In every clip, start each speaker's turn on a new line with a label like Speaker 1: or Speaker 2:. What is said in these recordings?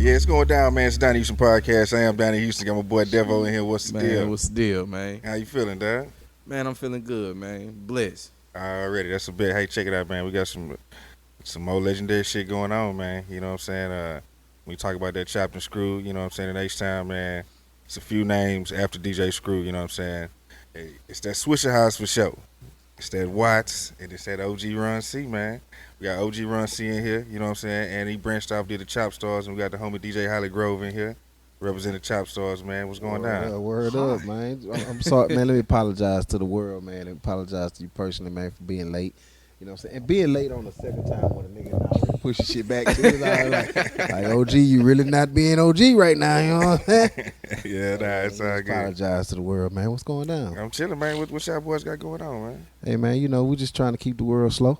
Speaker 1: Yeah, it's going down, man. It's Donnie Houston Podcast. I am Donnie Houston. Got my boy Devo in here. What's the deal?
Speaker 2: What's the deal, man?
Speaker 1: How you feeling, dog?
Speaker 2: Man, I'm feeling good, man. Blessed.
Speaker 1: Already, that's a bit. Hey, check it out, man. We got some more legendary shit going on, man. You know what I'm saying? We talk about that chopped and screwed. You know what I'm saying? The next time, man, it's a few names after DJ Screw. You know what I'm saying? Hey, it's that Swisha House for sure. It's that Watts and it's that OG Run C, man. We got OG Run C in here. You know what I'm saying? And he branched off, did the Chopstars, and we got the homie DJ HollyGrove in here. Representing Chopstars, man. What's going down?
Speaker 3: Word up, man. I'm sorry, man. Let me apologize to the world, man. Let me apologize to you personally, man, for being late. You know what I'm saying? And being late on the second time when a nigga already pushing shit back to his like OG, you really not being OG right now, you know what I'm saying?
Speaker 1: Yeah, nah, it's all good.
Speaker 3: Apologize to the world, man. What's going down?
Speaker 1: I'm chilling, man. What y'all boys got going on, man?
Speaker 3: Hey, man, you know, we just trying to keep the world slow.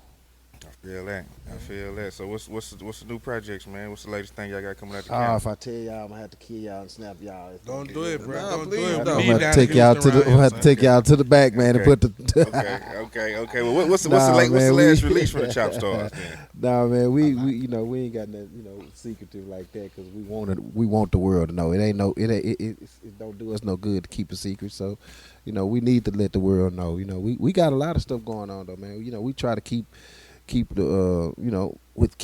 Speaker 1: I feel that. So what's the new projects, man? What's the latest thing y'all got coming out the
Speaker 3: camp? If I tell y'all, I'm gonna have to kill y'all and snap y'all.
Speaker 4: Don't do it, bro.
Speaker 2: No,
Speaker 4: Don't
Speaker 2: please
Speaker 4: do it.
Speaker 2: don't.
Speaker 3: I'm gonna have to take y'all to the. I'm gonna have to take y'all to the back, man, and put the.
Speaker 1: Okay. Well, what's the last release from the Chopstars?
Speaker 3: Nah, man, we you know we ain't got nothing secretive like that because we want the world to know. It don't do us no good to keep a secret. So, you know, we need to let the world know. You know, we got a lot of stuff going on though, man. You know, we try to keep the with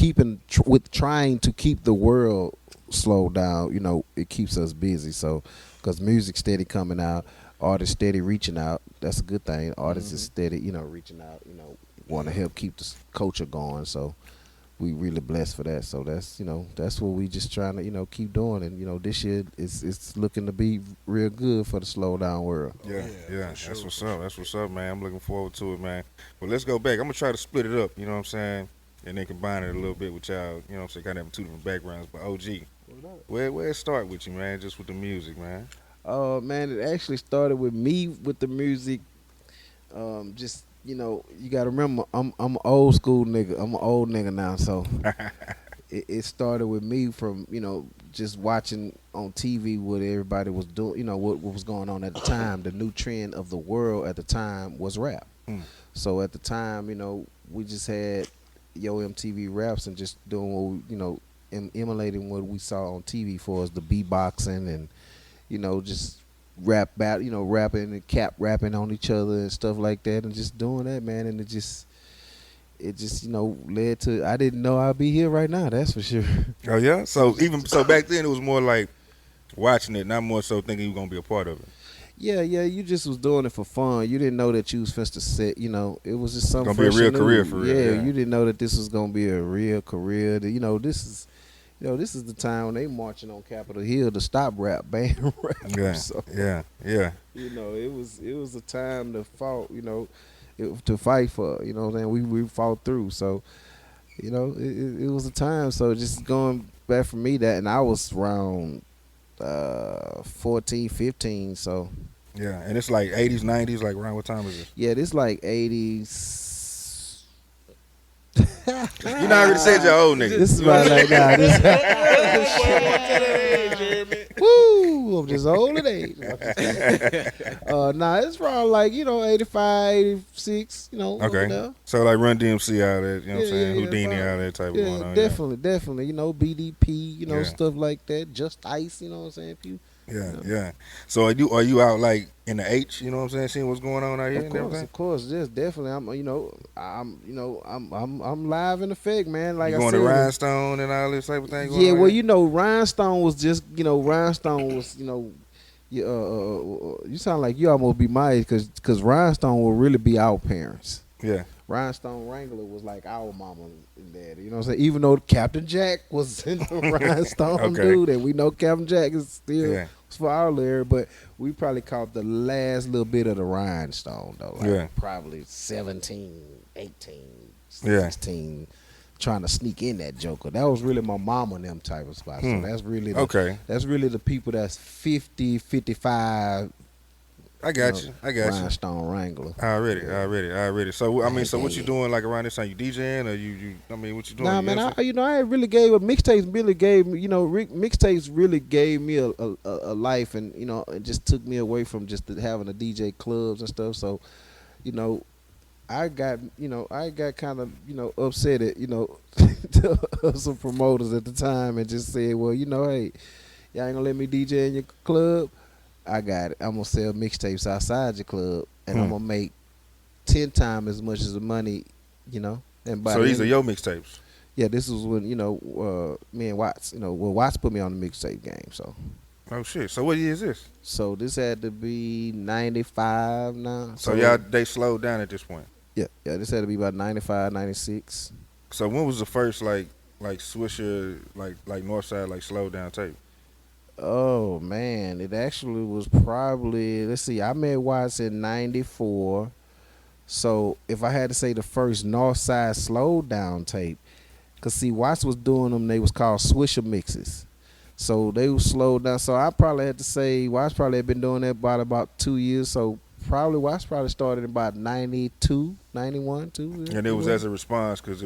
Speaker 3: trying to keep the world slowed down. You know, it keeps us busy. So, because music steady coming out, artists steady reaching out. That's a good thing. Artists is steady, reaching out. Want to help keep the culture going. So, we really blessed for that. So that's what we just trying to keep doing. And this year it's looking to be real good for the slow down world.
Speaker 1: Yeah. Sure, that's what's up, man. I'm looking forward to it, man. Well, let's go back. I'm gonna try to split it up. You know what I'm saying? And then combine it a little bit with y'all. You know what I'm saying? Kind of have two different backgrounds. But OG, where it start with you, man? Just with the music, man.
Speaker 3: Man, it actually started with me with the music. You gotta remember, I'm an old school nigga. I'm an old nigga now, so it started with me from just watching on TV what everybody was doing. What was going on at the time. The new trend of the world at the time was rap. So at the time, we just had MTV raps and just doing what emulating what we saw on TV for us, the beatboxing and just rap battle, rapping and cap rapping on each other and stuff like that, and just doing that, man. And it just led to, I didn't know I'd be here right now, that's for sure.
Speaker 1: Oh yeah. So back then it was more like watching it, not more so thinking you were gonna be a part of it.
Speaker 3: Yeah, you just was doing it for fun. You didn't know that you was finna set, it was just something
Speaker 1: gonna be a real career for real.
Speaker 3: Yeah, you didn't know that this was gonna be a real career. This is the time when they marching on Capitol Hill to stop rap, ban rap.
Speaker 1: Yeah,
Speaker 3: so,
Speaker 1: yeah.
Speaker 3: It was a time to to fight for. You know what I'm saying? We fought through. So, it was a time. So just going back for me and I was around 14, 15. So.
Speaker 1: Yeah, and it's like 80s, 90s. Like around what time is it?
Speaker 3: Yeah, this like 80s.
Speaker 1: You know, I already said you're old nigga.
Speaker 3: This is about like woo! I'm just old at age. It's around like 85, 86.
Speaker 1: Okay. So like Run DMC out there, you know what I'm saying? Houdini out there type of going on.
Speaker 3: Definitely. BDP, stuff like that. Just Ice, you know what I'm saying?
Speaker 1: Yeah. So are you out like in the H? You know what I'm saying? Seeing what's going on out here.
Speaker 3: Of course. Yes, definitely. I'm live in effect, man. Like
Speaker 1: you
Speaker 3: I
Speaker 1: going
Speaker 3: said,
Speaker 1: to Rhinestone and all this type of thing.
Speaker 3: Yeah, well, Rhinestone was just, Rhinestone was, you sound like you almost be my age because Rhinestone will really be our parents.
Speaker 1: Yeah.
Speaker 3: Rhinestone Wrangler was like our mama and daddy. You know what I'm saying? Even though Captain Jack was in the Rhinestone dude, and we know Captain Jack is still for our layer, but we probably caught the last little bit of the Rhinestone though. Like probably 17, 18, 16. Trying to sneak in that joker. That was really my mama and them type of spots. So that's really that's really the people that's 50, 55.
Speaker 1: I got you.
Speaker 3: Rhinestone Wrangler.
Speaker 1: Already. So so what you doing like around this time? You DJing or you? What you doing?
Speaker 3: Nah, man. I really gave mixtapes. Really gave me. Mixtapes really gave me a life, and it just took me away from just having the DJ clubs and stuff. So, I got kind of upset at some promoters at the time and just said, well, hey, y'all ain't gonna let me DJ in your club. I got it. I'm gonna sell mixtapes outside your club, and I'm gonna make 10 times as much as the money, And by
Speaker 1: So these are your mixtapes.
Speaker 3: yeah, this was when me and Watts, Watts put me on the mixtape game.
Speaker 1: Oh shit. So what year is this?
Speaker 3: So this had to be 95 now.
Speaker 1: So they slowed down at this point.
Speaker 3: Yeah, this had to be about 95, 96.
Speaker 1: So when was the first like Swisha like Northside like slowed down tape?
Speaker 3: Oh man, it actually was probably, let's see, I met Watts in 94. So if I had to say the first Northside slowed down tape, cause see Watts was doing them, they was called Swisha mixes. So they were slowed down. So I probably had to say Watts probably had been doing that about 2 years. So probably Watts probably started about 92, 91 too.
Speaker 1: And it was as a response because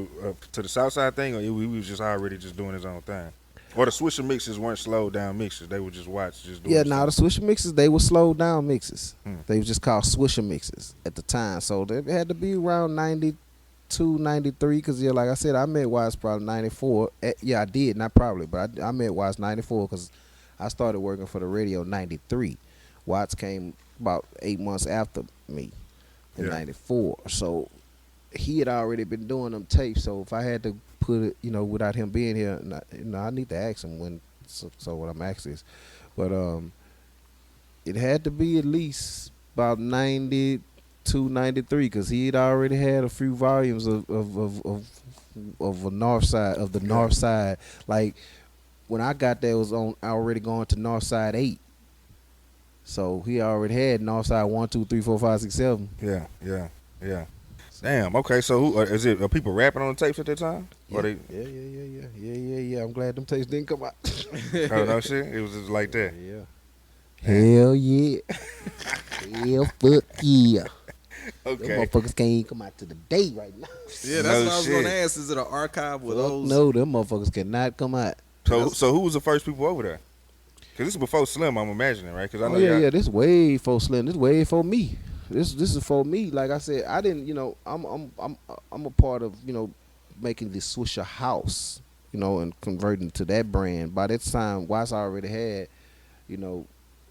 Speaker 1: to the Southside thing, or he was just already just doing his own thing. Or the Swisher mixes weren't slowed down mixes; they were just Watts just doing.
Speaker 3: Yeah, now the Swisher mixes, they were slowed down mixes.
Speaker 1: Hmm.
Speaker 3: They was just called Swisher mixes at the time. So they had to be around 92, 93. Because like I said, I met Watts probably 94. Yeah, I did, not probably, but I met Watts 94 because I started working for the radio 93. Watts came about 8 months after me in 94. So he had already been doing them tapes. So if I had to put it, without him being here, I need to ask him when. So what I'm asking is, but it had to be at least about 92, 93 because he had already had a few volumes of a north side of the north side. Like when I got there, it was already going to North Side 8. So he already had North Side 1, 2, 3, 4, 5, 6, 7.
Speaker 1: Yeah. Damn. Okay. So are people rapping on the tapes at that time?
Speaker 3: Yeah. Yeah. I'm glad them tapes didn't come out.
Speaker 1: Oh no shit. It was just like that.
Speaker 3: Yeah. Hell yeah. Hell fuck yeah.
Speaker 1: Okay.
Speaker 3: Them motherfuckers can't even come out to the day right now.
Speaker 2: Yeah, that's
Speaker 1: No
Speaker 2: what I was
Speaker 1: shit.
Speaker 2: gonna ask. Is it an archive with those?
Speaker 3: No, them motherfuckers cannot come out.
Speaker 1: So who was the first people over there? Because this is before Slim, I'm imagining, right? Because I know
Speaker 3: yeah. This way for Slim. This way for me. This is for me. Like I said, I didn't. I'm a part of making this Swisha House. And converting to that brand. By that time, Watts already had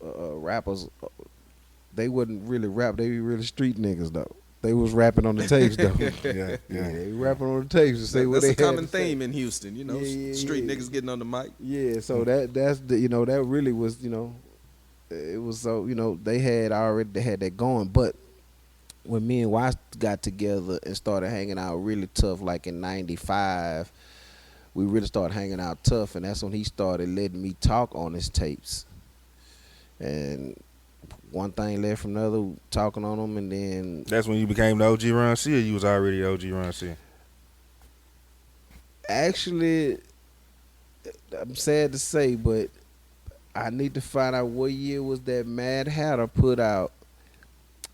Speaker 3: rappers. They wouldn't really rap. They were really street niggas though. They was rapping on the tapes though.
Speaker 1: Yeah.
Speaker 3: They were rapping on the tapes to say what
Speaker 2: That's
Speaker 3: they
Speaker 2: a
Speaker 3: had
Speaker 2: common
Speaker 3: to say.
Speaker 2: theme in Houston. Street niggas getting on the mic.
Speaker 3: Yeah, so that's the that really was it was so they had that going. But when me and Watts got together and started hanging out really tough, like in '95, we really started hanging out tough, and that's when he started letting me talk on his tapes. And one thing led from the other, talking on them, and then
Speaker 1: That's when you became the OG Run C, or you was already the OG Run C?
Speaker 3: actually, I'm sad to say, but I need to find out what year was that Mad Hatter put out.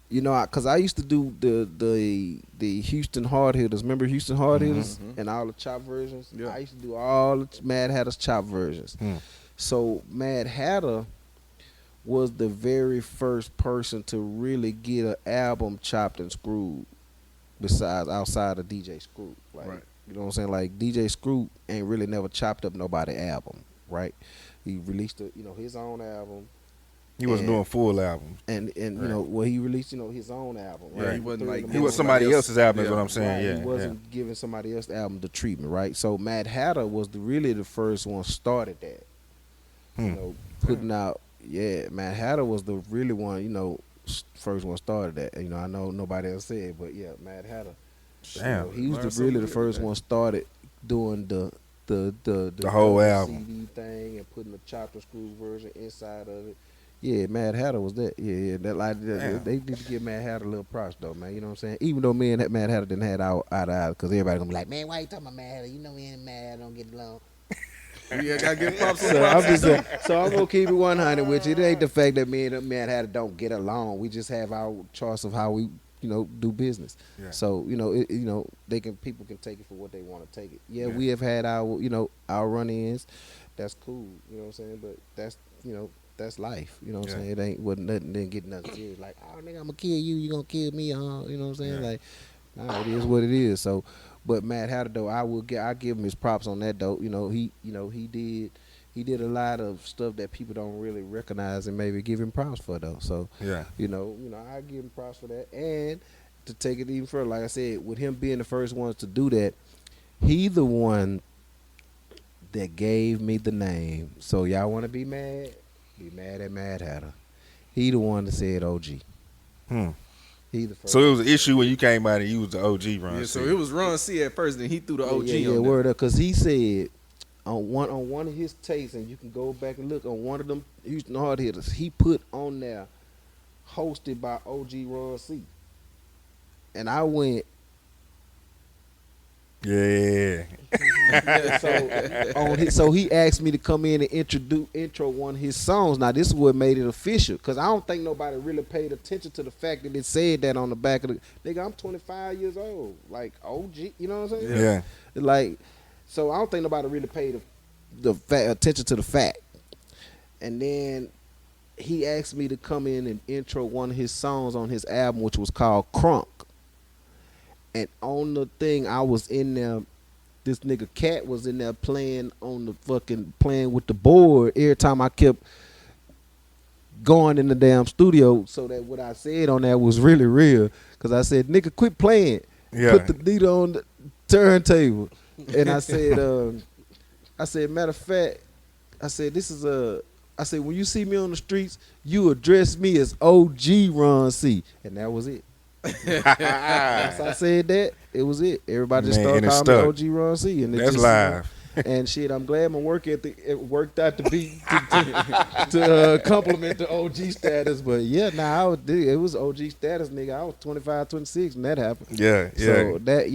Speaker 3: Because I used to do the Houston Hard Hitters. Remember Houston Hard Hitters and all the chop versions?
Speaker 2: Yeah.
Speaker 3: I used to do all the Mad Hatter's chop versions. So Mad Hatter was the very first person to really get an album chopped and screwed outside of DJ Screw. Like,
Speaker 2: Right.
Speaker 3: You know what I'm saying? Like DJ Screw ain't really never chopped up nobody's album, right? He released his own album.
Speaker 1: He wasn't doing full albums.
Speaker 3: And he released his own album.
Speaker 2: Yeah,
Speaker 3: Right?
Speaker 2: he wasn't like
Speaker 1: He was somebody else's album, is what I'm
Speaker 3: Right,
Speaker 1: saying.
Speaker 3: he wasn't giving somebody else's album the treatment, right? So Mad Hatter was really the first one started that. Putting out. Yeah, Mad Hatter was the really one. First one started that. I know nobody else said, but yeah, Mad Hatter.
Speaker 1: Damn.
Speaker 3: He was really the first one started doing the
Speaker 1: whole album.
Speaker 3: CD thing and putting the chopped and screw version inside of it. Yeah, Mad Hatter was that. Yeah. They need to give Mad Hatter a little props though, man. You know what I'm saying? Even though me and Mad Hatter didn't have eye to eye, because everybody gonna be like, man, why you talking about Mad Hatter? Me and Mad Hatter don't get along.
Speaker 2: Yeah, gotta give props.
Speaker 3: So I'm just saying, so I'm gonna keep it 100 with you. It ain't the fact that me and Mad Hatter don't get along. We just have our choice of how we do business.
Speaker 1: Yeah.
Speaker 3: So people can take it for what they want to take it. Yeah, we have had our run-ins. That's cool. You know what I'm saying? But that's life. You know what I'm saying? It wasn't nothing. Didn't get nothing serious. Like, oh nigga, I'm gonna kill you. You gonna kill me? You know what I'm saying?
Speaker 1: Yeah.
Speaker 3: Like, Nah, it is what it is. So, but Matt Hatter though, I give him his props on that though. He did a lot of stuff that people don't really recognize and maybe give him props for though. So,
Speaker 1: Yeah.
Speaker 3: I give him props for that. And to take it even further, like I said, with him being the first ones to do that, he the one that gave me the name. So y'all want to be mad? Be mad at Mad Hatter. He the one that said OG.
Speaker 1: Hmm.
Speaker 3: He the first.
Speaker 1: So it was an issue when you came out and you was the OG Ron.
Speaker 2: Yeah,
Speaker 1: C.
Speaker 2: so it was Ron C at first, then he threw the OG
Speaker 3: yeah,
Speaker 2: on there.
Speaker 3: word up, because he said on one of his tapes, and you can go back and look on one of them Houston hard hitters, he put on there hosted by OG Ron C. And I went,
Speaker 1: Yeah.
Speaker 3: so he asked me to come in and intro one of his songs. Now this is what made it official, because I don't think nobody really paid attention to the fact that it said that on the back of the nigga. I'm 25 years old, like OG. You know what I'm saying?
Speaker 1: Yeah.
Speaker 3: Like, so I don't think nobody really paid attention to the fact. And then he asked me to come in and intro one of his songs on his album, which was called Crunk. And on the thing, I was in there. This nigga Cat was in there playing with the board every time I kept going in the damn studio, so that what I said on that was really real. Cause I said, nigga, quit playing.
Speaker 1: Yeah.
Speaker 3: Put the needle on the turntable. And I said, matter of fact, I said, when you see me on the streets, you address me as OG Ron C. And that was it. Once I said that, it was it. Everybody just started calling me OG Ron C. And
Speaker 1: That's live.
Speaker 3: And shit, I'm glad my work ethic it worked out to compliment the OG status. But yeah, it was OG status, nigga. I was 25, 26 when that happened.
Speaker 1: Yeah.
Speaker 3: So that,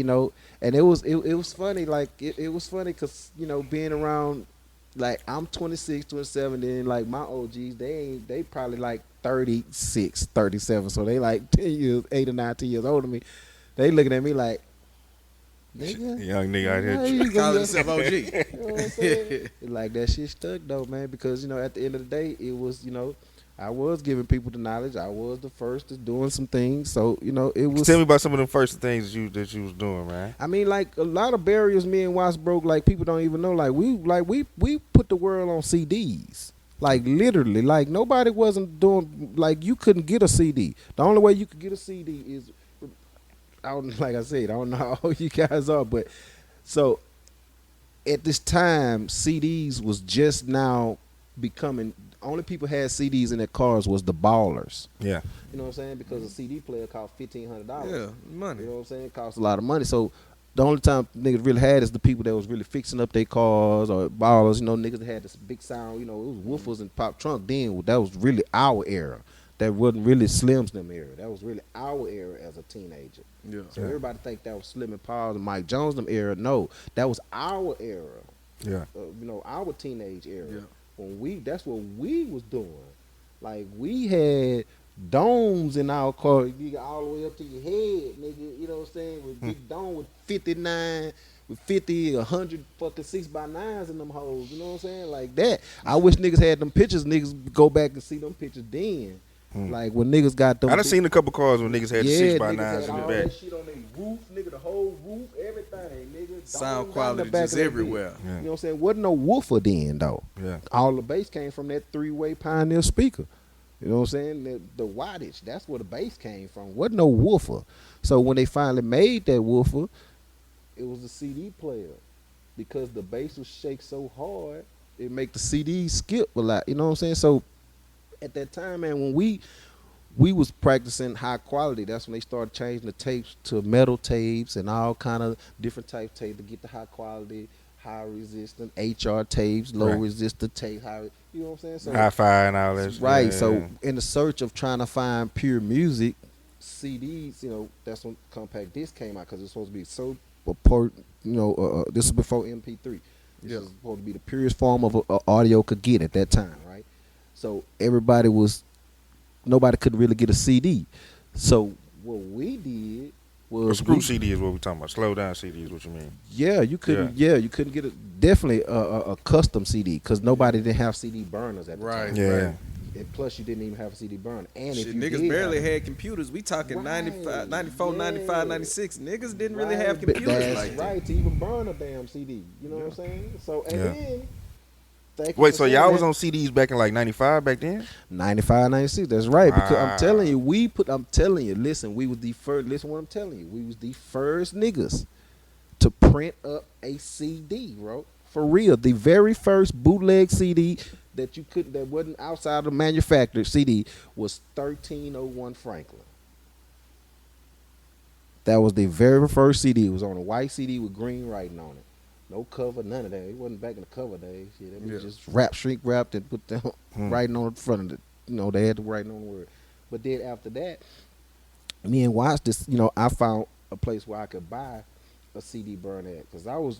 Speaker 3: and it was funny. Like it was funny because being around, like I'm 26, 27, then like my OGs, they probably like 36, 37. So they like 10 years, 8 or 9, 10 years older than me. They looking at me like, nigga,
Speaker 1: young nigga out here.
Speaker 2: Calling himself OG.
Speaker 3: You know what I'm saying? Like that shit stuck though, man, because at the end of the day, it was, I was giving people the knowledge. I was the first to doing some things. So, it was.
Speaker 1: Tell me about some of them first things that you was doing, man.
Speaker 3: I mean, like a lot of barriers me and Watts broke, like people don't even know. Like we put the world on CDs. Like literally. Like nobody wasn't doing, like you couldn't get a CD. The only way you could get a CD is, like I said, I don't know how old you guys are, but so at this time, CDs was just now becoming. Only people had CDs in their cars was the ballers.
Speaker 1: Yeah.
Speaker 3: You know what I'm saying? Because a CD player cost $1,500.
Speaker 2: Yeah, money.
Speaker 3: You know what I'm saying? It costs a lot of money. So the only time niggas really had is the people that was really fixing up their cars or ballers. Niggas that had this big sound. It was woofers and pop trunk. Then that was really our era. That wasn't really Slim's them era. That was really our era as a teenager.
Speaker 2: Yeah.
Speaker 3: So everybody think that was Slim and Paul and Mike Jones them era. No, that was our era.
Speaker 1: Yeah.
Speaker 3: Our teenage era.
Speaker 2: Yeah.
Speaker 3: That's what we was doing. Like we had domes in our car, you got all the way up to your head, nigga. You know what I'm saying? With big dome with 59, with 50, 100 fucking 6x9s in them hoes. You know what I'm saying? Like that. I wish niggas had them pictures. Niggas go back and see them pictures then. Like when niggas got them.
Speaker 1: I done seen a couple cars when niggas had the 6x9s in the
Speaker 3: all
Speaker 1: back.
Speaker 3: that shit on their roof, nigga, the whole roof, everything, nigga.
Speaker 2: Sound
Speaker 3: Dome
Speaker 2: quality
Speaker 3: down the back
Speaker 2: just
Speaker 3: of that
Speaker 2: everywhere.
Speaker 3: bitch.
Speaker 1: Yeah.
Speaker 3: You know what I'm saying? Wasn't no woofer then though.
Speaker 1: Yeah.
Speaker 3: All the bass came from that 3-way Pioneer speaker. You know what I'm saying? The wattage, that's where the bass came from. Wasn't no woofer. So when they finally made that woofer, it was a CD player. Because the bass would shake so hard, it make the CD skip a lot. You know what I'm saying? So at that time, man, when we was practicing high quality, that's when they started changing the tapes to metal tapes and all kind of different type tapes to get the high quality, high resistant HR tapes, low resistant tape, you know what I'm saying? So
Speaker 1: Hi-Fi and all that.
Speaker 3: right.
Speaker 1: Yeah.
Speaker 3: So in the search of trying to find pure music, CDs, that's when compact disc came out because it's supposed to be so important. This is before MP3. This is supposed to be the purest form of audio could get at that time, right? So nobody could really get a CD. So what we did was
Speaker 1: a screw CD is what we talking about. Slow down CD is what you mean.
Speaker 3: Yeah, you couldn't. Yeah, you couldn't get definitely a custom CD because nobody didn't have CD burners at the time.
Speaker 1: Yeah.
Speaker 3: And plus, you didn't even have a CD burner. And
Speaker 2: Shit,
Speaker 3: if you
Speaker 2: niggas
Speaker 3: did
Speaker 2: barely
Speaker 3: have,
Speaker 2: had computers. We talking
Speaker 3: Right,
Speaker 2: 95, 94,
Speaker 3: yeah.
Speaker 2: 95, 96. Niggas didn't really have
Speaker 3: Right,
Speaker 2: computers
Speaker 3: that's
Speaker 2: like that.
Speaker 3: right, to even burn a damn CD. You know what I'm saying? So, and
Speaker 1: Yeah.
Speaker 3: then, thank you
Speaker 1: Wait,
Speaker 3: for
Speaker 1: so
Speaker 3: saying
Speaker 1: y'all
Speaker 3: that.
Speaker 1: was on CDs back in like 95 back then?
Speaker 3: 95, 96. That's right. Because I'm
Speaker 1: Wow.
Speaker 3: telling you, I'm telling you, listen, we was the first, listen what I'm telling you. We was the first niggas to print up a CD, bro. For real. The very first bootleg CD that wasn't outside of the manufactured CD was 1301 Franklin. That was the very first CD. It was on a white CD with green writing on it. No cover, none of that. It wasn't back in the cover days. Shit, that was just shrink wrapped and put the writing on the front of it. You know, they had the writing on the word. But then after that, me and Watch this, I found a place where I could buy a CD burn at. Because I was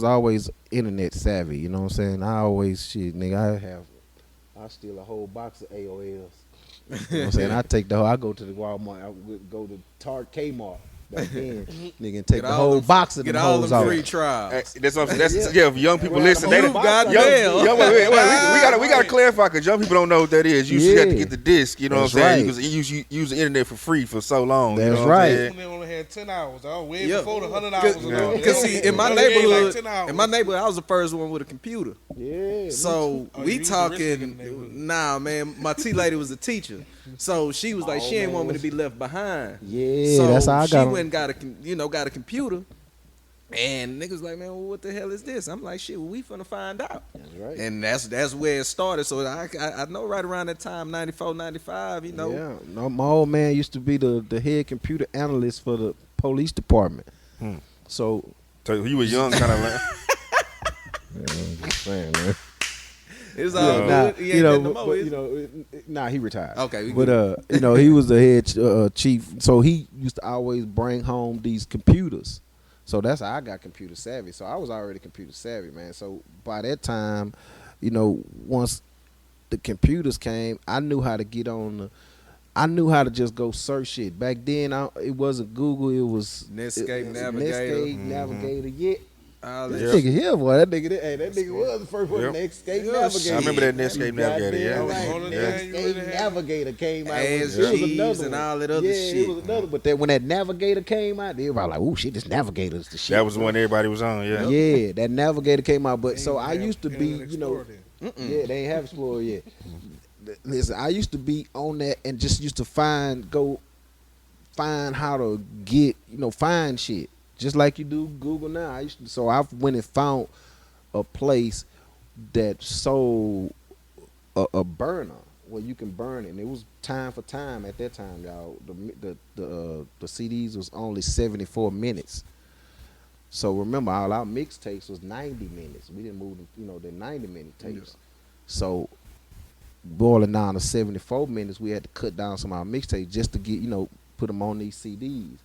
Speaker 3: always internet savvy, you know what I'm saying? I steal a whole box of AOLs. You know what I'm saying? I go to the Walmart, I would go to Kmart. Back then, nigga, and take the whole box of them
Speaker 2: Get all
Speaker 3: hoes
Speaker 2: them
Speaker 3: out.
Speaker 2: free trials.
Speaker 1: That's if young people
Speaker 3: Right,
Speaker 1: listen,
Speaker 3: the
Speaker 1: they
Speaker 3: whole
Speaker 1: don't.
Speaker 3: box of
Speaker 2: Goddamn.
Speaker 3: them.
Speaker 1: We gotta clarify because young people don't know what that is. You used to have to
Speaker 3: Yeah.
Speaker 1: get the disc. You know
Speaker 3: That's
Speaker 1: what I'm saying?
Speaker 3: right.
Speaker 1: You use the internet for free for so long.
Speaker 3: That's
Speaker 1: you know what
Speaker 3: right.
Speaker 1: I'm saying?
Speaker 4: They only had 10 hours. I was way
Speaker 2: Yeah.
Speaker 4: before the 100 hours.
Speaker 1: Yeah.
Speaker 2: Because see, in my
Speaker 4: They only gave like
Speaker 2: neighborhood,
Speaker 4: 10 hours.
Speaker 2: I was the first one with a computer.
Speaker 3: Yeah.
Speaker 2: So
Speaker 4: Oh,
Speaker 2: we
Speaker 4: you was the rich nigga in the
Speaker 2: talking,
Speaker 4: neighborhood.
Speaker 2: nah, man. My T lady was a teacher, so she was like, she ain't want me to be left behind.
Speaker 3: Yeah,
Speaker 2: so
Speaker 3: that's how I
Speaker 2: she
Speaker 3: got 'em.
Speaker 2: went and got a computer, and niggas like, man, well, what the hell is this? I'm like, shit, well, we finna find out.
Speaker 3: That's right.
Speaker 2: And that's where it started. So I know right around that time, 94, 95, you know.
Speaker 3: Yeah. No, my old man used to be the head computer analyst for the police department. So,
Speaker 1: So you was young, kind of like.
Speaker 3: I'm just saying, man.
Speaker 2: It's all good. He ain't getting no more, is he retired.
Speaker 3: Okay,
Speaker 2: we
Speaker 3: but he was the head chief. So he used to always bring home these computers. So that's how I got computer savvy. So I was already computer savvy, man. So by that time, once the computers came, I knew how to get on I knew how to just go search shit. Back then, it wasn't Google. It was
Speaker 2: Netscape Navigator.
Speaker 3: Netscape Navigator. Yeah.
Speaker 2: All
Speaker 3: That
Speaker 2: that
Speaker 3: nigga here, boy. That nigga was the first one.
Speaker 1: Yep.
Speaker 3: Netscape
Speaker 2: Yeah,
Speaker 3: Navigator.
Speaker 1: I remember that Netscape Navigator. Yeah.
Speaker 3: Goddamn right.
Speaker 4: Only
Speaker 1: Yeah.
Speaker 4: thing you really
Speaker 3: Netscape
Speaker 4: had.
Speaker 3: Navigator came out.
Speaker 2: Ass
Speaker 3: It was
Speaker 2: G's
Speaker 3: another
Speaker 2: and
Speaker 3: one.
Speaker 2: all that other
Speaker 3: yeah,
Speaker 2: shit.
Speaker 3: it was another. But then when that Navigator came out, everybody like, "Oh shit, this Navigator's the shit."
Speaker 1: That was the one everybody was on. Yeah.
Speaker 3: Yeah, that Navigator came out. But
Speaker 4: They
Speaker 3: so
Speaker 4: ain't
Speaker 3: I
Speaker 4: have
Speaker 3: used to be,
Speaker 4: Internet Explorer then.
Speaker 3: yeah, they ain't have Explorer yet. Listen, I used to be on that and just used to find how to get, find shit. Just like you do Google now. So I went and found a place that sold a burner where you can burn it. And it was time for time at that time, y'all. The CDs was only 74 minutes. So remember, all our mixtapes was 90 minutes. We didn't move the 90-minute tapes. So boiling down to 74 minutes, we had to cut down some of our mixtapes just to get, put them on these CDs.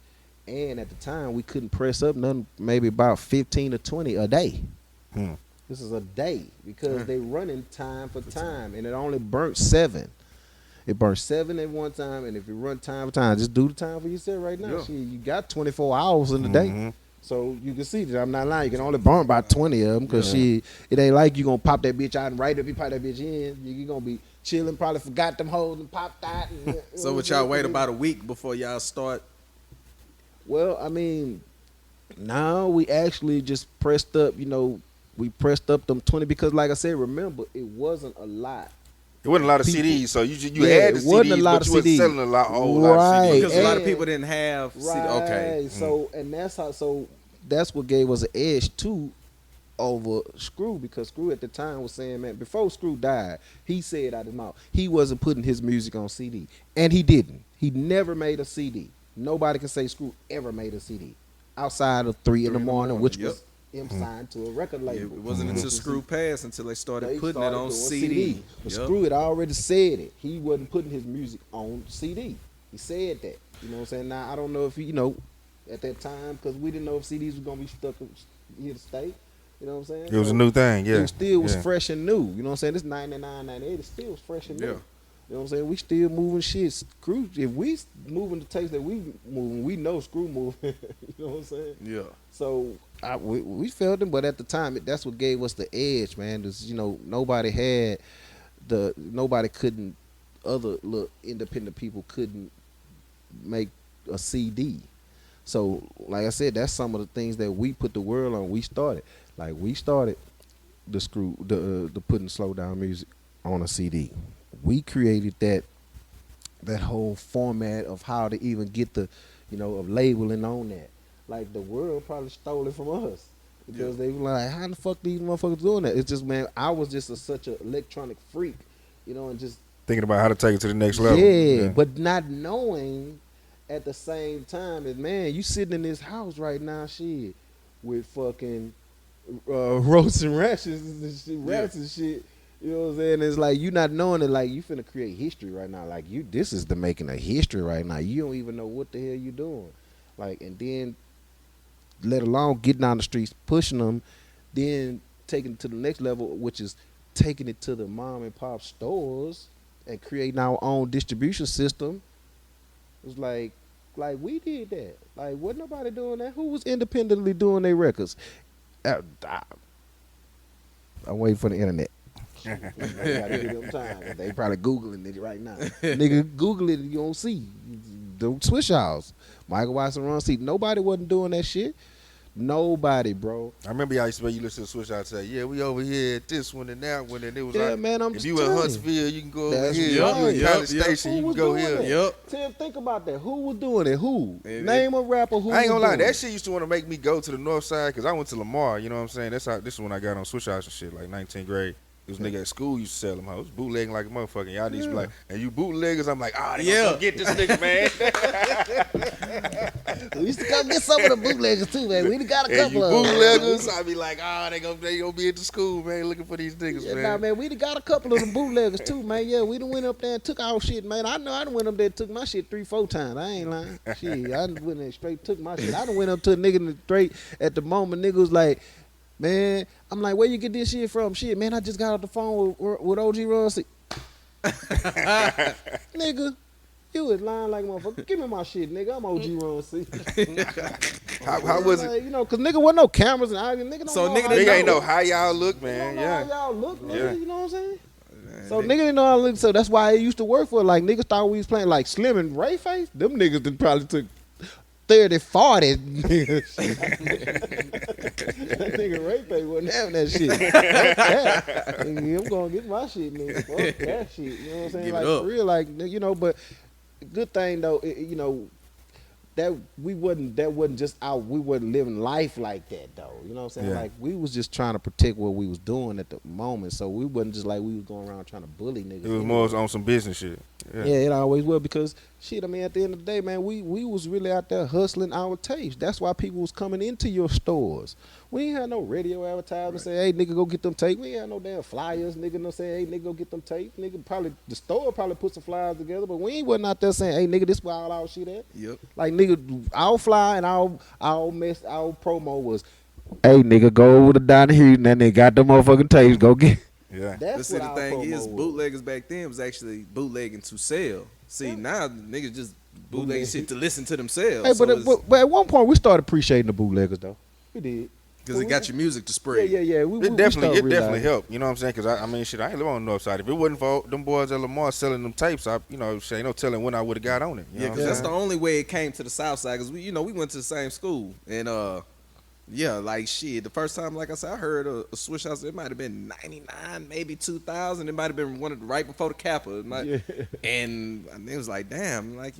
Speaker 3: And at the time, we couldn't press up nothing, maybe about 15 to 20 a day. This is a day because they running time for time, and it only burnt 7. It burnt 7 at one time, and if you run time for time, just do the time for yourself right now.
Speaker 2: Yeah.
Speaker 3: Shit, you got 24 hours in the day. So you can see that I'm not lying. You can only burn about 20 of them because it ain't like you going to pop that bitch out and right up you pop that bitch in. You're going to be chilling, probably forgot them hoes and popped out. And,
Speaker 2: So would y'all wait about a week before y'all start?
Speaker 3: Well, I mean, now we actually just pressed up, we pressed up them 20 because like I said, remember, it wasn't a lot.
Speaker 1: It wasn't a lot of
Speaker 3: People-
Speaker 1: CDs, so you
Speaker 3: Yeah,
Speaker 1: had the
Speaker 3: it wasn't a
Speaker 1: CDs,
Speaker 3: lot
Speaker 1: but
Speaker 3: of
Speaker 1: you wasn't
Speaker 3: CDs.
Speaker 1: selling a whole lot of
Speaker 3: Right.
Speaker 1: CDs.
Speaker 2: Because a lot of
Speaker 3: And-
Speaker 2: people didn't have CD. Okay.
Speaker 3: Right. So and that's what gave us an edge too over Screw, because Screw at the time was saying, man, before Screw died, he said out his mouth he wasn't putting his music on CD, and he didn't. He never made a CD. Nobody can say Screw ever made a CD outside of 3 in the morning, which
Speaker 2: Yep.
Speaker 3: was him signed to a record label.
Speaker 2: It wasn't until Screw passed until they started
Speaker 3: They
Speaker 2: putting it
Speaker 3: started
Speaker 2: on
Speaker 3: doing
Speaker 2: CD.
Speaker 3: But
Speaker 2: Yep.
Speaker 3: Screw had already said it. He wasn't putting his music on CD. He said that. You know what I'm saying? Now, I don't know if he, at that time, because we didn't know if CDs were going to be stuck here to stay. You know what I'm saying?
Speaker 1: It was a new thing, yeah.
Speaker 3: It still was
Speaker 1: Yeah.
Speaker 3: fresh and new. You know what I'm saying? This 99, 98, it still was fresh and new.
Speaker 2: Yeah.
Speaker 3: You know what I'm saying? We still moving shit. Screw, if we moving the tapes that we moving, we know Screw moving. You know what I'm saying?
Speaker 2: Yeah.
Speaker 3: So we felt them, but at the time, that's what gave us the edge, man. Nobody had nobody couldn't, other little independent people couldn't make a CD. So like I said, that's some of the things that we put the world on. We started the putting slow down music on a CD. We created that whole format of how to even get the, of labeling on that. Like the world probably stole it from us because they were like, how the fuck these motherfuckers doing that? It's just, man, I was just such an electronic freak, and just
Speaker 1: Thinking about how to take it to the next level.
Speaker 3: yeah, but not knowing at the same time that, man, you sitting in this house right now, shit, with fucking roasts and rashes and shit, rats and shit. You know what I'm saying? It's like you not knowing that, like, you finna create history right now. Like, this is the making of history right now. You don't even know what the hell you doing. Like, and then let alone getting down the streets, pushing them, then taking it to the next level, which is taking it to the mom and pop stores and creating our own distribution system. It's like we did that. Like, wasn't nobody doing that? Who was independently doing their records? I'm waiting for the internet. Gotta give them time. They probably Googling it right now. Nigga, Google it, you don't see. The Swisha House. Michael Watson Run Seat. Nobody wasn't doing that shit. Nobody, bro.
Speaker 1: I remember y'all used to, you listen to Swish out and say, yeah, we over here at this one and that one, and it was
Speaker 3: Yeah,
Speaker 1: like,
Speaker 3: man, I'm
Speaker 1: if
Speaker 3: just
Speaker 1: you in
Speaker 3: telling
Speaker 1: Huntsville, you can go over
Speaker 3: That's
Speaker 1: here.
Speaker 3: right.
Speaker 1: You in
Speaker 2: Yep,
Speaker 1: College
Speaker 2: yep.
Speaker 1: Station,
Speaker 3: Who
Speaker 1: you can
Speaker 3: was
Speaker 1: go
Speaker 3: doing
Speaker 1: here.
Speaker 3: that?
Speaker 2: Yep.
Speaker 3: Tim, think about that. Who was doing it? Who?
Speaker 2: And
Speaker 3: Name a rapper who
Speaker 1: I ain't
Speaker 3: was
Speaker 1: gonna lie,
Speaker 3: doing
Speaker 1: that
Speaker 3: it.
Speaker 1: shit used to want to make me go to the north side because I went to Lamar, you know what I'm saying? This is when I got on Swish House and shit, like 19th grade. This nigga at school used to sell them hoes, bootlegging like a motherfucker. Y'all used to be like, and you bootleggers, I'm like, they gonna come get this nigga, man.
Speaker 3: We used to come get some of the bootleggers too, man. We got a
Speaker 1: And you
Speaker 3: couple of them.
Speaker 1: bootleggers, I be like, they gonna be at the school, man, looking for these niggas,
Speaker 3: Yeah,
Speaker 1: man.
Speaker 3: nah, man, we done got a couple of them bootleggers too, man. Yeah, we done went up there and took our shit, man. I know I done went up there and took my shit 3-4 times. I ain't lying. Shit, I done went there and straight took my shit. I done went up to a nigga in the straight at the moment. Nigga was like, man, I'm like, where you get this shit from? Shit, man, I just got off the phone with OG Run. Nigga, you was lying like a motherfucker. Give me my shit, nigga. I'm OG Run C.
Speaker 1: How was it?
Speaker 3: Like, cause nigga wasn't no cameras and I nigga don't
Speaker 2: So
Speaker 3: know
Speaker 2: nigga
Speaker 3: how
Speaker 2: didn't
Speaker 1: Nigga ain't
Speaker 3: y'all
Speaker 1: know
Speaker 3: look.
Speaker 1: how y'all look,
Speaker 3: They
Speaker 1: man.
Speaker 3: don't know
Speaker 1: Yeah.
Speaker 3: how y'all look, nigga.
Speaker 1: Yeah.
Speaker 3: You know what I'm saying? So nigga didn't know how to look. So that's why it used to work for, like, niggas thought we was playing like Slim and Ray Face. Them niggas that probably took 30, 40 niggas. That nigga Ray Face wasn't having that shit. Fuck that. Nigga, I'm gonna get my shit, nigga. Fuck that shit. You know what I'm saying?
Speaker 2: Give it
Speaker 3: Like,
Speaker 2: up.
Speaker 3: for real, like, but good thing though, that wasn't just out. We wasn't living life like that though. You know what I'm saying?
Speaker 1: Yeah.
Speaker 3: Like, we was just trying to protect what we was doing at the moment. So we wasn't just like we was going around trying to bully niggas.
Speaker 1: It was more on some business shit.
Speaker 3: Yeah, it always was because shit. I mean, at the end of the day, man, we was really out there hustling our tapes. That's why people was coming into your stores. We ain't had no radio advertisement say, "Hey, nigga, go get them tapes." We ain't had no damn flyers, nigga. No say, "Hey, nigga, go get them tapes." Nigga, probably the store probably put some flyers together, but we ain't wasn't out there saying, "Hey, nigga, this where all our shit at."
Speaker 2: Yep.
Speaker 3: Like, nigga, our fly and our promo was, "Hey, nigga, go over to Donnie Houston and they got them motherfucking tapes. Go get."
Speaker 1: Yeah.
Speaker 2: But
Speaker 3: That's
Speaker 2: see,
Speaker 3: what
Speaker 2: the
Speaker 3: our
Speaker 2: thing
Speaker 3: promo
Speaker 2: is,
Speaker 3: was.
Speaker 2: bootleggers back then was actually bootlegging to sell. See, now niggas just bootlegging shit to listen to themselves.
Speaker 3: Hey,
Speaker 2: So
Speaker 3: but at one point we started appreciating the bootleggers though. We did.
Speaker 2: because it got your music to spread.
Speaker 3: Yeah.
Speaker 1: It definitely helped. You know what I'm saying? Because I mean, shit, I ain't live on the north side. If it wasn't for them boys at Lamar selling them tapes, shit, ain't no telling when I would have got on it. You
Speaker 2: Yeah,
Speaker 1: know
Speaker 2: because
Speaker 1: what I'm
Speaker 2: that's the
Speaker 1: saying?
Speaker 2: only way it came to the south side. Because we went to the same school, and like shit. The first time, like I said, I heard a Swish House. It might have been '99, maybe 2000. It might have been one of the right before the Kappa. And it was like, damn, like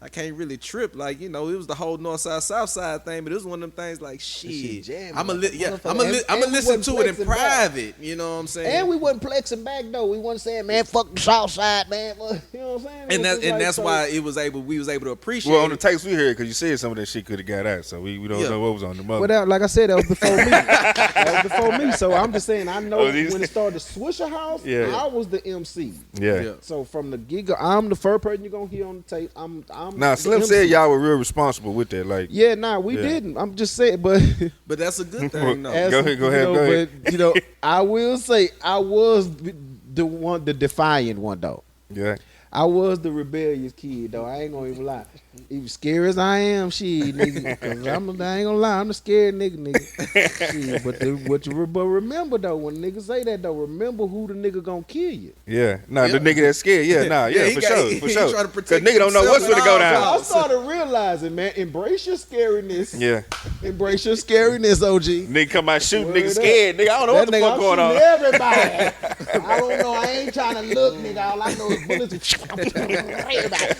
Speaker 2: I can't really trip. Like it was the whole north side, south side thing. But it was one of them things like shit.
Speaker 3: jamming,
Speaker 2: I'm gonna
Speaker 3: motherfucker.
Speaker 2: I'm
Speaker 3: And we
Speaker 2: listen
Speaker 3: wasn't
Speaker 2: to it in
Speaker 3: flexing back.
Speaker 2: private. You know what I'm saying?
Speaker 3: And we wasn't flexing back though. We wasn't saying, man, fuck the south side, man. You know what I'm saying? It
Speaker 2: And
Speaker 3: was just like,
Speaker 2: that's
Speaker 3: so-
Speaker 2: why we was able to appreciate.
Speaker 1: Well, on the
Speaker 2: it.
Speaker 1: tapes we heard, because you said some of that shit could have got out, so we don't
Speaker 2: Yeah.
Speaker 1: know what was on the mother.
Speaker 3: Well, that, like I said, that was before me. That was before me. So I'm just saying, I know
Speaker 1: Oh, these-
Speaker 3: when it started Swisha House,
Speaker 1: Yeah.
Speaker 3: I was the MC.
Speaker 1: yeah.
Speaker 2: Yeah.
Speaker 3: So from the gig, I'm the first person you're gonna hear on the tape. I'm
Speaker 1: Now,
Speaker 3: the
Speaker 1: Slim
Speaker 3: MC.
Speaker 1: said y'all were real responsible with that. Like,
Speaker 3: Yeah, nah, we
Speaker 1: Yeah.
Speaker 3: didn't. I'm just saying, but
Speaker 2: But that's a good thing, though.
Speaker 3: as-
Speaker 1: Go ahead.
Speaker 3: But I will say I was the defiant one though.
Speaker 1: yeah.
Speaker 3: I was the rebellious kid though. I ain't gonna even lie. Even scary as I am, shit, nigga. Cause I ain't gonna lie, I'm the scared nigga. Shit, but remember though, when niggas say that though, remember who the nigga gonna kill you.
Speaker 1: Yeah, nah,
Speaker 2: Yeah.
Speaker 1: the nigga that's scared. Yeah, nah, yeah,
Speaker 2: he
Speaker 1: for
Speaker 2: got-
Speaker 1: sure,
Speaker 2: he-
Speaker 1: for
Speaker 2: he
Speaker 1: sure.
Speaker 2: trying to
Speaker 1: Cause
Speaker 2: protect
Speaker 1: nigga don't know what's
Speaker 2: himself
Speaker 1: gonna go
Speaker 2: at all
Speaker 1: down.
Speaker 3: I started realizing, man, embrace your scariness.
Speaker 1: Yeah,
Speaker 3: Embrace your scariness, OG.
Speaker 1: nigga come out shooting,
Speaker 3: Word
Speaker 1: nigga
Speaker 3: up.
Speaker 1: scared. Nigga, I don't know what
Speaker 3: That
Speaker 1: the
Speaker 3: nigga,
Speaker 1: fuck
Speaker 3: I'm
Speaker 1: going on.
Speaker 3: shooting everybody. I don't know. I ain't trying to look, nigga. All I know is bullets. I'm shooting everybody.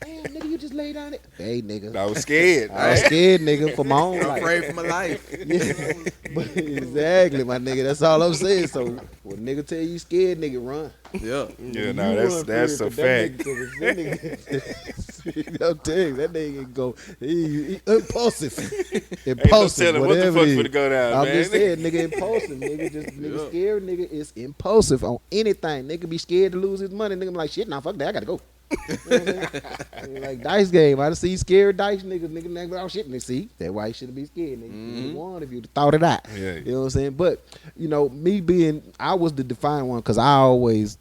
Speaker 3: Damn, nigga, you just lay down it. Hey, nigga.
Speaker 1: I was scared.
Speaker 3: I was scared, nigga, for my own
Speaker 2: I'm
Speaker 3: life.
Speaker 2: afraid for my life.
Speaker 3: Yeah. But exactly, my nigga. That's all I'm saying. So when nigga tell you scared, nigga, run.
Speaker 2: Yeah.
Speaker 1: Yeah,
Speaker 3: You
Speaker 1: nah,
Speaker 3: run
Speaker 1: that's
Speaker 3: for
Speaker 1: a
Speaker 3: it, 'cause that
Speaker 1: fact.
Speaker 3: nigga, I'm telling you, that nigga go, he impulsive.
Speaker 1: Ain't no
Speaker 3: Impulsive,
Speaker 1: telling what the
Speaker 3: whatever
Speaker 1: fuck's
Speaker 3: it is.
Speaker 1: finna go down,
Speaker 3: I'm
Speaker 1: man.
Speaker 3: just saying, nigga, impulsive, nigga, just nigga scared, nigga is impulsive on anything. Nigga be scared to lose his money. Nigga be like, shit, nah, fuck that, I gotta go. You know what I'm saying? Like dice game, I done see scared dice niggas, nigga, oh shit, nigga, see, that's why you shouldn't be scared, nigga. You won if you thought it out.
Speaker 1: Yeah.
Speaker 3: You know what I'm saying? But you know, me being, I was the defiant one because I always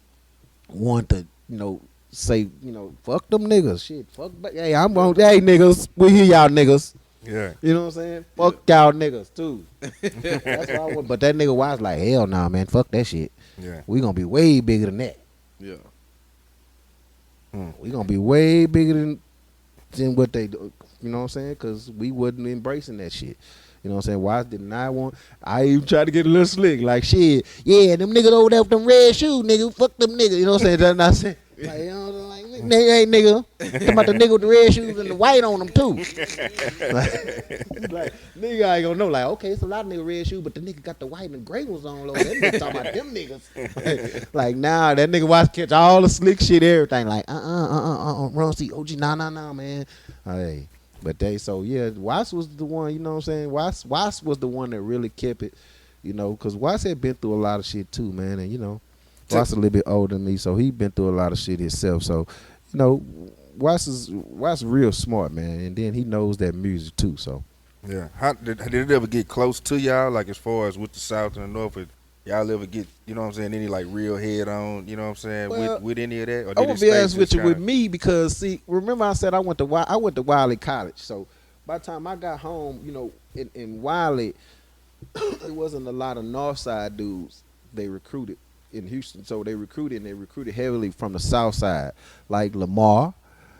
Speaker 3: want to, you know, say, you know, fuck them niggas, shit, fuck, hey, I'm going, hey niggas, we hear y'all niggas.
Speaker 1: Yeah,
Speaker 3: You know what I'm saying? Fuck y'all niggas too. That's what I want. But that nigga was like, hell nah, man, fuck that shit.
Speaker 1: yeah,
Speaker 3: We gonna be way bigger than that.
Speaker 2: Yeah.
Speaker 3: We gonna be way bigger than what they do. You know what I'm saying? Because we wasn't embracing that shit. You know what I'm saying? Why didn't I want? I even tried to get a little slick, like shit. Yeah, them niggas over there with them red shoes, nigga. Fuck them niggas. You know what I'm saying? That's not saying. Like, you know, like nigga, hey nigga, talking about the nigga with the red shoes and the white on them too. like nigga, I ain't gonna know. Like, okay, it's a lot of nigga red shoes, but the nigga got the white and the gray ones on. Lord. That nigga talking about them niggas. like, nah, that nigga watch catch all the slick shit, everything. Like, run see OG, nah, man. Hey, but they so yeah, Watts was the one. You know what I'm saying? Watts was the one that really kept it. You know, because Watts had been through a lot of shit too, man, and you know. Watts a little bit older than me, so he been through a lot of shit himself. So, you know, Watts real smart, man, and then he knows that music too. So,
Speaker 1: yeah. How did it ever get close to y'all? Like as far as with the South and the North, or y'all ever get, you know what I'm saying, any like real head on, you know what I'm saying,
Speaker 3: Well,
Speaker 1: with any of that? Or
Speaker 3: I'm
Speaker 1: did
Speaker 3: gonna
Speaker 1: it
Speaker 3: be
Speaker 1: stay
Speaker 3: honest with
Speaker 1: just
Speaker 3: you, with
Speaker 1: kinda-
Speaker 3: me, because see, remember I said I went to Wiley College. So by the time I got home, you know, in Wiley, it wasn't a lot of Northside dudes they recruited in Houston. So they recruited heavily from the South Side, like Lamar.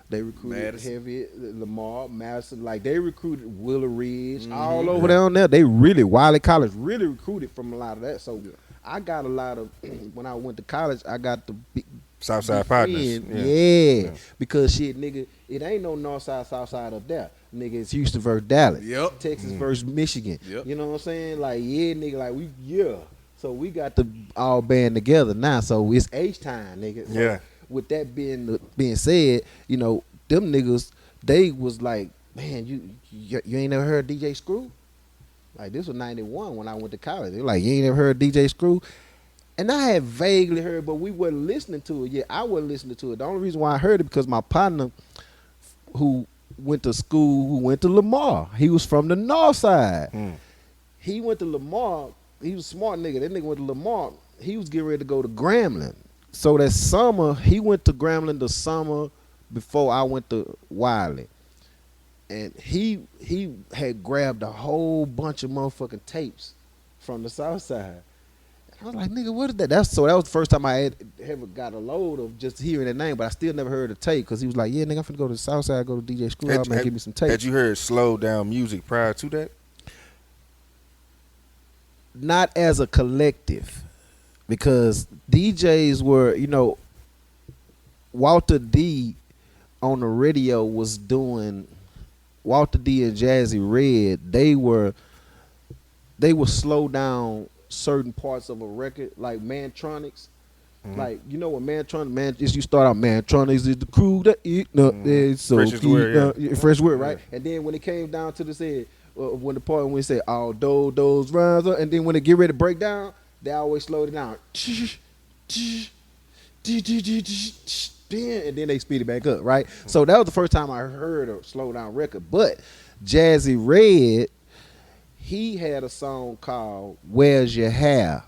Speaker 3: They recruited
Speaker 2: Madison.
Speaker 3: heavy Lamar, Madison. Like they recruited Willow Ridge, all over down there. They really Wiley College really recruited from a lot of that. So I got a lot of when I went to college. I got the big
Speaker 1: Southside partners.
Speaker 3: Yeah. Because shit, nigga, it ain't no North Side, South Side up there. Nigga, it's Houston versus Dallas.
Speaker 2: Yep.
Speaker 3: Texas versus Michigan.
Speaker 2: Yep.
Speaker 3: You know what I'm saying? Like, yeah, nigga, like So we got to all band together now. So it's H time, nigga. So
Speaker 1: Yeah.
Speaker 3: with that being said, you know, them niggas, they was like, man, you ain't never heard DJ Screw? Like this was 91 when I went to college. They were like, you ain't never heard DJ Screw? And I had vaguely heard, but we wasn't listening to it yet. I wasn't listening to it. The only reason why I heard it because my partner who went to school, who went to Lamar, he was from the North Side. He went to Lamar. He was a smart nigga. That nigga went to Lamar. He was getting ready to go to Grambling. So that summer, he went to Grambling the summer before I went to Wiley. And he had grabbed a whole bunch of motherfucking tapes from the South Side. I was like, nigga, what is that? That was the first time I had ever got a load of just hearing that name, but I still never heard a tape because he was like, yeah, nigga, I'm finna go to the South Side, go to DJ Screw Out, man, give me some tapes.
Speaker 1: Had you heard slow down music prior to that?
Speaker 3: Not as a collective, because DJs were, you know, Walter D on the radio was doing, Walter D and Jazzy Red, they were slow down certain parts of a record, like Mantronics. Like, you know what Mantronics, is you start out, Mantronics is the crew that eat, it's so
Speaker 1: Fresh as the word,
Speaker 3: fresh word, right? And then when it came down to the said, when the part when we say all those rhymes, and then when they get ready to break down, they always slow it down. And then they speed it back up, right? So that was the first time I heard a slow down record. But Jazzy Red, he had a song called "Where's Your Hair,"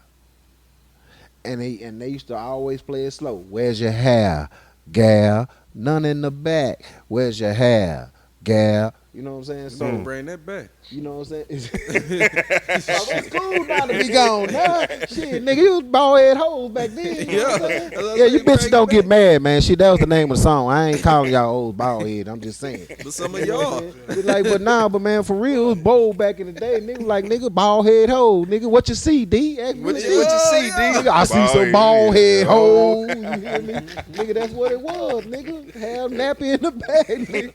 Speaker 3: and they used to always play it slow. Where's your hair? gal. None in the back. Where's your hair, gal? You know what I'm saying?
Speaker 2: You
Speaker 3: So
Speaker 2: better bring that back.
Speaker 3: you know what I'm saying? It's cool now to be gone. Nah, shit, nigga, you was bald head hoes back then. You know what I'm saying?
Speaker 2: That's what I'm
Speaker 3: Yeah, you
Speaker 2: saying,
Speaker 3: bitches
Speaker 2: bring
Speaker 3: don't
Speaker 2: it
Speaker 3: get
Speaker 2: back.
Speaker 3: mad, man. Shit, that was the name of the song. I ain't calling y'all old bald head. I'm just saying.
Speaker 2: But some of
Speaker 3: You know what
Speaker 2: y'all.
Speaker 3: I'm saying? It's like, but man, for real, it was bold back in the day. Nigga, like, nigga, bald head hoe. Nigga, what you see, D? Ask me
Speaker 2: What
Speaker 3: what
Speaker 2: you see, D?
Speaker 3: Nigga, I see
Speaker 1: Bald
Speaker 3: some
Speaker 1: head,
Speaker 3: bald head
Speaker 1: yeah.
Speaker 3: hoes. You hear me? Nigga, that's what it was, nigga. Have nappy in the bag, nigga.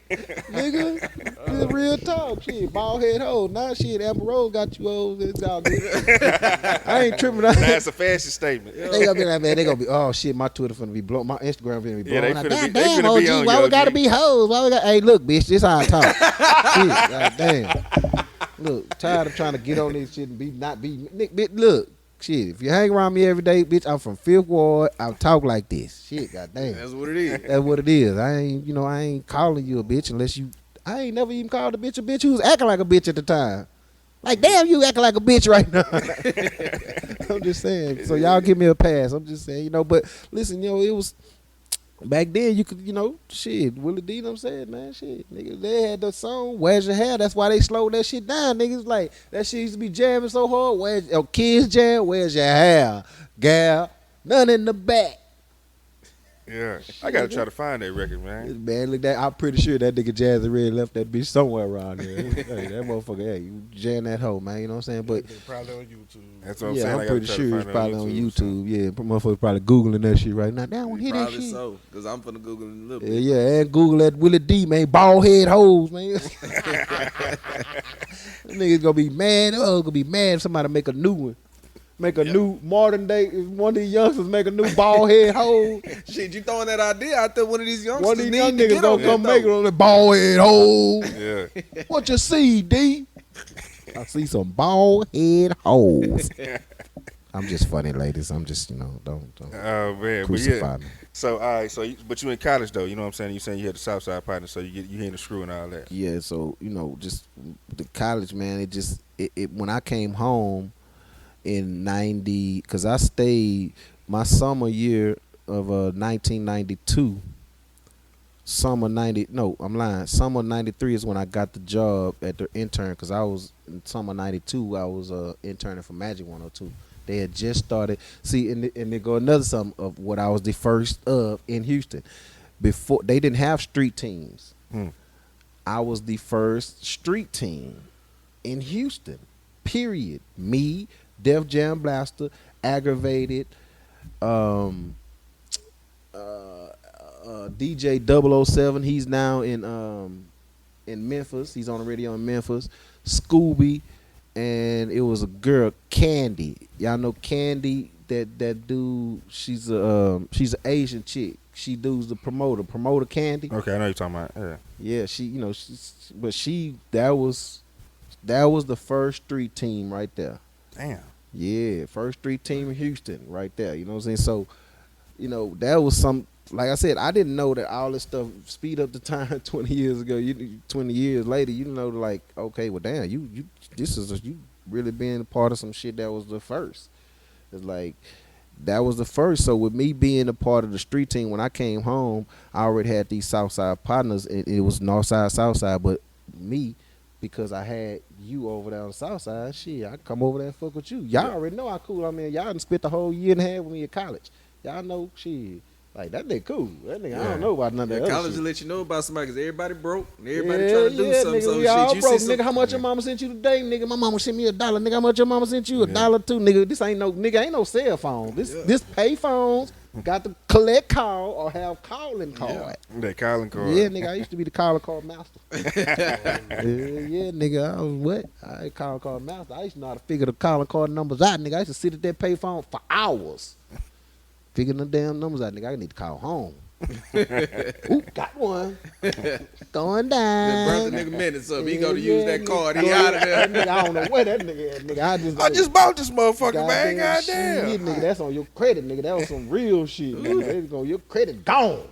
Speaker 3: Nigga, this real talk. Shit, bald head hoes. Now shit, Amber Rose got you hoes. It's all good. I ain't tripping.
Speaker 1: That's a fashion statement.
Speaker 3: They gonna be like, man, they gonna be, oh shit, my Twitter finna be blown, my Instagram finna be
Speaker 1: Yeah,
Speaker 3: blown.
Speaker 1: they
Speaker 3: Like,
Speaker 1: finna
Speaker 3: God
Speaker 1: be- they
Speaker 3: damn,
Speaker 1: finna be
Speaker 3: OG,
Speaker 1: on
Speaker 3: why
Speaker 1: you,
Speaker 3: we gotta
Speaker 1: OG.
Speaker 3: be hoes? Why we got? Hey, look, bitch, this how I talk. Shit, god damn. Look, tired of trying to get on this shit and not be. Nick, bitch, look, shit. If you hang around me every day, bitch, I'm from Fifth Ward. I talk like this. Shit, god damn.
Speaker 2: That's what it is.
Speaker 3: That's what it is. I ain't calling you a bitch unless you. I ain't never even called a bitch who was acting like a bitch at the time. Like, damn, you acting like a bitch right now. I'm just saying. So y'all give me a pass. I'm just saying, but listen, it was back then. You could, shit. Willie D, I'm saying, man, shit, nigga, they had the song "Where's Your Hair." That's why they slowed that shit down. Niggas like that shit used to be jamming so hard. Kids jam? Where's your hair, gal? None in the back.
Speaker 1: Yeah, I gotta try to find that record, man.
Speaker 3: Man, look that. I'm pretty sure that nigga Jazzy Red left that bitch somewhere around here. Hey, that motherfucker, hey, you jam that hoe, man. You know what I'm saying? But
Speaker 4: They're probably on YouTube.
Speaker 1: That's what I'm
Speaker 3: yeah,
Speaker 1: saying. I
Speaker 3: I'm
Speaker 1: gotta
Speaker 3: pretty
Speaker 1: try to
Speaker 3: sure
Speaker 1: find
Speaker 3: it's
Speaker 1: it
Speaker 3: probably on
Speaker 1: so.
Speaker 3: YouTube. Yeah, motherfuckers probably googling that shit right now. Damn, want to hear that
Speaker 2: Probably
Speaker 3: shit?
Speaker 2: so, because I'm finna Google it in a little
Speaker 3: Yeah,
Speaker 2: bit.
Speaker 3: yeah, and Google that Willie D, man, bald head hoes, man. Niggas gonna be mad. Oh, gonna be mad if somebody make a new one. Make a new modern day. One of these youngsters make a new bald head hole.
Speaker 2: Shit, you throwing that idea out there? One of these youngsters
Speaker 3: One of these
Speaker 2: need
Speaker 3: young
Speaker 2: to
Speaker 3: niggas
Speaker 2: get on
Speaker 3: gonna come
Speaker 2: that,
Speaker 3: make it
Speaker 2: though.
Speaker 3: on the bald head hole.
Speaker 1: Yeah,
Speaker 3: What you see, D? I see some bald head holes. I'm just funny, ladies. I'm just, don't
Speaker 1: oh man, but
Speaker 3: crucify
Speaker 1: yeah.
Speaker 3: me.
Speaker 1: So all right, but you in college though, you know what I'm saying? You saying you had the Southside partner, so you hitting the screw and all that.
Speaker 3: Yeah, so just the college, man. It when I came home in '90, because I stayed my summer year of 1992. Summer '90, no, I'm lying. Summer '93 is when I got the job at the intern, because I was in summer '92. I was interning for Magic 102. They had just started. See, and there go another something of what I was the first of in Houston. Before they didn't have street teams. I was the first street team in Houston. Period. Me, Def Jam Blaster, Aggravated, DJ 007. He's now in Memphis. He's on the radio in Memphis. Scooby, and it was a girl, Candy. Y'all know Candy? That dude. She's an Asian chick. She does the promoter Candy.
Speaker 1: Okay, I know you're talking about. Yeah.
Speaker 3: Yeah, that was the first street team right there.
Speaker 1: Damn.
Speaker 3: Yeah, first street team in Houston right there. You know what I'm saying? So, that was some. Like I said, I didn't know that all this stuff speed up the time 20 years ago. 20 years later, like, okay, well, damn, you really being a part of some shit that was the first. It's like that was the first. So with me being a part of the street team, when I came home, I already had these Southside partners. It was Northside, Southside, but me, because I had you over there on the Southside, shit, I come over there and fuck with you. Y'all already know how cool I mean. Y'all done spent the whole year and a half with me at college. Y'all know, shit. Like, that nigga cool. That nigga, I don't know about none of that other
Speaker 2: College
Speaker 3: shit.
Speaker 2: will let you know about somebody because everybody broke and everybody trying to do something.
Speaker 3: Nigga,
Speaker 2: So
Speaker 3: we all
Speaker 2: shit, you
Speaker 3: broke.
Speaker 2: see
Speaker 3: Nigga, how much your mama sent you today? Nigga, my mama sent me $1. Nigga, how much your mama sent you? $1 too. Nigga, this ain't no cell phone. This pay phones got to collect call or have calling card.
Speaker 1: That calling card.
Speaker 3: Yeah, nigga, I used to be the calling card master. yeah, nigga, I was what? I ain't calling card master. I used to know how to figure the calling card numbers out, nigga. I used to sit at that pay phone for hours. Figuring the damn numbers out, nigga. I need to call home. Ooh, got one. Going down.
Speaker 2: Then brother nigga minutes up. He go to use that card. He out of
Speaker 3: That
Speaker 2: there.
Speaker 3: nigga, I don't know where that nigga at, nigga.
Speaker 1: I just bought this motherfucker, man.
Speaker 3: Goddamn shit,
Speaker 1: Goddamn.
Speaker 3: nigga, that's on your credit, nigga. That was some real shit, nigga. There you go. Your credit gone.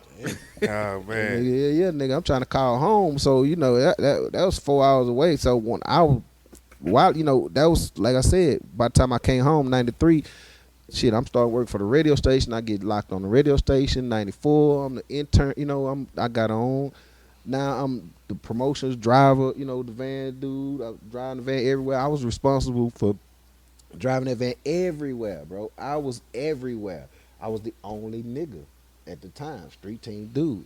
Speaker 1: Oh man.
Speaker 3: Yeah, nigga. I'm trying to call home, so that was 4 hours away. So when that was like I said. By the time I came home, '93, shit, I'm starting work for the radio station. I get locked on the radio station, 94. I'm the intern, I got on. Now I'm the promotions driver, the van dude. I'm driving the van everywhere. I was responsible for driving that van everywhere, bro. I was everywhere. I was the only nigga at the time, street team dude.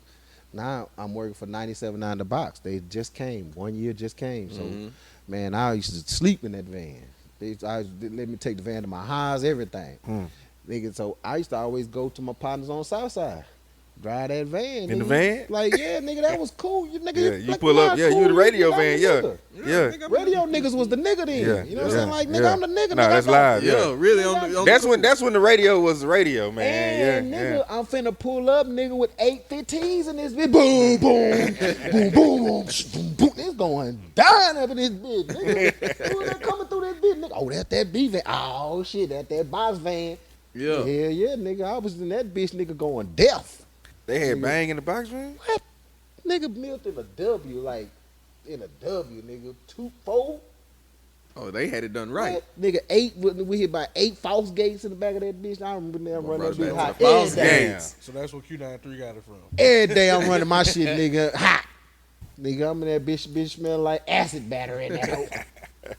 Speaker 3: Now I'm working for 97.9 The Box. They just came. 1 year just came. So, man, I used to sleep in that van. They let me take the van to my house, everything. Nigga, so I used to always go to my partners on South Side. Drive that van.
Speaker 1: In
Speaker 3: nigga.
Speaker 1: the van?
Speaker 3: Like, yeah, nigga, that was cool. You nigga,
Speaker 1: You pull up. Yeah, you the radio van. Yeah.
Speaker 3: Radio niggas was the nigga then.
Speaker 1: Yeah,
Speaker 3: You know what I'm saying? Like, nigga, I'm the nigga.
Speaker 1: Nah,
Speaker 3: nigga,
Speaker 1: that's
Speaker 3: I got-
Speaker 1: live.
Speaker 2: Yeah,
Speaker 1: Yeah.
Speaker 2: really on the
Speaker 1: That's when the radio was the radio, man.
Speaker 3: And
Speaker 1: Yeah.
Speaker 3: nigga, I'm finna pull up, nigga, with 815s in this bitch. Boom, boom, boom, boom, boom, boom. It's going down up in this bitch, nigga. Who that coming through this bitch, nigga? Oh, that's that B van. Oh shit, that's that box van.
Speaker 2: Yeah.
Speaker 3: Hell yeah, nigga. I was in that bitch, nigga, going deaf.
Speaker 1: They had Bang in the Box, man.
Speaker 3: What? Nigga built in a W, like in a W, nigga. 2-4.
Speaker 2: Oh, they had it done right.
Speaker 3: What? Nigga, 8. We hit by 8 false gates in the back of that bitch. I remember now running that
Speaker 2: Brought
Speaker 3: bitch
Speaker 2: back
Speaker 3: hot
Speaker 2: to the false
Speaker 3: every day.
Speaker 2: gates.
Speaker 4: So that's where Q93 got it from.
Speaker 3: Every day I'm running my shit, nigga, hot. Nigga, I'm in that bitch smell like acid battery in that hoe.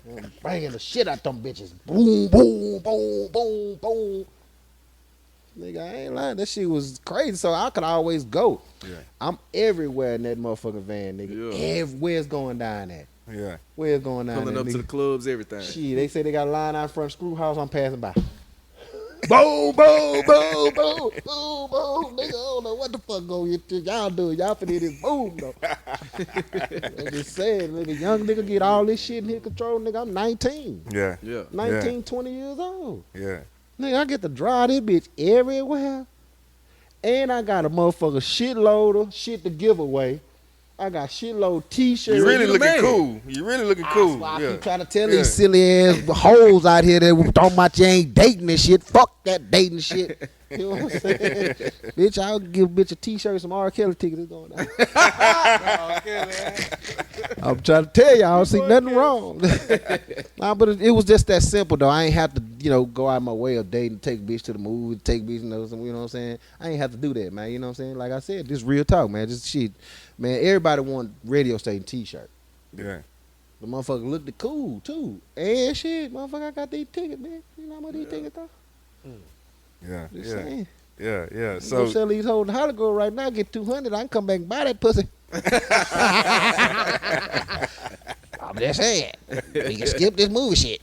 Speaker 3: I'm banging the shit out them bitches. Boom, boom, boom, boom, boom. Nigga, I ain't lying. That shit was crazy. So I could always go.
Speaker 1: Yeah.
Speaker 3: I'm everywhere in that motherfucking van, nigga.
Speaker 2: Yeah.
Speaker 3: Where's going down at?
Speaker 1: Yeah.
Speaker 3: Where's going down
Speaker 2: Pulling
Speaker 3: at,
Speaker 2: up to
Speaker 3: nigga?
Speaker 2: the clubs, everything.
Speaker 3: Shit, they say they got a line out front Screw House. I'm passing by. Boom, boom, boom, boom, boom, boom. Nigga, I don't know what the fuck y'all doing. Y'all finna hear this boom, though. I'm just saying, nigga, young nigga get all this shit in his control. Nigga, I'm 19.
Speaker 1: Yeah.
Speaker 2: Yeah.
Speaker 3: 19, 20 years old.
Speaker 1: Yeah.
Speaker 3: Nigga, I get to drive this bitch everywhere. And I got a motherfucker shitload of shit to give away. I got shitload t-shirts.
Speaker 1: You really
Speaker 2: the
Speaker 1: looking
Speaker 2: man.
Speaker 1: cool. You really looking cool.
Speaker 3: That's why I
Speaker 1: Yeah.
Speaker 3: keep trying to tell
Speaker 1: Yeah.
Speaker 3: these silly ass hoes out here that talking about you ain't dating and shit. Fuck that dating shit. You know what I'm saying? Bitch, I'll give a bitch a t-shirt, some R. Kelly tickets. It's going down.
Speaker 4: Okay, man.
Speaker 3: I'm trying to tell y'all, I don't see nothing wrong. Nah, but it was just that simple though. I ain't have to, go out my way of dating, take a bitch to the movie, take bitch, you know what I'm saying? I ain't have to do that, man. You know what I'm saying? Like I said, just real talk, man. Just shit. Man, everybody want radio station t-shirt.
Speaker 1: Yeah.
Speaker 3: The motherfucker looked cool too. And shit, motherfucker, I got these tickets, man. You know how much these tickets are?
Speaker 1: Yeah.
Speaker 3: Just
Speaker 1: Yeah.
Speaker 3: saying.
Speaker 1: Yeah. Yeah.
Speaker 3: So
Speaker 1: So
Speaker 3: sell these hoes in HollyGove right now, get 200. I can come back and buy that pussy. I'm just saying. We can skip this movie shit.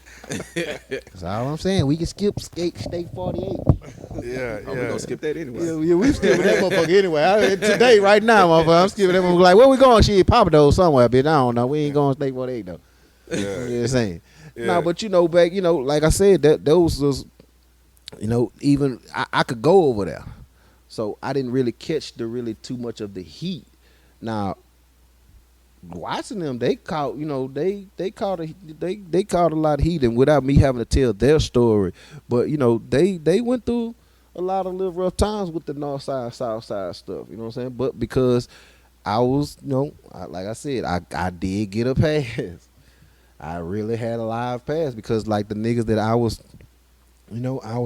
Speaker 3: That's all I'm saying. We can skip State 48.
Speaker 1: yeah.
Speaker 2: Oh, we
Speaker 1: Yeah.
Speaker 2: gonna skip that anyway.
Speaker 3: Yeah, we skipping that motherfucker anyway. Today, right now, motherfucker, I'm skipping that motherfucker. Like, where we going? Shit, Papa Doe somewhere, bitch. I don't know. We ain't going State 48 though.
Speaker 1: Yeah.
Speaker 3: You know what I'm saying?
Speaker 1: Yeah.
Speaker 3: Nah, but back, like I said, those was, even I could go over there. So I didn't really catch too much of the heat. Now, watching them, they caught, they caught a lot of heat, and without me having to tell their story, but they went through a lot of little rough times with the north side, south side stuff. You know what I'm saying? But because I was, like I said, I did get a pass. I really had a live pass because like the niggas that I was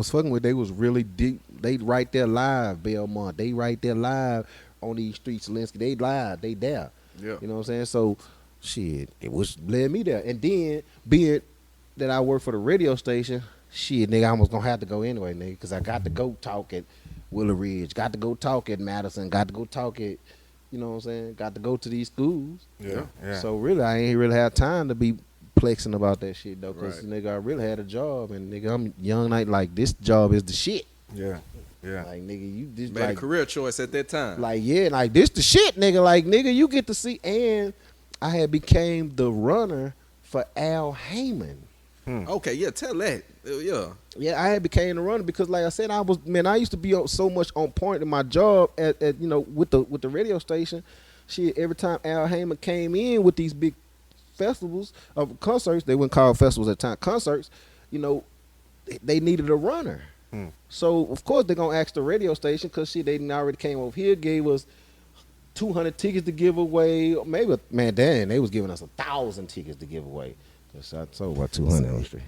Speaker 3: fucking with, they was really deep. They right there live, Belmont. They right there live on these streets, Linsky. They live, they there.
Speaker 2: Yeah.
Speaker 3: You know what I'm saying? So, shit, it was led me there. And then, being that I work for the radio station, shit, nigga, I was gonna have to go anyway, nigga, because I got to go talk at Willow Ridge, got to go talk at Madison, got to go talk at, you know what I'm saying? Got to go to these schools.
Speaker 1: Yeah. Yeah.
Speaker 3: So, really, I ain't really have time to be plexing about that shit, though, because,
Speaker 2: Right.
Speaker 3: nigga, I really had a job, and, nigga, I'm young, like, this job is the shit.
Speaker 1: Yeah. Yeah.
Speaker 3: Like, nigga, you just,
Speaker 2: Made a
Speaker 3: like,
Speaker 2: career choice at that time.
Speaker 3: like, yeah, like this the shit, nigga. Like, nigga, you get to see. And I had became the runner for Al Heyman.
Speaker 2: Okay, yeah, tell that. Yeah.
Speaker 3: Yeah, I had became the runner because, like I said, I used to be so much on point in my job at with the radio station. Shit, every time Al Heyman came in with these big festivals of concerts, they wouldn't call festivals at the time, concerts, they needed a runner. So, of course, they're going to ask the radio station because, they already came over here, gave us 200 tickets to give away. Maybe, man, damn, they was giving us 1,000 tickets to give away. I sold about 200 on the street.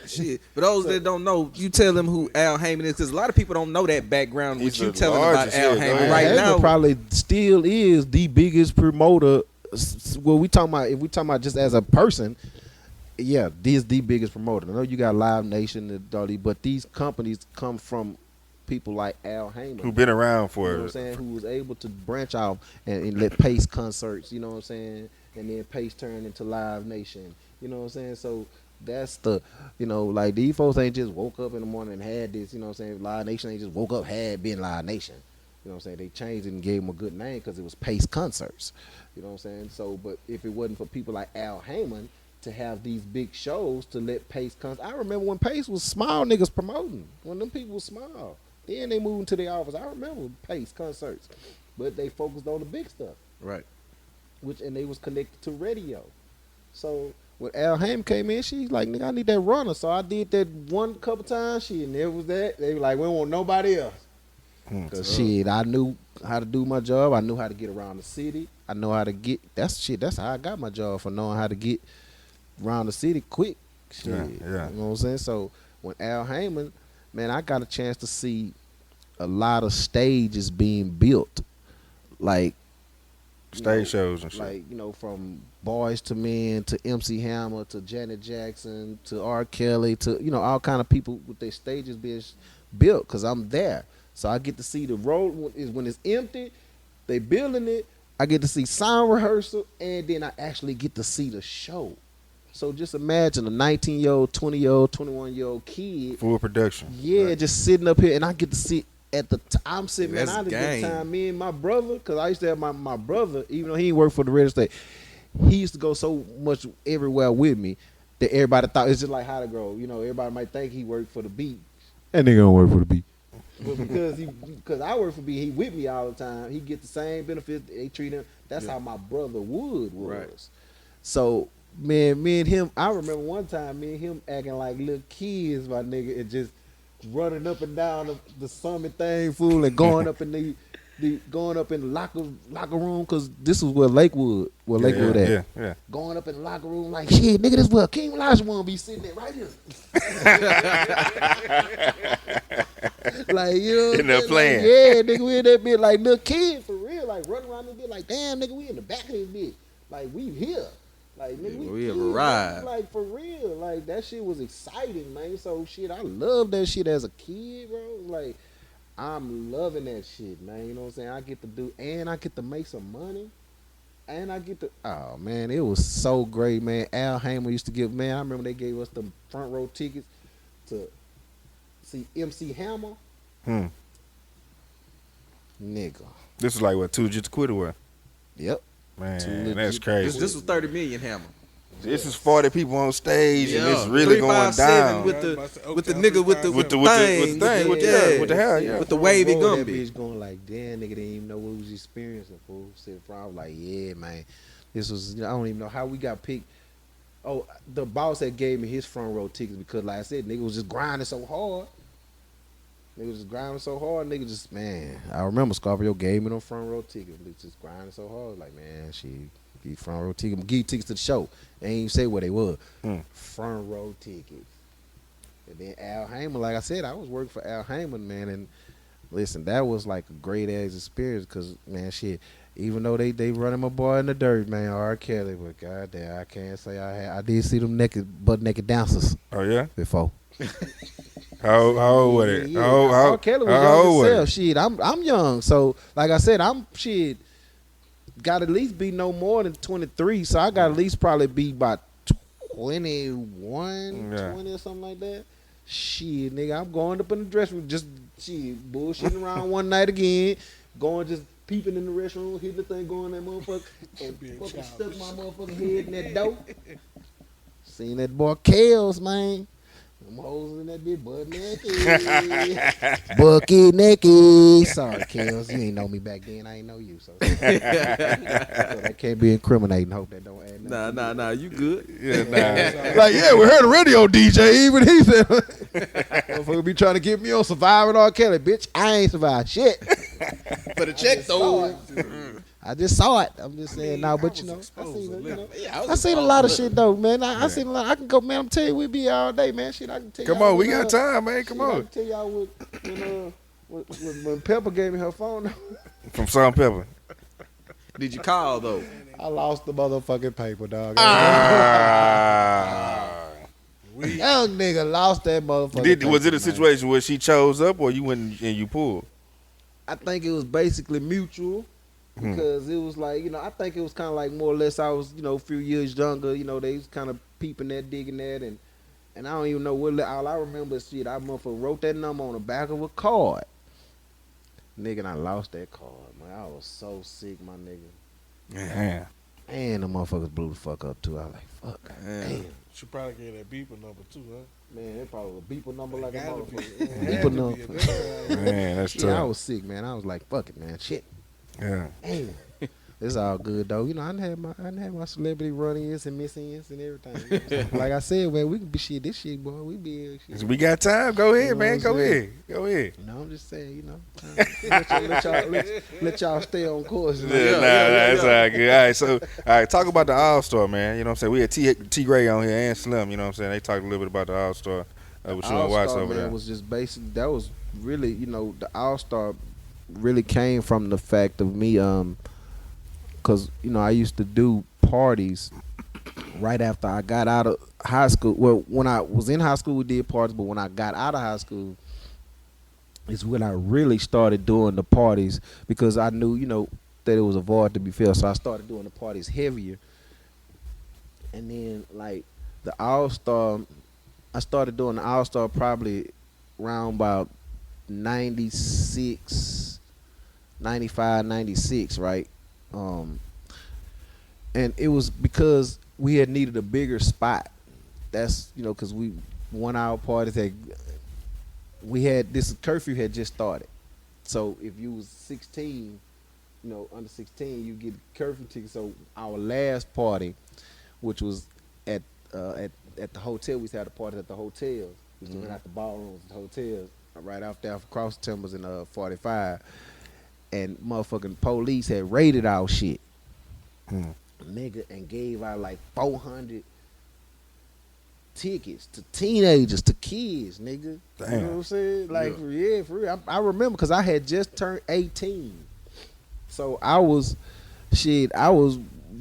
Speaker 2: Shit. For those that don't know, you tell them who Al Heyman is, because a lot of people don't know that background. What
Speaker 1: He's
Speaker 2: you
Speaker 1: the
Speaker 2: telling about
Speaker 1: largest,
Speaker 2: Al
Speaker 1: yeah,
Speaker 2: Heyman
Speaker 1: go
Speaker 2: right
Speaker 1: ahead.
Speaker 2: now?
Speaker 3: Probably still is the biggest promoter. Well, we talking about if we talking about just as a person, yeah, this is the biggest promoter. I know you got Live Nation and Donnie, but these companies come from people like Al Heyman,
Speaker 1: Who been around for
Speaker 3: you know what I'm saying, who was able to branch out and let Pace concerts, you know what I'm saying, and then Pace turned into Live Nation, you know what I'm saying. So that's the, you know, like these folks ain't just woke up in the morning and had this, you know what I'm saying. Live Nation ain't just woke up had been Live Nation, you know what I'm saying. They changed it and gave him a good name because it was Pace concerts, you know what I'm saying. So, but if it wasn't for people like Al Heyman to have these big shows to let Pace I remember when Pace was small niggas promoting, when them people was small. Then they moved into their office. I remember Pace concerts, but they focused on the big stuff,
Speaker 2: Right.
Speaker 3: and they was connected to radio. So when Al Heyman came in, she's like, nigga, I need that runner. So I did that one couple times. And there was that. They were like, we don't want nobody else. Cause shit, I knew how to do my job. I knew how to get around the city. I know how to get. That's how I got my job, for knowing how to get around the city quick. Shit,
Speaker 1: Yeah.
Speaker 3: you know what I'm saying. So when Al Heyman, man, I got a chance to see a lot of stages being built, like
Speaker 1: Stage shows and shit.
Speaker 3: like, you know, from Boys to Men to MC Hammer to Janet Jackson to R. Kelly to, you know, all kind of people with their stages being built, because I'm there. So I get to see the road when it's empty, they building it. I get to see sound rehearsal, and then I actually get to see the show. So just imagine a 19-year-old, 20-year-old, 21-year-old kid.
Speaker 1: Full production.
Speaker 3: Yeah, just sitting up here, and I get to sit at the I'm sitting, man,
Speaker 2: That's
Speaker 3: I had a
Speaker 2: game.
Speaker 3: good time. Me and my brother, because I used to have my brother, even though he didn't work for the real estate, he used to go so much everywhere with me that everybody thought it's just like HollyGrove. You know, everybody might think he worked for the beat. That nigga don't work for the beat. But because I work for beat, he with me all the time. He get the same benefits they treat him. That's how my brother Wood was.
Speaker 2: Right.
Speaker 3: So man, me and him, I remember one time me and him acting like little kids, my nigga, and just running up and down the summit thing, fool, and going up in the locker room, because this was where Lakewood at.
Speaker 1: Yeah.
Speaker 3: Going up in the locker room like, shit, nigga, this where King Elijah wanna be sitting there right here. Like, you know,
Speaker 1: In there playing.
Speaker 3: Like, yeah, nigga, we in that bitch like little kid for real, like running around this bitch like, damn, nigga, we in the back of this bitch, like we here. Like, nigga,
Speaker 2: We have
Speaker 3: kids,
Speaker 2: arrived.
Speaker 3: like, for real. Like, that shit was exciting, man. So, shit, I love that shit as a kid, bro. Like, I'm loving that shit, man. You know what I'm saying? I get to do, and I get to make some money. And I get to, oh, man, it was so great, man. Al Heyman used to give, man, I remember they gave us the front row tickets to see MC Hammer. Nigga.
Speaker 1: This is like what, Too Legit to Quit or what?
Speaker 3: Yep.
Speaker 1: Man,
Speaker 3: Too Legit.
Speaker 1: that's crazy.
Speaker 2: This was 30 million Hammer.
Speaker 1: This is 40 people on stage, and it's
Speaker 2: Yeah.
Speaker 1: really going
Speaker 2: 357
Speaker 1: down.
Speaker 2: with the nigga with the
Speaker 1: With the
Speaker 2: thing,
Speaker 1: thing, with the hair, yeah.
Speaker 2: with the wavy
Speaker 3: Roll that
Speaker 2: Gumby.
Speaker 3: bitch going like, damn, nigga didn't even know what we was experiencing, fool. Sitting front, I was like, yeah, man. This was, I don't even know how we got picked. Oh, the boss that gave me his front row tickets because, like I said, nigga was just grinding so hard. Nigga was just grinding so hard, nigga just, man. I remember Scorpio gave me them front row tickets. Nigga just grinding so hard, like, man, shit, give front row tickets. Give you tickets to the show. They ain't even say where they were. Front row tickets. And then Al Heyman, like I said, I was working for Al Heyman, man, and listen, that was like a great ass experience because, man, shit, even though they running my boy in the dirt, man, R. Kelly, but goddamn, I can't say I did see them butt naked dancers
Speaker 1: Oh, yeah?
Speaker 3: before.
Speaker 1: How old was it?
Speaker 3: Yeah,
Speaker 1: How
Speaker 3: R. Kelly was
Speaker 1: how
Speaker 3: young
Speaker 1: old was
Speaker 3: himself.
Speaker 1: it?
Speaker 3: Shit, I'm young, so like I said, I'm shit. Got to at least be no more than 23, so I got to at least probably be about 21,
Speaker 1: Yeah.
Speaker 3: 20 or something like that. Shit, nigga, I'm going up in the dressing room, just shit, bullshitting around one night again, going just peeping in the restroom, hitting the thing, going in that motherfucker, and fucking stuck my motherfucking head in that door. Seen that boy Kales, man. Them hoes in that bitch butt naked. Bucket naked. Sorry, Kales. You ain't know me back then. I ain't know you. So that can't be incriminating. Hope that don't add nothing.
Speaker 2: Nah, you good.
Speaker 1: Yeah, nah.
Speaker 3: Like, yeah, we heard a radio DJ. Even he said, motherfucker be trying to get me on Surviving R. Kelly. Bitch, I ain't survived shit.
Speaker 2: For the check though.
Speaker 3: I just saw it. I'm just saying now, but you know, I seen a lot of shit though, man. I seen a lot. I can go, man. I'm telling you, we be here all day, man. Shit, I can tell.
Speaker 1: Come
Speaker 3: y'all
Speaker 1: on, we
Speaker 3: when,
Speaker 1: got time, man. Come
Speaker 3: I
Speaker 1: on.
Speaker 3: can tell y'all when Pepper gave me her phone.
Speaker 1: From Salt and Pepper.
Speaker 2: Did you call though?
Speaker 3: I lost the motherfucking paper, dog. Young nigga lost that motherfucker.
Speaker 1: Was it a
Speaker 3: man.
Speaker 1: situation where she chose up or you went and you pulled?
Speaker 3: I think it was basically mutual because it was like, you know, I think it was kind of like more or less I was, you know, a few years younger. You know, they was kind of peeping that, digging that, and I don't even know what. All I remember is shit. I motherfucker wrote that number on the back of a card. Nigga, and I lost that card, man. I was so sick, my nigga.
Speaker 1: Yeah.
Speaker 3: And the motherfuckers blew the fuck up too. I was like, fuck, damn.
Speaker 4: She probably gave that beeper number too, huh?
Speaker 3: Man, it probably was a beeper number like a
Speaker 4: Gotta be.
Speaker 3: motherfucker.
Speaker 4: Had
Speaker 3: Beeper
Speaker 4: to be
Speaker 3: number.
Speaker 4: a beeper.
Speaker 1: Man, that's
Speaker 3: Yeah, I
Speaker 1: tough.
Speaker 3: was sick, man. I was like, fuck it, man. Shit.
Speaker 1: Yeah.
Speaker 3: Damn. It's all good though. You know, I done had my celebrity run-ins and miss-ins and everything. Like I said, man, we can be shit. This shit, boy, we be shit.
Speaker 1: We got time. Go ahead,
Speaker 3: You know
Speaker 1: man.
Speaker 3: what I'm
Speaker 1: Go
Speaker 3: saying?
Speaker 1: ahead. Go ahead.
Speaker 3: You know, I'm just saying, you know, let y'all stay on course. You know?
Speaker 1: Yeah, that's all right, good. All right, so talk about the All-Star, man. You know what I'm saying? We had T Gray on here and Slim, you know what I'm saying? They talked a little bit about the All-Star. What you want to watch
Speaker 3: All-Star,
Speaker 1: over
Speaker 3: man,
Speaker 1: there?
Speaker 3: was just basically, that was really, you know, the All-Star really came from the fact of me, because, you know, I used to do parties right after I got out of high school. Well, when I was in high school, we did parties, but when I got out of high school is when I really started doing the parties because I knew, you know, that it was a void to be filled. So I started doing the parties heavier. And then, like, the All-Star, I started doing the All-Star probably around about 96, 95, 96, right? And it was because we had needed a bigger spot. That's, you know, because we 1 hour parties we had this curfew had just started. So if you was 16, you know, under 16, you get curfew tickets. So our last party, which was at the hotel, we used to have the parties at the hotels. We used to rent out the ballrooms at the hotels right off there across Timbers in 45. And motherfucking police had raided our shit. Nigga, and gave out like 400 tickets to teenagers, to kids, nigga.
Speaker 1: Damn.
Speaker 3: You know what I'm saying? Like, for real. I remember because I had just turned 18. So I was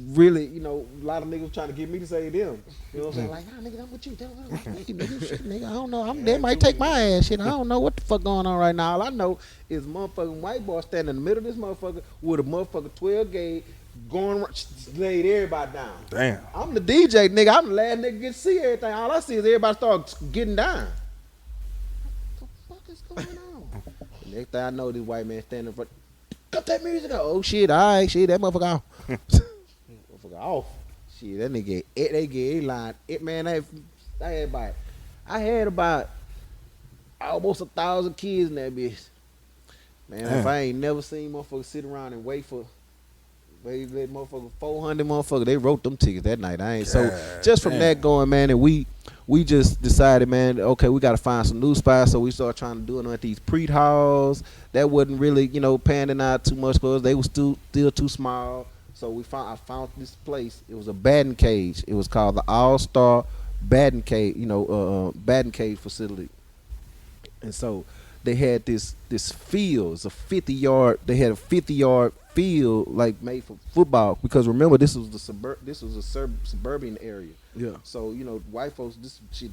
Speaker 3: really, you know, a lot of niggas trying to get me to say them. You know what I'm saying? Like, nah, nigga, I'm with you. Nigga, shit, nigga, I don't know. They might take my ass, shit. I don't know what the fuck going on right now. All I know is motherfucking white boy standing in the middle of this motherfucker with a motherfucking 12 gauge going around, laid everybody down.
Speaker 1: Damn.
Speaker 3: I'm the DJ, nigga. I'm the last nigga get to see everything. All I see is everybody start getting down. What the fuck is going on? The next thing I know, this white man standing in front. Cut that music out. Oh shit, all right, shit, that motherfucker off. Motherfucker off. Shit, that nigga, they get a line. Man, I had about almost 1,000 kids in that bitch. Man, if I ain't never seen motherfuckers sit around and wait for. They let motherfucker 400 motherfuckers. They wrote them tickets that night. Just from that going, man, and we just decided, man, okay, we got to find some new spots. So we started trying to do it at these pre halls. That wasn't really, you know, panning out too much for us. They were still too small. So I found this place. It was a batting cage. It was called the All-Star Batting Cage, batting cage facility. And so they had this field. It's a 50-yard. They had a 50-yard field like made for football because remember this was a suburban area. Yeah. So you know white folks this shit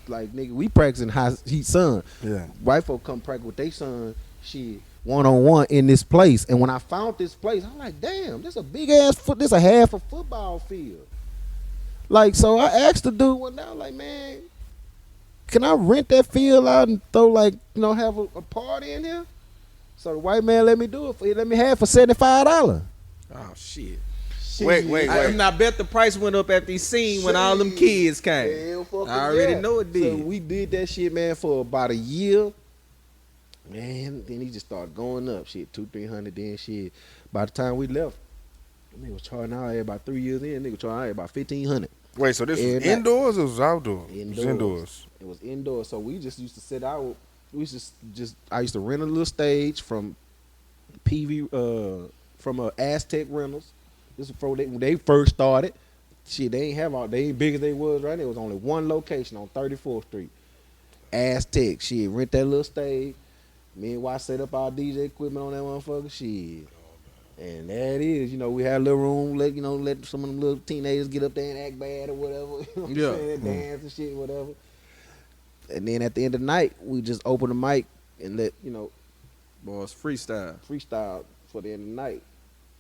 Speaker 3: like nigga we practicing high heat sun. Yeah. White folks come practice with their son shit 1-on-1 in this place. And when I found this place, I'm like, damn, this a big ass this a half a football field. Like so I asked the dude one day, I was like, man, can I rent that field out and throw like, you know, have a party in here? So the white man let me do it let me have it for $75.
Speaker 2: Oh shit.
Speaker 1: Wait.
Speaker 2: I bet the price went up after he seen when all them kids came. I already know it did.
Speaker 3: So we did that shit, man, for about a year. Man, then he just started going up. Shit, 200-300, then shit. By the time we left, nigga was charging out here about 3 years in, nigga was charging out here about $1,500.
Speaker 1: Wait, so this was indoors or was outdoors?
Speaker 3: Indoors. It was indoors. So we just used to sit out. We just I used to rent a little stage from from Aztec Rentals. This is before when they first started. Shit, they ain't big as they was right. There was only one location on 34th Street. Aztec. Shit, rent that little stage. Me and Watts set up our DJ equipment on that motherfucker. Shit. And there it is. We had a little room, let some of them little teenagers get up there and act bad or whatever. You know what I'm saying? Dance and shit, whatever. And then at the end of the night, we just open the mic and let,
Speaker 2: Boys, freestyle.
Speaker 3: freestyle for the end of the night.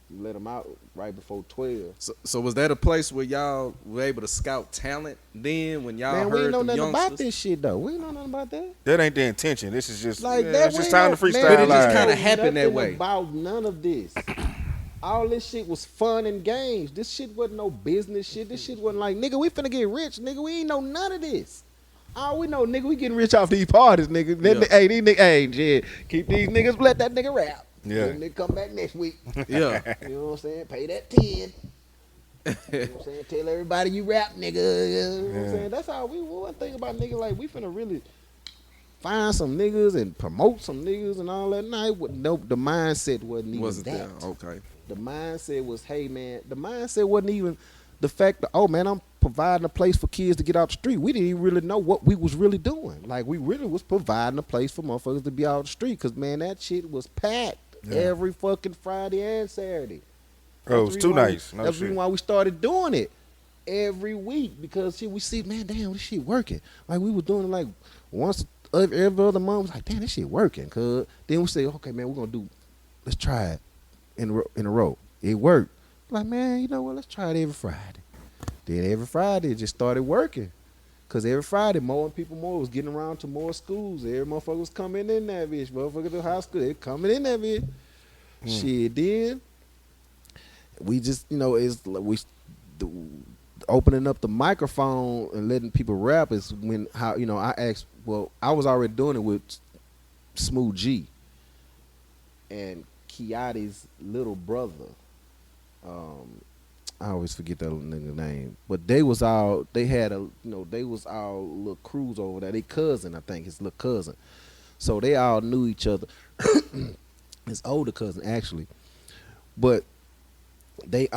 Speaker 3: We let them out right before 12.
Speaker 2: So was that a place where y'all were able to scout talent then when y'all
Speaker 3: Man, we ain't
Speaker 2: heard
Speaker 3: know
Speaker 2: the
Speaker 3: nothing
Speaker 2: youngsters?
Speaker 3: about this shit, though. We ain't know nothing about that.
Speaker 1: That ain't the intention. This is just
Speaker 3: Like
Speaker 1: yeah,
Speaker 3: that,
Speaker 1: it's just
Speaker 3: we
Speaker 1: time
Speaker 3: ain't
Speaker 1: to
Speaker 3: know-
Speaker 1: freestyle.
Speaker 3: man,
Speaker 2: But it just
Speaker 1: live.
Speaker 2: kinda happened that
Speaker 3: nothing
Speaker 2: way.
Speaker 3: About none of this. All this shit was fun and games. This shit wasn't no business shit. This shit wasn't like, nigga, we finna get rich, nigga. We ain't know none of this. All we know, nigga, we getting rich off these parties, nigga.
Speaker 2: Yeah.
Speaker 3: Hey, these niggas, hey, shit, keep these niggas, let that nigga rap.
Speaker 1: Yeah.
Speaker 3: Then they come back next week.
Speaker 2: Yeah.
Speaker 3: You know what I'm saying? Pay that 10. You know what I'm saying? Tell everybody you rap, nigga. You know what I'm
Speaker 1: Yeah.
Speaker 3: saying? That's how one thing about niggas, like, we finna really find some niggas and promote some niggas and all that. Nah, the mindset wasn't even
Speaker 2: Wasn't
Speaker 3: that.
Speaker 2: there? Okay.
Speaker 3: The mindset was, hey, man, the mindset wasn't even the fact that, oh, man, I'm providing a place for kids to get out the street. We didn't even really know what we was really doing. Like, we really was providing a place for motherfuckers to be out the street because, man, that shit was packed every fucking Friday and Saturday.
Speaker 1: Oh, it was too nice. No
Speaker 3: That's the
Speaker 1: shit.
Speaker 3: reason why we started doing it every week because shit, we see, man, damn, this shit working. Like, we was doing it like once every other month. Was like, damn, this shit working. Cause then we say, okay, man, let's try it in a row. It worked. Like, man, you know what? Let's try it every Friday. Then every Friday, it just started working. Cause every Friday, more was getting around to more schools. Every motherfucker was coming in that bitch. Motherfucker to high school, they coming in that bitch. Shit, then we just, opening up the microphone and letting people rap is when I asked. Well, I was already doing it with Smooth G and Kiati's little brother. I always forget that nigga name, but they was all little crews over there. They cousin, I think, his little cousin. So they all knew each other. His older cousin actually, but we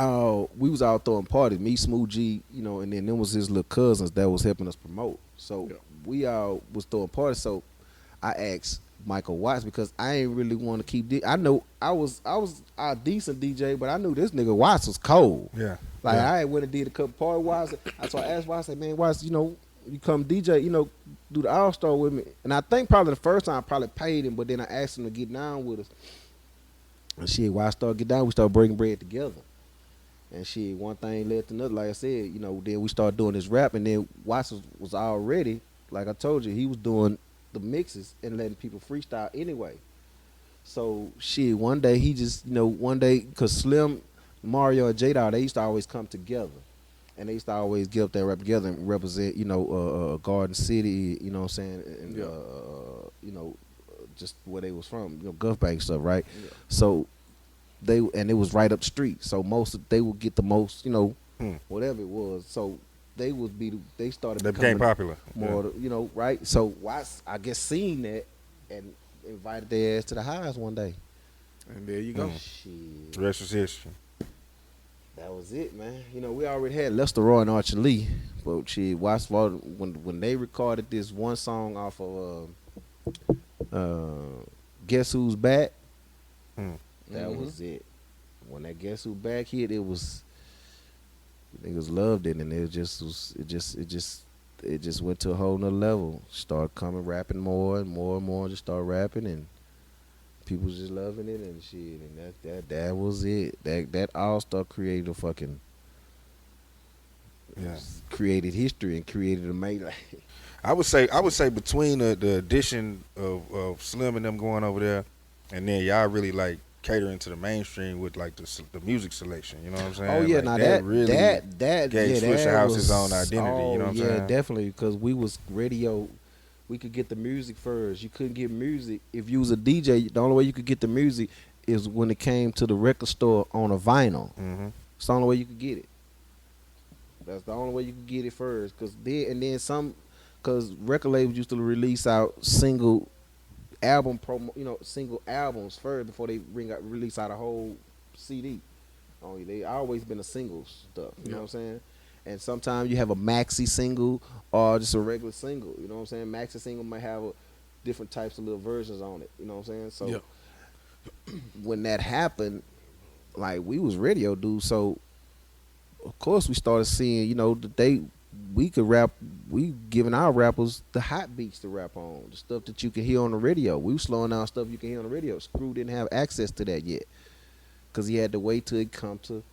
Speaker 3: was all throwing parties. Me, Smooth G, and then there was his little cousins that was helping us promote. So we all was throwing parties. So I asked Michael Watts because I ain't really want to keep. I know I was a decent DJ, but I knew this nigga Watts was cold.
Speaker 1: Yeah.
Speaker 3: Like
Speaker 1: Yeah.
Speaker 3: I went and did a couple party Watts. So I asked Watts, I said, man, Watts, you come DJ, do the All Star with me. And I think probably the first time I probably paid him, but then I asked him to get down with us. And shit, Watts started get down, we started breaking bread together. And shit, one thing led to another. Like I said, then we started doing this rap, and then Watts was already, like I told you, he was doing the mixes and letting people freestyle anyway. So shit, one day he just, cause Slim, Mario, and J-Dog, they used to always come together. And they used to always get up there, rap together and represent, Garden City, you know what I'm saying, and just where they was from, Gulf Bank stuff, right? Yeah. So it was right up the street. So they would get the most, whatever it was. So they started
Speaker 1: They became popular.
Speaker 3: More, right? So Watts, I guess, seen that and invited their ass to the house one day.
Speaker 2: And there you go.
Speaker 3: Shit.
Speaker 1: The rest is history.
Speaker 3: That was it, man. We already had Lester Roy and Archie Lee, but shit, Watts, when they recorded this one song off of Guess Who's Back, that was it. When that Guess Who Back hit, it was niggas loved it, and it just went to a whole nother level. Started coming rapping more and more and more. Just started rapping, and people was just loving it and shit. And that was it. That All Star created a fucking created history and created a made.
Speaker 1: I would say between the addition of Slim and them going over there, and then y'all really like catering to the mainstream with like the music selection. You know what I'm saying?
Speaker 3: Oh yeah,
Speaker 1: like,
Speaker 3: now
Speaker 1: that really
Speaker 3: that
Speaker 1: gave Swisha House his own identity. You know what I'm saying?
Speaker 3: Yeah, definitely, because we was radio. We could get the music first. You couldn't get music if you was a DJ. The only way you could get the music is when it came to the record store on a vinyl.
Speaker 1: Mm-hmm.
Speaker 3: It's the only way you could get it. That's the only way you could get it first. Cause record labels used to release out single album single albums first before they release out a whole CD. They always been a singles stuff. You know what I'm saying? And sometimes you have a maxi single or just a regular single. You know what I'm saying? Maxi single might have different types of little versions on it. You know what I'm saying? So when that happened, like we was radio dudes, so of course we started seeing, you know, we could rap. We giving our rappers the hot beats to rap on, the stuff that you can hear on the radio. We were slowing down stuff you can hear on the radio. Screw didn't have access to that yet, cause he had to wait till it come to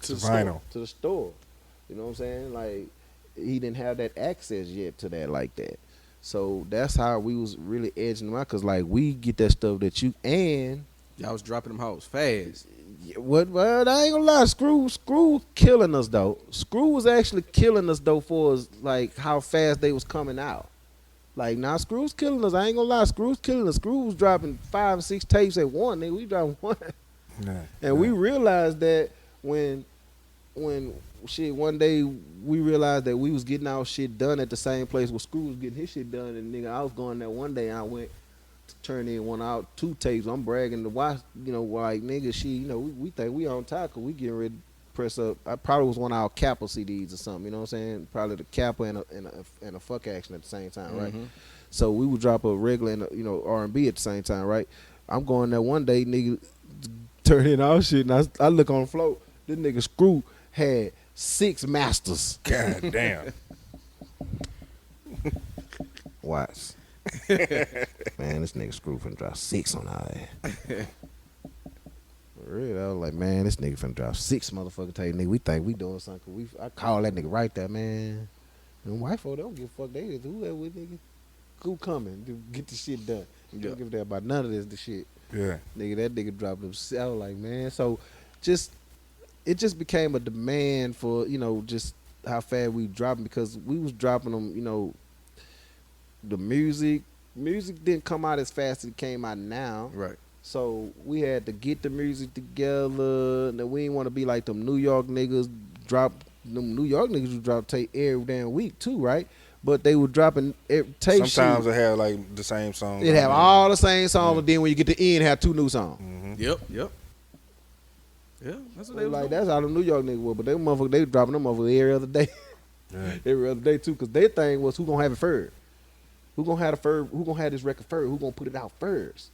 Speaker 3: the store. You know what I'm saying? Like he didn't have that access yet to that like that. So that's how we was really edging them out, cause like we get that stuff that you and
Speaker 2: y'all was dropping them hoes fast.
Speaker 3: Well, I ain't gonna lie. Screw killing us though. Screw was actually killing us though for us, like how fast they was coming out. Like now, Screw's killing us. I ain't gonna lie. Screw's killing us. Screw was dropping 5 or 6 tapes at one. Nigga, we dropping one. And we realized that when shit one day we realized that we was getting our shit done at the same place where Screw was getting his shit done, and nigga, I was going there one day and I went to turn in 2 tapes. I'm bragging to watch, you know, like nigga, we think we on top because we getting ready to press up. I probably was one of our Kappa CDs or something. You know what I'm saying? Probably the Kappa and a fuck action at the same time, right? So we would drop a regular and a, R&B at the same time, right? I'm going there one day, nigga, turn in our shit, and I look on the floor. This nigga Screw had 6 masters.
Speaker 1: God damn.
Speaker 3: Watch. Man, this nigga Screw finna drop 6 on our ass. For real, I was like, man, this nigga finna drop 6 motherfucking tape. Nigga, we think we doing something. I call that nigga right there, man. And white folk, they don't give a fuck. They just whoever with nigga. Who coming to get the shit done? You don't give a damn about none of this shit.
Speaker 1: Yeah.
Speaker 3: Nigga, that nigga dropped them. I was like, man, so it just became a demand for, just how fast we dropping, because we was dropping them, the music didn't come out as fast as it came out now.
Speaker 2: Right.
Speaker 3: So we had to get the music together. And we didn't want to be like them New York niggas who drop tape every damn week too, right? But they were dropping tape.
Speaker 1: Sometimes they have like the same song.
Speaker 3: It have all the same songs, and then when you get to the end, have 2 new songs.
Speaker 2: Yep. Yeah, that's what they was
Speaker 3: like.
Speaker 2: doing.
Speaker 3: That's how the New York niggas were. But they motherfuckers, they dropping them motherfuckers every other day. Every other day too, because their thing was who gonna have it first. Who gonna have this record first? Who gonna put it out first?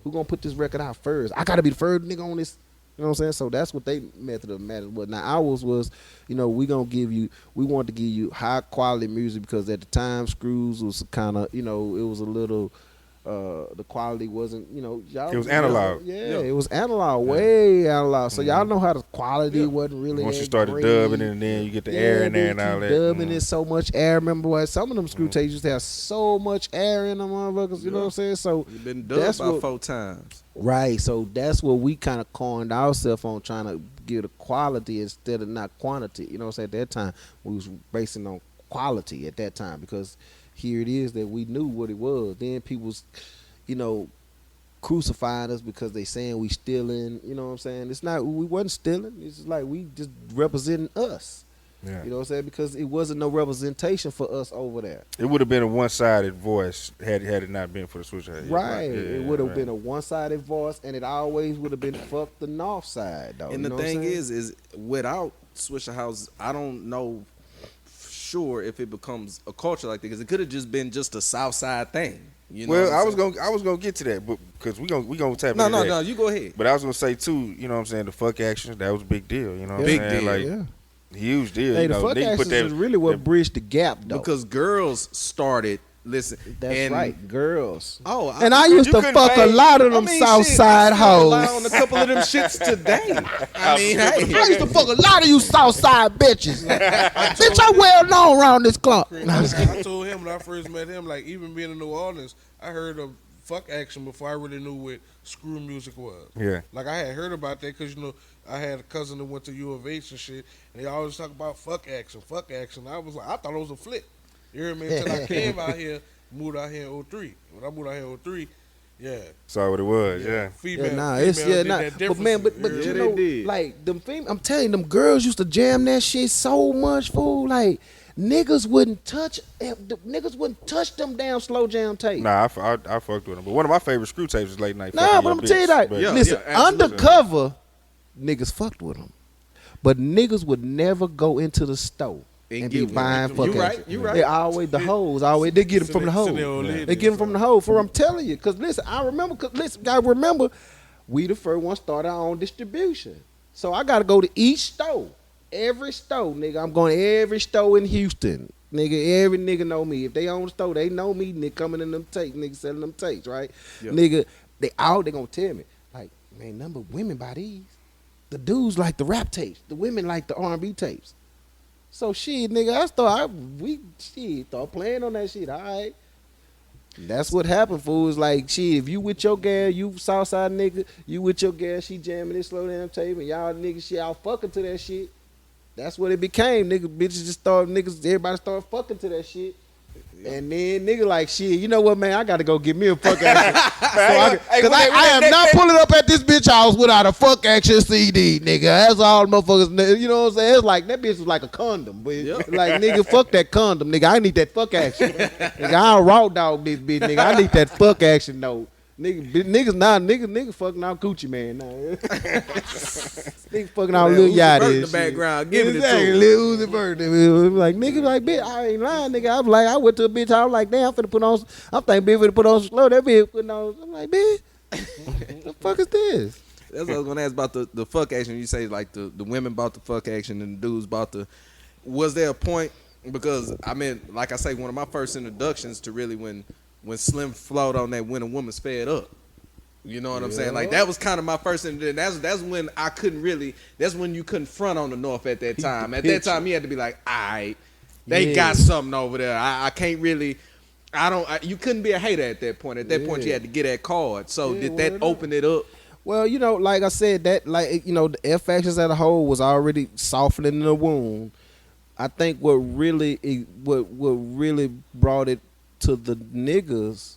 Speaker 3: Who gonna put this record out first? I gotta be the first nigga on this. You know what I'm saying? So that's what they method of madness was. Now ours was, we wanted to give you high quality music, because at the time Screws was kind of, it was a little, the quality wasn't, y'all.
Speaker 1: It was analog.
Speaker 3: It was analog, way analog. So y'all know how the quality wasn't really.
Speaker 1: Once you started dubbing and then you get the air in there and all that.
Speaker 3: Dubbing is so much air. Remember what? Some of them Screw tapes used to have so much air in them motherfuckers. You know what I'm saying? So
Speaker 2: you've been dubbed about 4 times.
Speaker 3: Right, so that's what we kind of coined ourselves on, trying to give the quality instead of not quantity. You know what I'm saying? At that time, we was basing on quality at that time, because here it is that we knew what it was. Then people was, crucifying us because they saying we stealing. You know what I'm saying? It's not, we wasn't stealing. It's just like we just representing us.
Speaker 1: Yeah.
Speaker 3: You know what I'm saying? Because it wasn't no representation for us over there.
Speaker 1: It would have been a one-sided voice had it not been for the Swisha House.
Speaker 3: Right. It would have been a one-sided voice, and it always would have been fuck the north side, though.
Speaker 2: And the thing is without Swisha House, I don't know sure if it becomes a culture like that, because it could have just been just a south side thing. You know
Speaker 1: well, I was gonna get to that, but because we gonna tap into that.
Speaker 2: No, you go ahead.
Speaker 1: But I was gonna say too, you know what I'm saying, the fuck action, that was a big deal. You know what I'm
Speaker 2: Big
Speaker 1: saying?
Speaker 2: deal.
Speaker 1: Like,
Speaker 3: Yeah.
Speaker 1: huge deal.
Speaker 3: Hey,
Speaker 1: you
Speaker 3: the
Speaker 1: know,
Speaker 3: fuck
Speaker 1: they
Speaker 3: actions is really what bridged the gap, though.
Speaker 2: Because girls started, listen.
Speaker 3: That's right, girls.
Speaker 2: Oh,
Speaker 3: and I used to fuck a lot of them south side hoes.
Speaker 2: I on a couple of them shits today. I mean, hey.
Speaker 3: I used to fuck a lot of you south side bitches. Bitch, I'm well known around this clock.
Speaker 4: I told him when I first met him, like, even being in New Orleans, I heard of fuck action before I really knew what screw music was.
Speaker 1: Yeah.
Speaker 4: Like, I had heard about that because, I had a cousin that went to U of H and shit, and they always talk about fuck action. I was like, I thought it was a flick. You hear me? Until I came out here, moved out here in 03. When I moved out here in 03, yeah.
Speaker 1: Saw what it was, yeah.
Speaker 4: Female,
Speaker 3: But man, but you know, like them I'm telling you, them girls used to jam that shit so much, fool. Like niggas wouldn't touch them damn slow jam tapes.
Speaker 1: Nah, I fucked with them. But one of my favorite screw tapes is Late Night.
Speaker 3: Nah, but I'm tell you that. Listen, Undercover niggas fucked with them. But niggas would never go into the store and be buying fuck action.
Speaker 2: You right.
Speaker 3: They always the hoes. Always they get them from the hoes. They get them from the hoes. For I'm telling you, cause listen, I remember, we the first one started our own distribution. So I gotta go to each store, every store, nigga. I'm going to every store in Houston, nigga. Every nigga know me. If they own the store, they know me. Nigga coming in them tapes, nigga selling them tapes, right? Yep. Nigga, they gonna tell me like, man, number of women buy these. The dudes like the rap tapes. The women like the R&B tapes. So shit, nigga, we start playing on that shit. All right. That's what happened, fools. Like shit, if you with your girl, you Southside nigga, you with your girl, she jamming this slow down tape, and y'all niggas shit out fucking to that shit. That's what it became, nigga. Bitches just started, everybody started fucking to that shit. And then nigga like shit, you know what, man? I gotta go get me a fuck action. Cause I am not pulling up at this bitch house without a fuck action CD, nigga. That's all motherfuckers. You know what I'm saying? It's like that bitch was like a condom, but like nigga, fuck that condom, nigga. I need that fuck action. Nigga, I'll raw dog this bitch, nigga. I need that fuck action though. Niggas fucking out coochie man now. Niggas fucking out Lil Yachty in
Speaker 2: the background, giving it to
Speaker 3: him. Lil Uzi Vert. Like niggas like bitch, I ain't lying, nigga. I was like, I went to a bitch, I was like, damn, I'm thinking bitch finna put on some slow. That bitch putting on. I'm like, bitch, the fuck is this?
Speaker 2: That's what I was gonna ask about the fuck action. You say like the women bought the fuck action and the dudes bought the. Was there a point? Because I mean, like I say, one of my first introductions to really when Slim flowed on that When a Woman's Fed Up. You know what I'm saying? Like that was kind of my first, and that's when I couldn't really. That's when you couldn't front on the North at that time. At that time, he had to be like, all right, they got something over there. I can't really. You couldn't be a hater at that point. At that point, you had to get that card. So did that open it up?
Speaker 3: Well, you know, like I said, that like you know, the F Factions as a whole was already softening the wound. I think what really brought it to the niggas,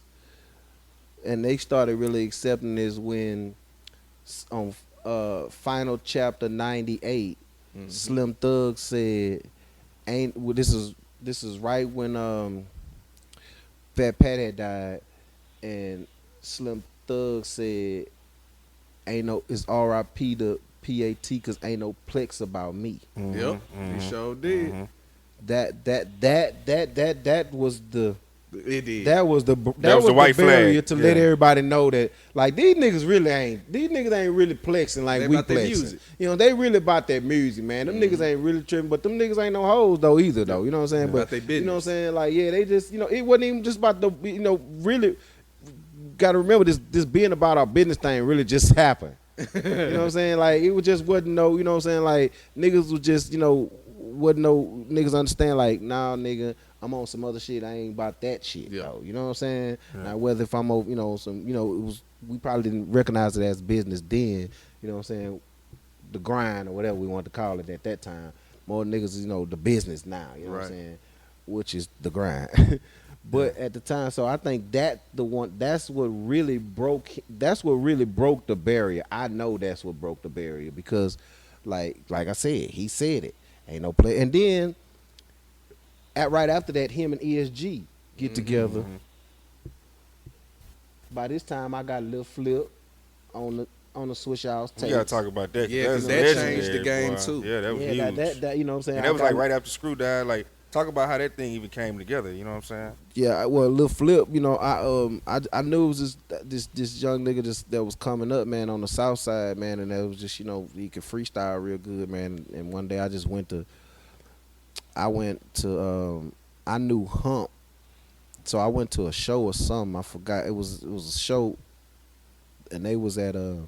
Speaker 3: and they started really accepting this when on Final Chapter 98, Slim Thug said, this is right when Fat Pat had died, and Slim Thug said, it's R.I.P. to P.A.T. because ain't no plex about me.
Speaker 2: Yep, he sure did.
Speaker 3: That was the.
Speaker 2: It did.
Speaker 3: That was the
Speaker 1: white
Speaker 3: barrier
Speaker 1: flag
Speaker 3: to let everybody know that like these niggas ain't really plexing like we plexing. You know, they really about that music, man. Them niggas ain't really tripping, but them niggas ain't no hoes though either though. You know what I'm saying? But you know what I'm saying? Like they just it wasn't even just about the really gotta remember this being about our business thing really just happened. You know what I'm saying? Like it was just wasn't no, you know what I'm saying? Like niggas was just, wasn't no niggas understand like, nah nigga, I'm on some other shit. I ain't about that shit, though. You know what I'm saying? Yeah. Now, whether if I'm over, we probably didn't recognize it as business then. You know what I'm saying? The grind or whatever we wanted to call it at that time. More niggas is, the business now. You know what I'm saying? Which is the grind. But at the time, so I think that's what really broke the barrier. I know that's what broke the barrier because, like I said, he said it. Ain't no play. And then, right after that, him and ESG get together. By this time, I got a little flip on the Swisha House tape.
Speaker 1: We gotta talk about that.
Speaker 2: Yeah, because that changed the game too.
Speaker 1: Yeah, that was huge.
Speaker 3: That you know what I'm saying.
Speaker 1: And that was like right after Screw died. Like, talk about how that thing even came together. You know what I'm saying?
Speaker 3: Yeah, well, a little flip. I knew it was this young nigga that was coming up, man, on the South Side, man, and that was just he could freestyle real good, man. And one day I just went to. I knew Hump, so I went to a show or something. I forgot it was a show, and they was at the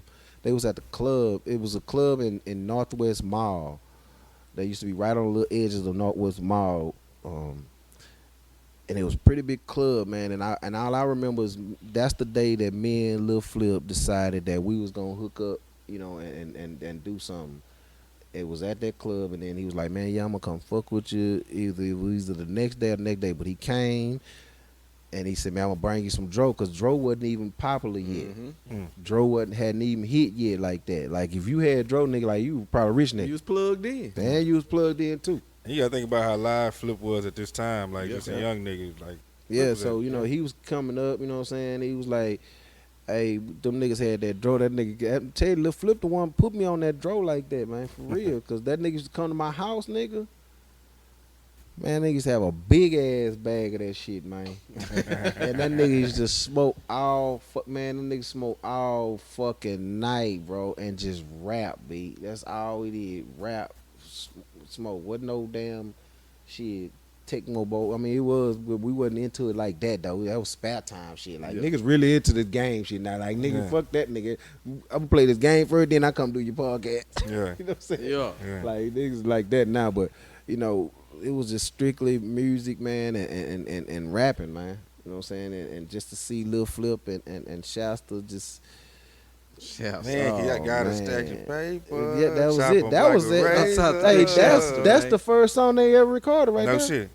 Speaker 3: club. It was a club in Northwest Mall. They used to be right on the little edges of Northwest Mall, and it was a pretty big club, man. And all I remember is that's the day that me and Lil Flip decided that we was gonna hook up, and do something. It was at that club, and then he was like, man, yeah, I'm gonna come fuck with you either the next day or the next day. But he came, and he said, man, I'm gonna bring you some Dro, because Dro wasn't even popular yet. Dro hadn't even hit yet like that. Like, if you had Dro, nigga, like, you were probably rich nigga.
Speaker 2: You was plugged in.
Speaker 3: Man, you was plugged in, too.
Speaker 1: And you gotta think about how live Flip was at this time. Like, just a young nigga. Like,
Speaker 3: yeah, so, he was coming up, you know what I'm saying? He was like, Hey, them niggas had that draw. That nigga, tell you, Lil Flip the one put me on that draw like that, man, for real. Cause that nigga used to come to my house, nigga. Man, niggas used to have a big ass bag of that shit, man. And that nigga used to smoke man, them niggas smoke all fucking night, bro, and just rap, beat. That's all we did, rap, smoke. Wasn't no damn shit. Tecmo Bowl. I mean, it was, but we wasn't into it like that though. That was spare time shit. Like niggas really into this game shit now. Like nigga, fuck that nigga. I'm gonna play this game first, then I come do your podcast.
Speaker 1: Yeah.
Speaker 3: You know what I'm saying?
Speaker 2: Yeah.
Speaker 3: Like niggas like that now, but you know, it was just strictly music, man, and rapping, man. You know what I'm saying? And just to see Lil Flip and Shasta just.
Speaker 2: Shouts.
Speaker 1: Man,
Speaker 3: Oh,
Speaker 1: you gotta
Speaker 3: man.
Speaker 1: stack your paper.
Speaker 3: Yeah, that was
Speaker 1: chop
Speaker 3: it.
Speaker 1: 'em
Speaker 3: That
Speaker 1: like
Speaker 3: was
Speaker 1: a
Speaker 3: it.
Speaker 1: razor.
Speaker 3: Hey,
Speaker 2: Yeah.
Speaker 3: that's the first song they ever recorded right
Speaker 1: No
Speaker 3: there.
Speaker 1: shit.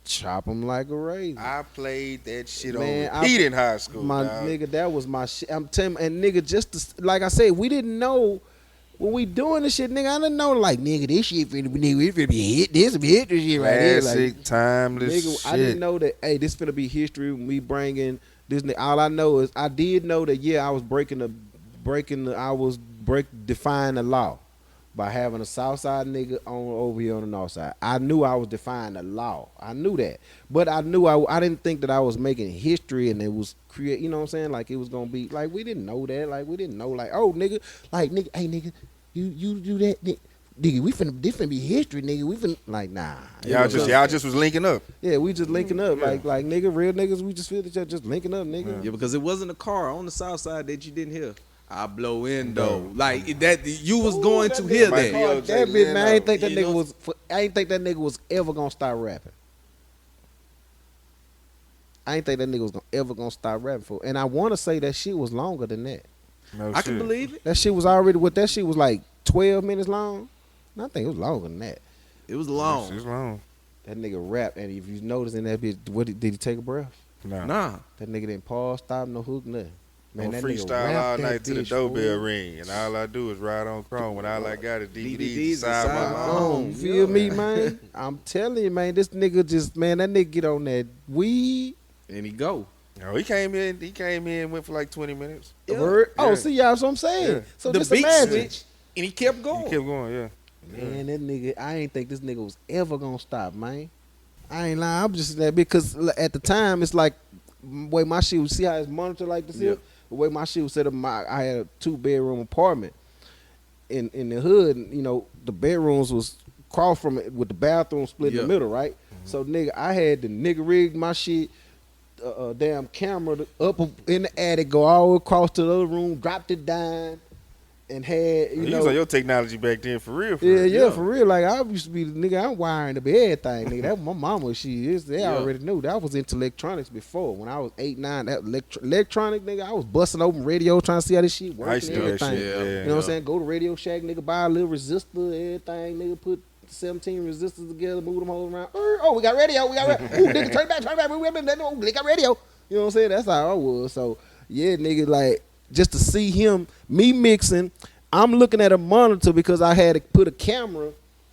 Speaker 3: Chop them like a razor.
Speaker 1: I played that shit
Speaker 3: Man,
Speaker 1: on repeat in high school.
Speaker 3: My
Speaker 1: dog.
Speaker 3: nigga, that was my shit. I'm telling you, and nigga, just to, like I said, we didn't know when we doing this shit, nigga. I didn't know like nigga, this shit finna be hit. This be hit this shit right here.
Speaker 1: Classic,
Speaker 3: Like,
Speaker 1: timeless
Speaker 3: nigga,
Speaker 1: shit.
Speaker 3: I didn't know that. Hey, this finna be history. When we bringing this. All I know is I did know that. Yeah, I was defying the law by having a south side nigga on over here on the north side. I knew I was defying the law. I knew that. But I knew I didn't think that I was making history and it was create, you know what I'm saying? Like it was gonna be like we didn't know that. Like we didn't know like, oh nigga, like nigga, hey nigga, you do that nigga. Nigga, this finna be history, nigga. We finna like nah.
Speaker 1: Y'all just was linking up.
Speaker 3: Yeah, we just linking up.
Speaker 1: Yeah.
Speaker 3: Like nigga, real niggas, we just feel each other just linking up, nigga.
Speaker 2: Yeah, because it wasn't a car on the south side that you didn't hear. I blow in though, like that. You was going to hear
Speaker 1: Michael
Speaker 2: that.
Speaker 1: Yo,
Speaker 3: That bitch, man, I ain't think that
Speaker 2: You
Speaker 3: nigga
Speaker 2: know-
Speaker 3: was. I ain't think that nigga was ever gonna start rapping. I ain't think that nigga was ever gonna start rapping for. And I want to say that shit was longer than that.
Speaker 1: No
Speaker 2: I can
Speaker 1: shit.
Speaker 2: believe it.
Speaker 3: That shit was already what that shit was like 12 minutes long. And I think it was longer than that.
Speaker 2: It was long.
Speaker 1: It's long.
Speaker 3: That nigga rapped, and if you notice in that bitch, did he take a breath?
Speaker 1: No.
Speaker 2: Nah,
Speaker 3: That nigga didn't pause, stop, no hook, nothing.
Speaker 1: Man,
Speaker 3: that nigga
Speaker 1: freestyle
Speaker 3: rapped
Speaker 1: all
Speaker 3: that
Speaker 1: night to the
Speaker 3: bitch,
Speaker 1: doorbell
Speaker 3: fool.
Speaker 1: ring, and all I do is ride on chrome. When all I got is DVDs
Speaker 2: DVDs
Speaker 1: inside my
Speaker 2: inside my
Speaker 1: home.
Speaker 2: home.
Speaker 3: You feel me, man? I'm telling you, man, this nigga just, man, that nigga get on that weed.
Speaker 2: and he go.
Speaker 1: No, he came in, went for like 20 minutes.
Speaker 2: Yeah.
Speaker 3: Word. Oh,
Speaker 1: Yeah.
Speaker 3: see, y'all, that's what I'm saying.
Speaker 1: Yeah.
Speaker 3: So
Speaker 2: The
Speaker 3: just
Speaker 2: beat
Speaker 3: imagine.
Speaker 2: switch, and he kept
Speaker 1: He
Speaker 2: going.
Speaker 1: kept going, yeah.
Speaker 3: Man, that nigga, I ain't think this nigga was ever gonna stop, man. I ain't lying. I'm just that because at the time it's like the way my shit was. See how it's monitored like this?
Speaker 2: Yeah.
Speaker 3: Here? The way my shit was set up, I had a 2-bedroom apartment in the hood. And, you know, the bedrooms was cross from it with the bathroom split in
Speaker 2: Yeah.
Speaker 3: the middle, right? So nigga, I had the nigga rig my shit. Damn camera up in the attic, go all across to the other room, dropped it down, and had you
Speaker 1: You
Speaker 3: know.
Speaker 1: was on your technology back then for real.
Speaker 3: Yeah, for real. Like I used to be the nigga. I'm wiring up everything, nigga. That was my mama. They
Speaker 2: Yeah.
Speaker 3: already knew. That I was into electronics before. When I was 8, 9, that electronic nigga. I was busting open radio trying to see how this shit works.
Speaker 1: I used to
Speaker 3: and
Speaker 1: do that
Speaker 3: everything.
Speaker 1: shit.
Speaker 2: Yeah.
Speaker 3: You know what I'm saying? Go to Radio Shack, nigga. Buy a little resistor, everything, nigga. Put 17 resistors together, move them all around. Oh, we got radio. Ooh, nigga, turn it back. We got radio. You know what I'm saying? That's how I was. So yeah, nigga, like just to see him, me mixing. I'm looking at a monitor because I had to put a camera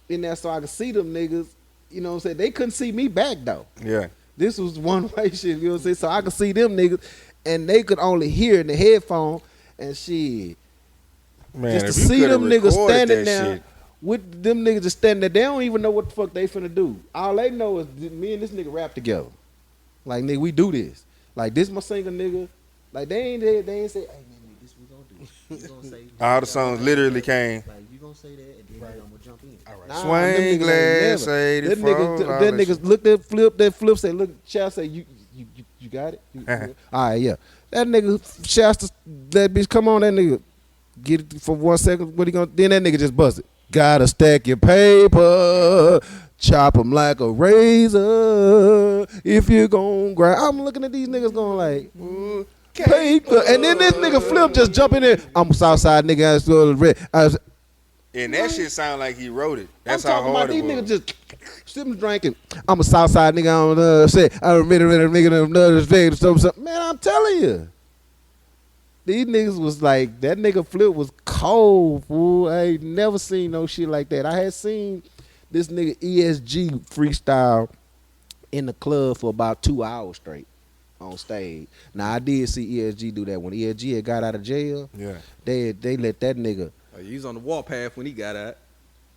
Speaker 3: in there so I could see them niggas. You know what I'm saying? They couldn't see me back though.
Speaker 1: Yeah.
Speaker 3: This was one way shit, you know what I'm saying? So I could see them niggas and they could only hear in the headphone and shit.
Speaker 1: Man,
Speaker 3: Just to
Speaker 1: if you
Speaker 3: see
Speaker 1: coulda
Speaker 3: them niggas
Speaker 1: recorded
Speaker 3: standing
Speaker 1: that
Speaker 3: there
Speaker 1: shit,
Speaker 3: with them niggas just standing there. They don't even know what the fuck they finna do. All they know is me and this nigga rap together. Like nigga, we do this. Like this my singer nigga. Like they ain't say, hey man, this we gonna do. We gonna say
Speaker 1: all the songs literally came.
Speaker 3: like you gonna say that and then I'm gonna jump in. All right.
Speaker 1: Swing glass,
Speaker 3: That
Speaker 1: 84.
Speaker 3: niggas look that flip say look Shasta say you got it? All right, yeah. That nigga Shasta that bitch come on that nigga get it for 1 second. What he gonna then that nigga just bust it. Gotta stack your paper, chop 'em like a razor. If you gon' grind, I'm looking at these niggas going like paper, and then this nigga Flip just jump in there. I'm a Southside nigga.
Speaker 1: And that shit sound like he wrote it. That's
Speaker 3: I'm
Speaker 1: how
Speaker 3: talking
Speaker 1: hard
Speaker 3: about
Speaker 1: it
Speaker 3: these
Speaker 1: was.
Speaker 3: niggas just sipping drinking. I'm a Southside nigga on the set. I remember a nigga on another stage or something. Man, I'm telling you. These niggas was like, that nigga Flip was cold, fool. I ain't never seen no shit like that. I had seen this nigga ESG freestyle in the club for about 2 hours straight. on stage. Now I did see ESG do that when ESG had got out of jail.
Speaker 1: Yeah.
Speaker 3: They let that nigga.
Speaker 2: He was on the warpath when he got out.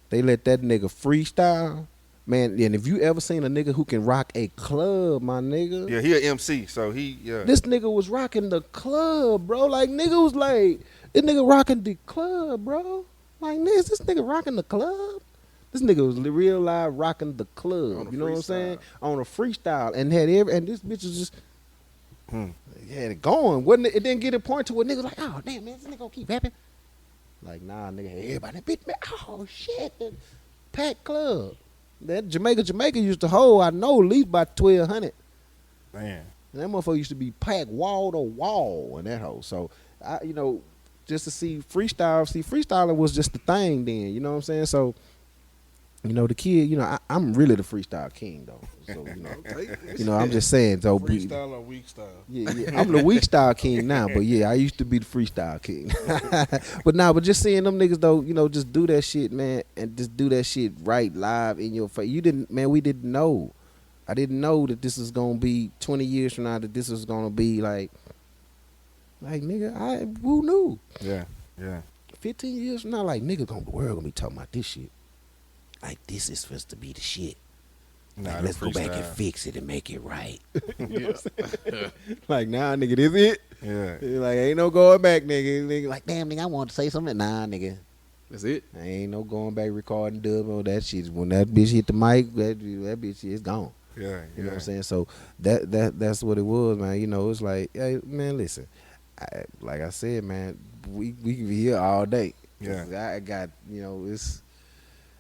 Speaker 3: They let that nigga freestyle. Man, and if you ever seen a nigga who can rock a club, my nigga.
Speaker 1: Yeah, he a MC, so he
Speaker 3: This nigga was rocking the club, bro. Like, nigga was like, this nigga rocking the club, bro. Like, this nigga rocking the club? This nigga was real live rocking the club. You know what I'm saying? On a freestyle. And and this bitch was just, had it going. Wasn't it didn't get a point to where nigga like, oh, damn, man, this nigga gonna keep rapping. Like, nah, nigga, everybody, bitch, man, oh, shit. Packed club. That Jamaica used to hold, I know, at least about 1,200.
Speaker 1: man.
Speaker 3: And that motherfucker used to be packed wall to wall in that hole. So, just to see freestyling was just the thing then, you know what I'm saying? So, the kid, I'm really the freestyle king, though. So, I'm just saying. So,
Speaker 4: Freestyle or weak style?
Speaker 3: Yeah, I'm the weak style king now, but yeah, I used to be the freestyle king. but just seeing them niggas though, just do that shit, man, and just do that shit right live in your face. We didn't know. I didn't know that this was gonna be 20 years from now. That this was gonna be like nigga, who knew?
Speaker 1: Yeah.
Speaker 3: 15 years from now, like nigga, the world gonna be talking about this shit. Like this is supposed to be the shit.
Speaker 1: Nah,
Speaker 3: like,
Speaker 1: the
Speaker 3: let's go back and
Speaker 1: freestyle.
Speaker 3: fix it and make it right. You know what I'm saying? Like, nah, nigga, this it.
Speaker 1: Yeah.
Speaker 3: Like, ain't no going back, nigga. Like, damn, nigga, I want to say something. Nah, nigga.
Speaker 2: That's it.
Speaker 3: Ain't no going back recording dub on that shit. When that bitch hit the mic, that bitch is gone.
Speaker 1: Yeah.
Speaker 3: You know what I'm saying? So that's what it was, man. It's like, hey, man, listen. Like I said, man, we can be here all day.
Speaker 1: Yeah.
Speaker 3: I got,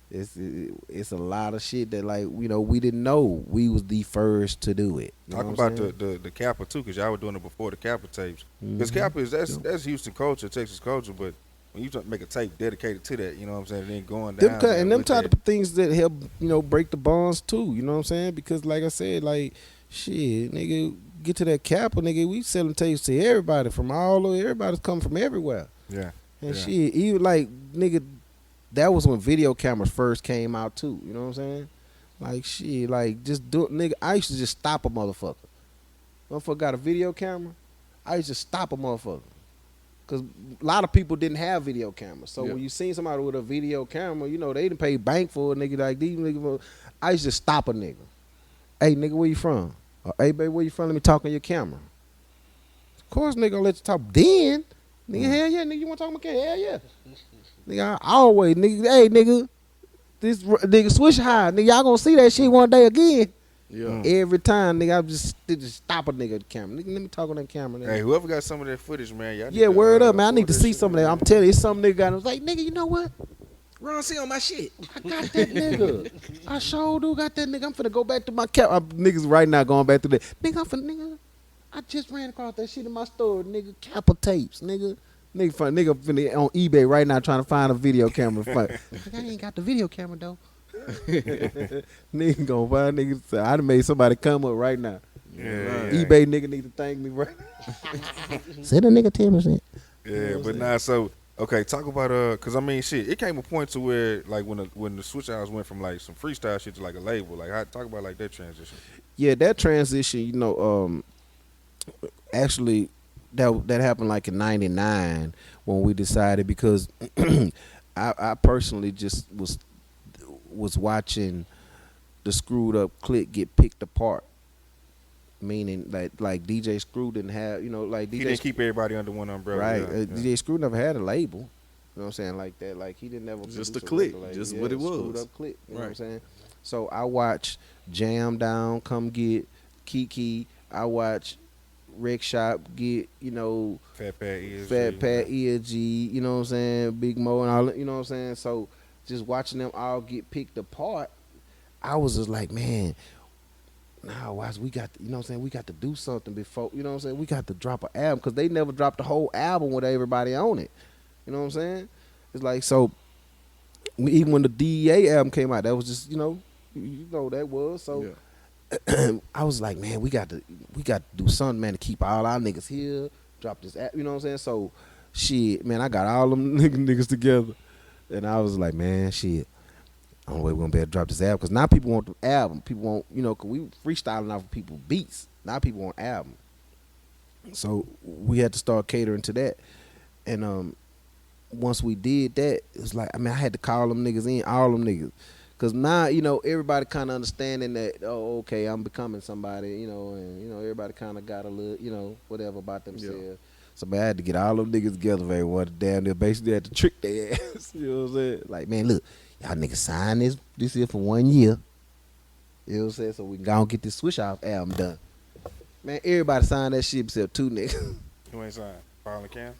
Speaker 3: it's a lot of shit that like we didn't know we was the first to do it. You
Speaker 1: Talk
Speaker 3: know
Speaker 1: about
Speaker 3: what I'm saying?
Speaker 1: the Kappa too, because y'all were doing it before the Kappa tapes. Because
Speaker 3: Mhm.
Speaker 1: Kappa is that's Houston culture, Texas culture, but when you make a tape dedicated to that, you know what I'm saying, it ain't going down.
Speaker 3: Them type of things that help break the bonds too. You know what I'm saying? Because like I said, like shit, nigga, get to that Kappa, nigga. We selling tapes to everybody from all over. Everybody's coming from everywhere.
Speaker 1: Yeah.
Speaker 3: And shit, even like nigga. That was when video cameras first came out too. You know what I'm saying? Like shit, like just do it, nigga. I used to just stop a motherfucker. Motherfucker got a video camera. I used to stop a motherfucker. Cause a lot of people didn't have video cameras. So when you seen somebody with a video camera, they didn't pay bank for a nigga like these niggas. I used to stop a nigga. Hey nigga, where you from? Or, hey baby, where you from? Let me talk on your camera. Of course, nigga, gonna let you talk. Then, nigga, hell yeah, nigga, you wanna talk on my camera? Hell yeah. Nigga, I always, nigga, hey, nigga, this nigga Swisha House, nigga, y'all gonna see that shit one day again.
Speaker 2: Yeah.
Speaker 3: Every time, nigga, I just stop a nigga at the camera. Nigga, let me talk on that camera. Nigga.
Speaker 1: Hey, whoever got some of that footage, man, y'all need
Speaker 3: Yeah,
Speaker 1: to,
Speaker 3: word up, man. I need to
Speaker 1: forward
Speaker 3: see
Speaker 1: shit,
Speaker 3: some of that.
Speaker 1: man.
Speaker 3: I'm telling you, it's some nigga got. I was like, nigga, you know what?
Speaker 2: Ron, see on my shit.
Speaker 3: I got that nigga. I sure do got that nigga. I'm finna go back to my camera. Niggas right now going back to that. Nigga, I just ran across that shit in my store, nigga. Kappa tapes, nigga. Nigga finna on eBay right now trying to find a video camera. Like, I ain't got the video camera though. Nigga gonna find nigga. So I done made somebody come up right now.
Speaker 1: Yeah.
Speaker 3: eBay nigga need to thank me right now. Send a nigga 10%.
Speaker 1: Yeah, but nah, so okay, talk about cause I mean shit, it came a point to where like when the Swisha House went from like some freestyle shit to like a label. Like how talk about like that transition.
Speaker 3: Yeah, that transition, actually that happened like in '99 when we decided because I personally just was watching the Screwed Up clique get picked apart. Meaning like DJ Screw didn't have, like DJ
Speaker 1: He didn't keep everybody under one umbrella.
Speaker 3: right.
Speaker 1: Yeah,
Speaker 3: DJ Screw never had a label. You know what I'm saying? Like that. Like he didn't never
Speaker 2: Just
Speaker 3: produce
Speaker 2: a clique,
Speaker 3: record label.
Speaker 2: just what it
Speaker 3: Screwed
Speaker 2: was.
Speaker 3: Up clique. You know what I'm
Speaker 2: Right.
Speaker 3: saying? So I watched Jam Down come get Kiki. I watched Rec Shop get,
Speaker 1: Fat Pat ESG.
Speaker 3: Fat Pat ESG, you know what I'm saying? Big Mo and all, you know what I'm saying? So just watching them all get picked apart, I was just like, man, nah, Wise, we got to, you know what I'm saying? We got to do something before, you know what I'm saying? We got to drop an album because they never dropped the whole album with everybody on it. You know what I'm saying? It's like, so even when the DEA album came out, that was just, you know that was. So I was like, man, we got to do something, man, to keep all our niggas here, drop this album, you know what I'm saying? So shit, man, I got all them niggas together. And I was like, man, shit, I don't know way we're gonna be able to drop this album because now people want the album. People want, cause we freestyling off of people's beats. Now people want album. So we had to start catering to that. And once we did that, it was like, I mean, I had to call them niggas in, all them niggas. Cause now, everybody kind of understanding that, oh, okay, I'm becoming somebody, and, everybody kind of got a little, whatever about themselves. So, man, I had to get all them niggas together, man. What damn near basically had to trick their ass. You know what I'm saying? Like, man, look, y'all niggas sign this here for 1 year. You know what I'm saying? So we can go and get this Swisha House album done. Man, everybody signed that shit except 2 niggas.
Speaker 1: You ain't signed. Paul and Cam.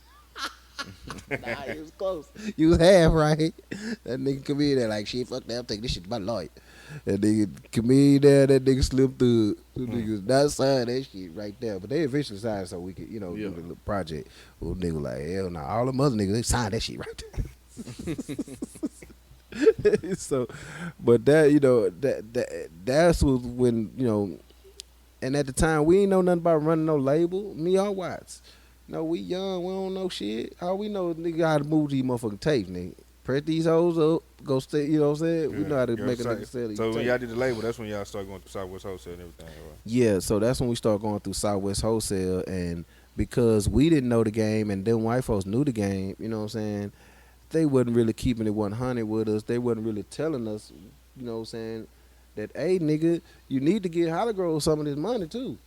Speaker 3: Nah, you was close. You was half right. That nigga come in there like, shit, fuck that, I'm taking this shit to my lawyer. That nigga come in there, that nigga slipped through. Them niggas not signed that shit right there. But they eventually signed so we could, do the little project. Well, nigga like, hell no. All them other niggas, they signed that shit right there. So, but that, that's was when, and at the time, we ain't know nothing about running no label. Me or Watts. No, we young. We don't know shit. All we know is nigga how to move these motherfucking tapes, nigga. Press these hoes up. Go stay, you know what I'm saying? We know how to make a nigga sell these
Speaker 1: So when
Speaker 3: tapes.
Speaker 1: y'all did the label, that's when y'all started going to Southwest Wholesale and everything, right?
Speaker 3: Yeah, so that's when we started going through Southwest Wholesale. And because we didn't know the game and them white folks knew the game, you know what I'm saying? They wasn't really keeping it 100 with us. They wasn't really telling us, you know what I'm saying, that, hey, nigga, you need to get HollyGrove some of this money, too.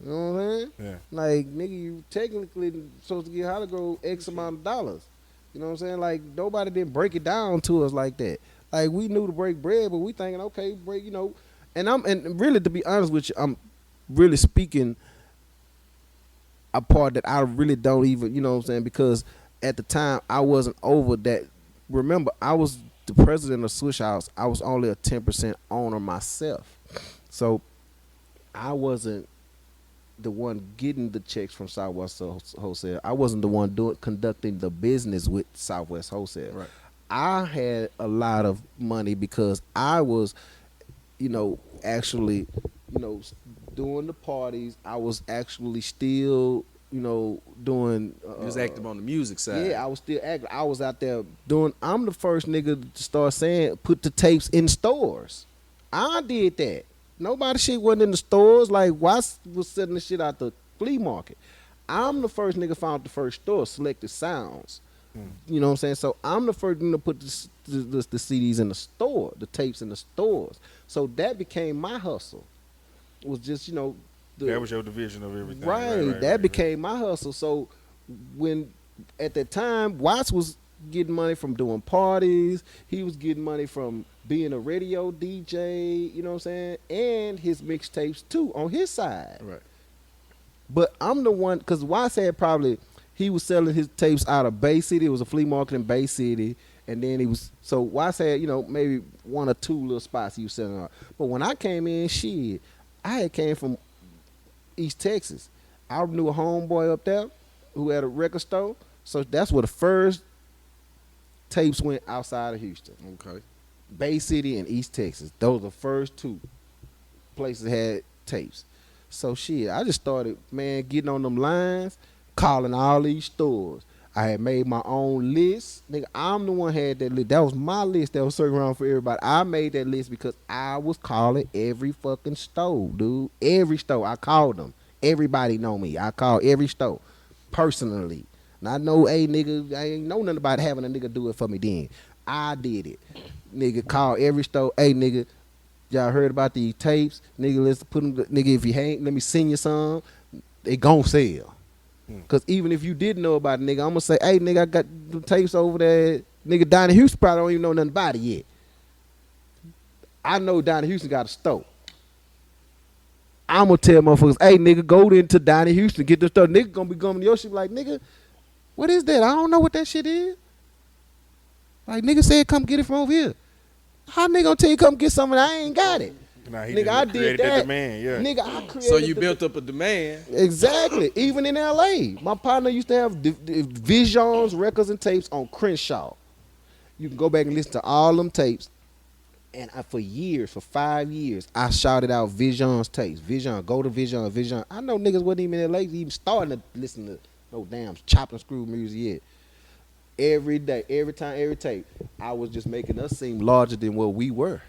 Speaker 3: You know what I'm saying?
Speaker 1: Yeah.
Speaker 3: Like, nigga, you technically supposed to get HollyGrove X amount of dollars. You know what I'm saying? Like, nobody didn't break it down to us like that. Like, we knew to break bread, but we thinking, okay, break, and really, to be honest with you, I'm really speaking a part that I really don't even, you know what I'm saying? Because at the time, I wasn't over that. Remember, I was the president of Swisha House. I was only a 10% owner myself. So, I wasn't the one getting the checks from Southwest Wholesale. I wasn't the one conducting the business with Southwest Wholesale.
Speaker 2: Right.
Speaker 3: I had a lot of money because I was, actually, doing the parties. I was actually still, doing.
Speaker 2: You was active on the music side.
Speaker 3: Yeah, I was still active. I was out there doing. I'm the first nigga to start saying put the tapes in stores. I did that. Nobody shit wasn't in the stores. Like, Watts was selling the shit out the flea market. I'm the first nigga found the first store, Selected Sounds. You know what I'm saying? So I'm the first nigga to put the CDs in the store, the tapes in the stores. So that became my hustle. It was just,
Speaker 1: That was your division of everything.
Speaker 3: Right. That became my hustle. So when at that time, Watts was getting money from doing parties. He was getting money from being a radio DJ, you know what I'm saying? And his mixtapes too on his side.
Speaker 2: Right.
Speaker 3: But I'm the one, because Watts had probably, he was selling his tapes out of Bay City. It was a flea market in Bay City. And then so Watts had, maybe 1 or 2 little spots he was selling out. But when I came in, shit, I had came from East Texas. I knew a homeboy up there who had a record store. So that's where the first tapes went outside of Houston.
Speaker 2: Okay.
Speaker 3: Bay City and East Texas. Those were the first 2 places that had tapes. So shit, I just started, man, getting on them lines, calling all these stores. I had made my own list. Nigga, I'm the one had that list. That was my list that was circling around for everybody. I made that list because I was calling every fucking store, dude. Every store. I called them. Everybody know me. I called every store personally. And I know, hey, nigga, I ain't know nothing about having a nigga do it for me then. I did it. Nigga, call every store. Hey, nigga, y'all heard about these tapes? Nigga, let's put them. Nigga, if you ain't, let me send you some. They gon' sell. Because even if you didn't know about it, nigga, I'm going to say, hey, nigga, I got the tapes over there. Nigga, Donnie Houston probably don't even know nothing about it yet. I know Donnie Houston got a store. I'm going to tell motherfuckers, hey, nigga, go into Donnie Houston, get the stuff. Nigga going to be coming to your shit like, nigga, what is that? I don't know what that shit is. Like, nigga said come get it from over here. How nigga gonna tell you come get something I ain't got it?
Speaker 1: Nah, he
Speaker 3: Nigga, I did
Speaker 1: created
Speaker 3: that.
Speaker 1: The demand, yeah.
Speaker 3: Nigga, I created
Speaker 2: So you built up a demand.
Speaker 3: Exactly. Even in L.A. My partner used to have Visions, records, and tapes on Crenshaw. You can go back and listen to all them tapes. And for years, for 5 years, I shouted out Visions tapes. Vision, go to Vision, Vision. I know niggas wasn't even in L.A. even starting to listen to no damn chop and screw music yet. Every day, every time, every tape, I was just making us seem larger than what we were.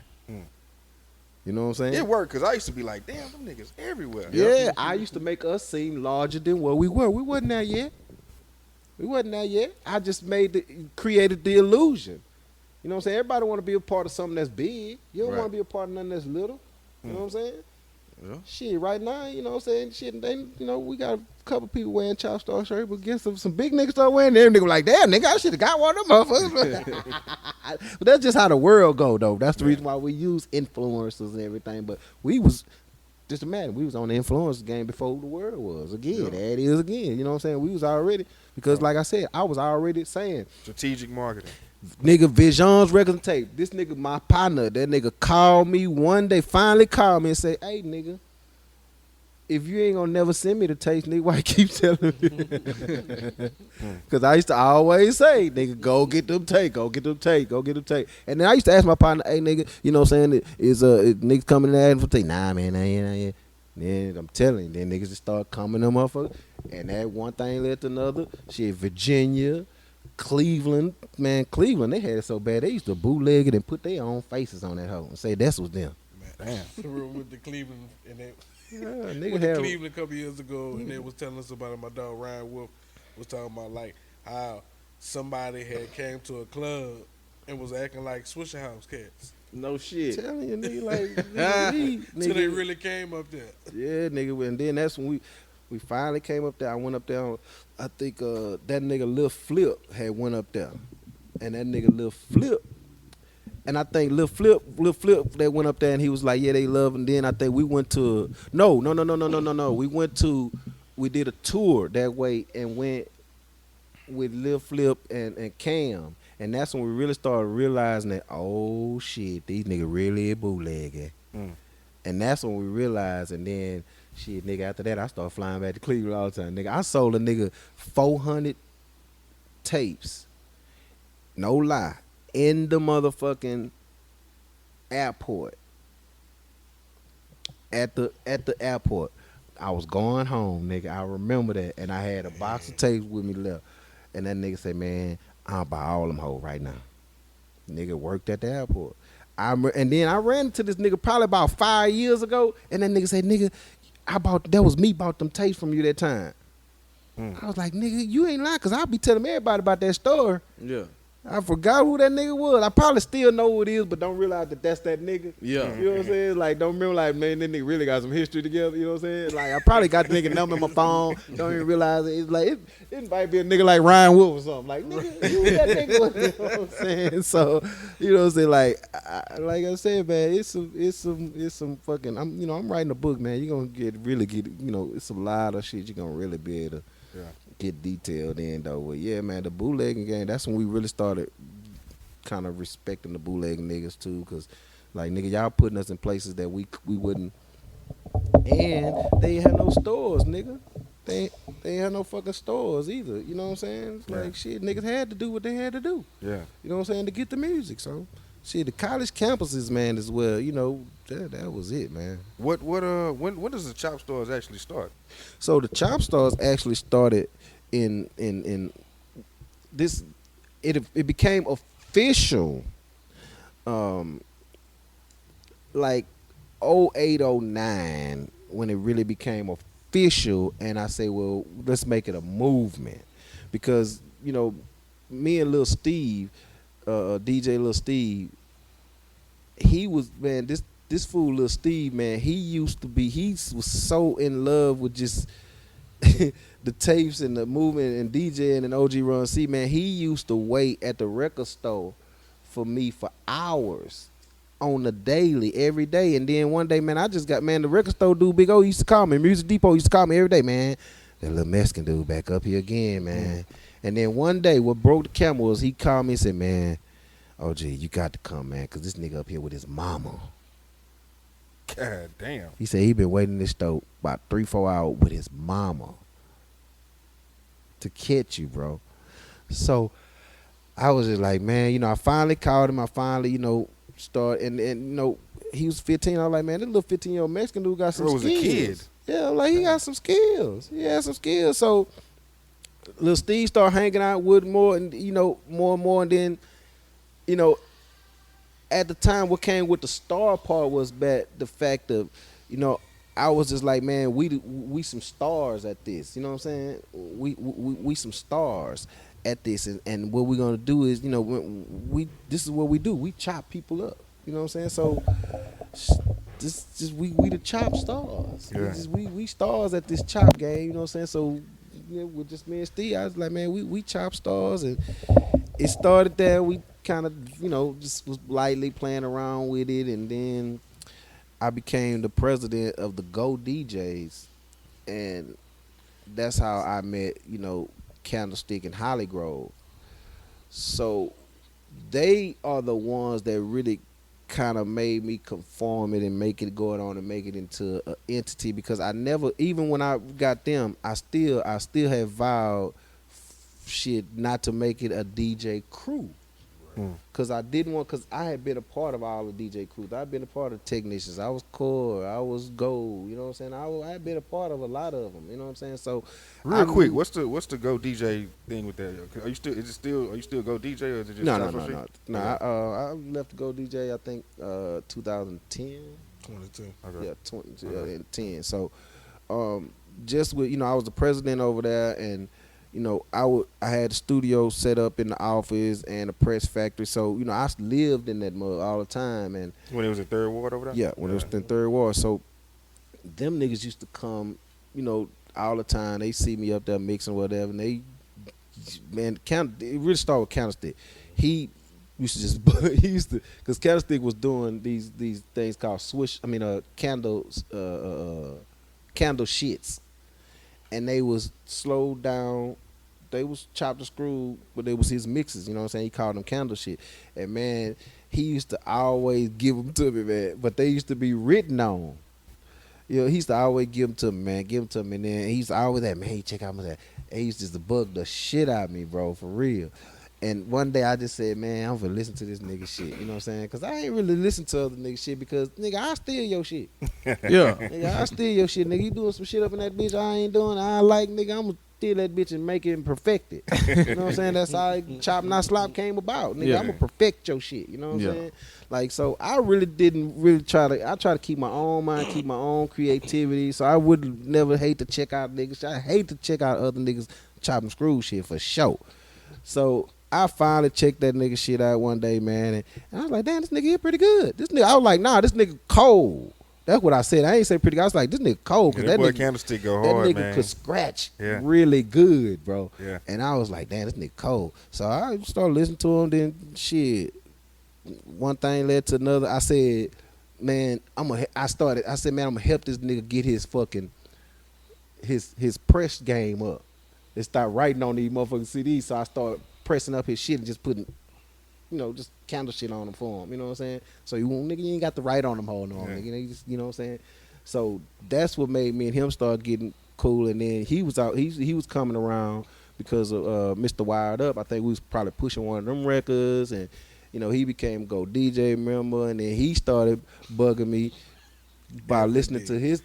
Speaker 3: You know what I'm saying?
Speaker 1: It worked because I used to be like, damn, them niggas everywhere.
Speaker 3: Yeah, I used to make us seem larger than what we were. We wasn't there yet. I just created the illusion. You know what I'm saying? Everybody want to be a part of something that's big. You don't want to be a part of nothing that's little. You know what I'm saying?
Speaker 1: Yeah.
Speaker 3: Shit, right now, you know what I'm saying? Shit, we got a couple people wearing Chopstar shirts, but get some big niggas start wearing them. Niggas like, damn, nigga, I should have got one of them motherfuckers. But that's just how the world go, though. That's the reason why we use influencers and everything. But we was, just imagine, we was on the influencer game before the world was. Again, that is again. You know what I'm saying? We was already, because like I said, I was already saying.
Speaker 1: Strategic marketing.
Speaker 3: Nigga, Vision's record and tape. This nigga, my partner, that nigga called me one day, finally called me and say, hey, nigga, if you ain't gonna never send me the tapes, nigga, why you keep telling me? Because I used to always say, nigga, go get them tape. And then I used to ask my partner, hey, nigga, you know what I'm saying, is niggas coming in there for tape? Nah, man, nah. Then I'm telling you, then niggas just start coming them motherfuckers. And that one thing led to another. Shit, Virginia, Cleveland, they had it so bad they used to bootleg it and put their own faces on that hoe and say that's was them.
Speaker 1: Damn.
Speaker 4: With the Cleveland and they
Speaker 3: Nigga
Speaker 4: went to
Speaker 3: had
Speaker 4: Cleveland a couple years ago and they was telling us about it. My dog Ryan Wolf was talking about like how somebody had came to a club and was acting like Swisha House cats.
Speaker 2: No shit.
Speaker 3: telling you, nigga, like nigga,
Speaker 4: So they really came up there.
Speaker 3: yeah, nigga, and then that's when we finally came up there. I went up there. I think that nigga Lil Flip had went up there, and that nigga Lil Flip, and I think Lil Flip, they went up there, and he was like, yeah, they love. And then I think we went to no. We did a tour that way and went with Lil Flip and Cam, and that's when we really started realizing that oh shit, these niggas really bootlegging, and that's when we realized, and then. Shit, nigga, after that, I started flying back to Cleveland all the time. Nigga, I sold a nigga 400 tapes, no lie, in the motherfucking airport. At the airport. I was going home, nigga. I remember that. And I had a box of tapes with me left. And that nigga said, man, I'll buy all them hoes right now. Nigga worked at the airport. And then I ran into this nigga probably about 5 years ago. And that nigga said, nigga, that was me bought them tapes from you that time. I was like, nigga, you ain't lying, because I'll be telling everybody about that story.
Speaker 2: Yeah.
Speaker 3: I forgot who that nigga was. I probably still know who it is, but don't realize that that's that nigga.
Speaker 2: Yeah.
Speaker 3: You know what I'm saying? Like, don't remember, like, man, that nigga really got some history together. You know what I'm saying? Like, I probably got the nigga number in my phone. Don't even realize it. It's like, it might be a nigga like Ryan Wolf or something. Like, nigga, who that nigga was? You know what I'm saying? So, you know what I'm saying? Like I said, man, it's some fucking, I'm writing a book, man. You're going to really get, it's a lot of shit you're going to really be able to get detailed in, though. But yeah, man, the bootlegging game, that's when we really started kind of respecting the bootlegging niggas too, because like, nigga, y'all putting us in places that we wouldn't, and they ain't had no stores, nigga. They ain't had no fucking stores either. You know what I'm saying? It's like, shit, niggas had to do what they had to do.
Speaker 1: Yeah.
Speaker 3: You know what I'm saying? To get the music. So shit, the college campuses, man, as well, that was it, man.
Speaker 1: When does the Chopstars actually start?
Speaker 3: So the Chopstars actually started in this. It became official, like 0809 when it really became official. And I say, well, let's make it a movement, because me and Lil Steve, DJ Lil Steve, he was, man, this fool Lil Steve, man, he was so in love with just the tapes and the movement and DJing and OG Run C, man. He used to wait at the record store for me for hours on the daily, every day. And then one day, man, the record store dude, Big O, used to call me. Music Depot used to call me every day, man. That little Mexican dude back up here again, man. And then one day, what broke the camel was he called me and said, man, OG, you got to come, man, because this nigga up here with his mama.
Speaker 1: God damn.
Speaker 3: He said he been waiting in this store about 3-4 hours with his mama to catch you, bro. So I was just like, man, I finally called him. I finally, started, and he was 15. I was like, man, this little 15-year-old Mexican dude got some skills.
Speaker 1: Was a kid.
Speaker 3: Yeah, like, he got some skills. He had some skills. So Lil Steve started hanging out with more, and more and more, and then, at the time, what came with the star part was the fact of, you know, I was just like, man, we some stars at this. You know what I'm saying? We some stars at this, and what we're gonna do is, you know, we this is what we do. We chop people up. You know what I'm saying? So this just we the chop stars.
Speaker 1: Yeah.
Speaker 3: We stars at this chop game. You know what I'm saying? So you know, with just me and Steve, I was like, man, we chop stars, and it started there. We kind of, you know, just was lightly playing around with it, and then I became the president of the Go DJs, and that's how I met, you know, Candlestick and HollyGrove. So they are the ones that really kind of made me conform it and make it going on and make it into an entity, because I never, even when I got them, I still have vowed shit not to make it a DJ crew. Cause I didn't want, cause I had been a part of all the DJ crews. I've been a part of Technicians. I was Core. I was Gold. You know what I'm saying? I had been a part of a lot of them. You know what I'm saying? So,
Speaker 1: Real quick, what's the Go DJ thing with that? Are you still are you still Go DJ, or is it just
Speaker 3: no. I left to Go DJ. I think 2010.
Speaker 4: 22.
Speaker 1: Okay.
Speaker 3: Yeah, 2010. So, just with, you know, I was the president over there, and you know, I had a studio set up in the office and a press factory. So, you know, I lived in that mud all the time. And
Speaker 1: When it was in Third Ward over there?
Speaker 3: yeah, when it was in Third Ward. So them niggas used to come, you know, all the time. They see me up there mixing whatever, and they, man, it really started with Candlestick. He used to just because Candlestick was doing these things called candles, candle shits, and they was slowed down. They was chopped and screwed, but they was his mixes. You know what I'm saying? He called them candle shit. And man, he used to always give them to me, man. But they used to be written on. You know, he used to always give them to me, man. Give them to me. And then he used to always that, man, hey, check out my that. And he used to just bug the shit out of me, bro, for real. And one day I just said, man, I'm gonna listen to this nigga shit. You know what I'm saying? Because I ain't really listen to other nigga shit, because, nigga, I steal your shit.
Speaker 4: Yeah.
Speaker 3: Nigga, I steal your shit, nigga. You doing some shit up in that bitch I ain't doing. I like, nigga, I'm gonna steal that bitch and make it and perfect it. You know what I'm saying? That's how Chop Not Slop came about. Nigga,
Speaker 4: Yeah.
Speaker 3: I'm gonna perfect your shit. You know what I'm
Speaker 4: Yeah.
Speaker 3: saying? Like, so I really didn't really try to keep my own mind, keep my own creativity. So I would never hate to check out niggas. I hate to check out other niggas chop and screw shit for sure. So I finally checked that nigga shit out one day, man, and I was like, damn, this nigga here pretty good. This nigga, I was like, nah, this nigga cold. That's what I said. I ain't say pretty good. I was like, this nigga cold,
Speaker 1: Yeah,
Speaker 3: because
Speaker 1: that boy
Speaker 3: nigga,
Speaker 1: Candlestick go
Speaker 3: that
Speaker 1: hard,
Speaker 3: nigga
Speaker 1: man.
Speaker 3: could scratch
Speaker 1: Yeah.
Speaker 3: really good, bro.
Speaker 1: Yeah.
Speaker 3: And I was like, damn, this nigga cold. So I started listening to him. Then shit, one thing led to another. I said, man, I said, man, I'm gonna help this nigga get his fucking his press game up. They start writing on these motherfucking CDs. So I started pressing up his shit and just putting, you know, just candle shit on them for him. You know what I'm saying? So you ain't got to write on them whole no,
Speaker 1: Yeah.
Speaker 3: nigga. You just, you know what I'm saying? So that's what made me and him start getting cool. And then he was out. He was coming around because of Mr. Wired Up. I think we was probably pushing one of them records, and you know, he became Go DJ member, and then he started bugging me by
Speaker 4: Every
Speaker 3: listening
Speaker 4: day.
Speaker 3: to his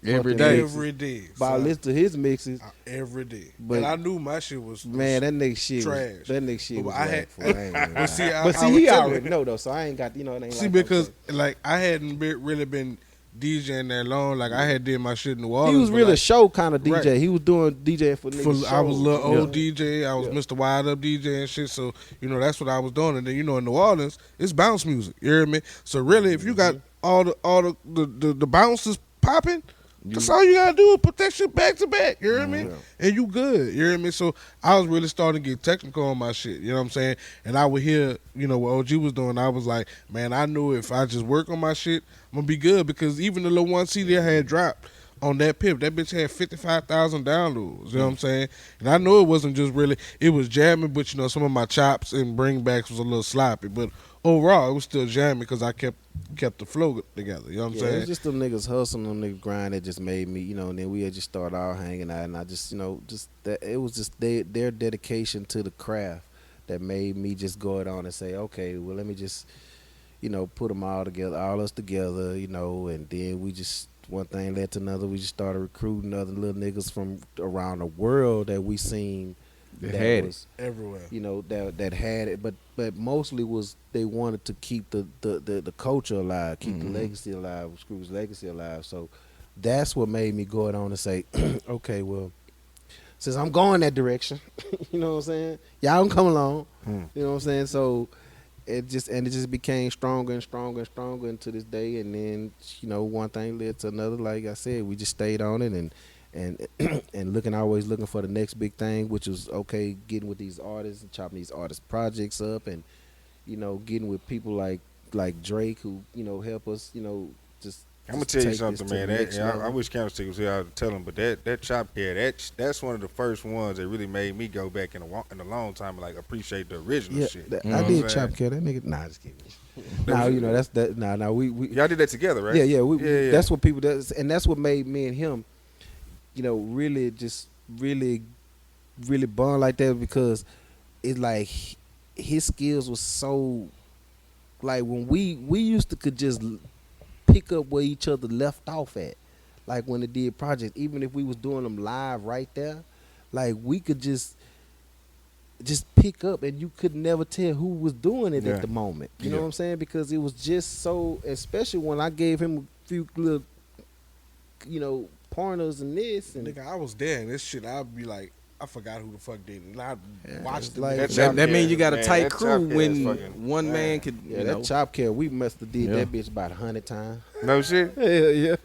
Speaker 5: Every
Speaker 3: fucking
Speaker 5: day.
Speaker 3: mixes.
Speaker 4: Every day.
Speaker 3: By
Speaker 4: son.
Speaker 3: listening to his mixes.
Speaker 4: Every day.
Speaker 3: But-
Speaker 4: and I knew my shit was
Speaker 3: Man, that nigga shit
Speaker 4: trash.
Speaker 3: was, that nigga shit
Speaker 4: But
Speaker 3: was
Speaker 4: I
Speaker 3: whack
Speaker 4: had-
Speaker 3: for it. I ain't gonna lie.
Speaker 4: But see,
Speaker 3: But
Speaker 4: I
Speaker 3: he
Speaker 4: would tell
Speaker 3: already
Speaker 4: you.
Speaker 3: know though, so I ain't got, you know, it ain't
Speaker 4: See,
Speaker 3: like
Speaker 4: because like I hadn't really been DJing that long. Like I had did my shit in New Orleans.
Speaker 3: he was
Speaker 4: but,
Speaker 3: really a
Speaker 4: like,
Speaker 3: show kind of DJ.
Speaker 4: Right.
Speaker 3: He was doing DJ for niggas.
Speaker 4: I was a little
Speaker 3: shows.
Speaker 4: old DJ. I was
Speaker 3: Yeah.
Speaker 4: Mr. Wired Up DJ and shit. So, you know, that's what I was doing. And then, you know, in New Orleans, it's bounce music. You hear me? So really, if you got all the bounces popping, that's all you gotta do is put that shit back to back. You hear me? And you good. You hear me? So I was really starting to get technical on my shit. You know what I'm saying? And I would hear, you know, what OG was doing. I was like, man, I knew if I just work on my shit, I'm gonna be good, because even the little one CD I had dropped on that pip, that bitch had 55,000 downloads. You know what I'm saying? And I know it wasn't just really, it was jamming, but you know, some of my chops and bringbacks was a little sloppy. But overall, it was still jamming because I kept the flow together. You know what I'm
Speaker 3: Yeah, it
Speaker 4: saying?
Speaker 3: was just them niggas hustling, them niggas grind that just made me, you know, and then we had just started all hanging out, and I just, you know, just that it was just their dedication to the craft that made me just go it on and say, okay, well, let me just, you know, put them all together, all us together, you know, and then we just, one thing led to another. We just started recruiting other little niggas from around the world that we seen,
Speaker 2: They
Speaker 3: that
Speaker 2: had
Speaker 3: was,
Speaker 4: everywhere.
Speaker 3: you know, that had it, but mostly was they wanted to keep the culture alive, keep the legacy alive, Screw's legacy alive. So that's what made me go on and say, okay, well, since I'm going that direction, you know what I'm saying? Y'all can come along, you know what I'm saying? So it just became stronger and stronger and stronger into this day. And then, you know, one thing led to another. Like I said, we just stayed on it and always looking for the next big thing, which was okay, getting with these artists and chopping these artist projects up, and you know, getting with people like Drake, who, you know, help us, you know, just.
Speaker 1: I'm gonna tell you
Speaker 3: take this
Speaker 1: something,
Speaker 3: to the
Speaker 1: man.
Speaker 3: next level.
Speaker 1: I wish Candlestick was here to tell him, but that Chop Cat, that's one of the first ones that really made me go back in a long time and like appreciate the original
Speaker 3: Yeah,
Speaker 1: shit.
Speaker 3: I did Chop Cat. That nigga, nah, just kidding. Nah, you know, that's that. Nah, we
Speaker 1: Y'all did that together, right?
Speaker 3: Yeah, we that's what people does, and that's what made me and him, you know, really bond like that, because it's like his skills was so, like, when we used to could just pick up where each other left off at, like when they did projects, even if we was doing them live right there, like we could just pick up, and you could never tell who was doing it at the moment. You know what I'm saying? Because it was just so, especially when I gave him a few little, you know, pointers and this. And
Speaker 4: Nigga, I was there and this shit, I'd be like, I forgot who the fuck did it. And I watched
Speaker 3: like-
Speaker 4: it.
Speaker 2: That means you got a
Speaker 1: Man,
Speaker 2: tight
Speaker 1: that
Speaker 2: crew
Speaker 1: Chop Cat
Speaker 2: when
Speaker 1: is fucking-
Speaker 2: one man could,
Speaker 3: yeah,
Speaker 2: you
Speaker 3: that
Speaker 2: know.
Speaker 3: Chop Cat, we must have did
Speaker 2: Yeah.
Speaker 3: that bitch about 100 times.
Speaker 1: No shit.
Speaker 3: Hell yeah.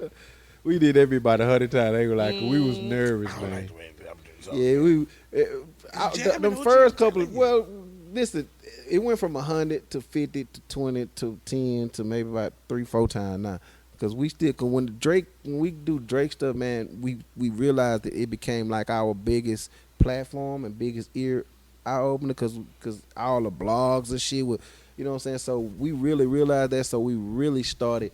Speaker 3: We did that bitch about 100 times. They were like, we was nervous,
Speaker 4: I don't
Speaker 3: man.
Speaker 4: like the way I'm doing something.
Speaker 3: Yeah,
Speaker 4: jamming,
Speaker 3: the
Speaker 4: what
Speaker 3: first
Speaker 4: you
Speaker 3: couple.
Speaker 4: jamming?
Speaker 3: Well, listen, it went from 100 to 50 to 20 to 10 to maybe about 3-4 times now. Because we still, cause when we do Drake stuff, man, we realized that it became like our biggest platform and biggest eye opener, because all the blogs and shit were, you know what I'm saying. So we really realized that. So we really started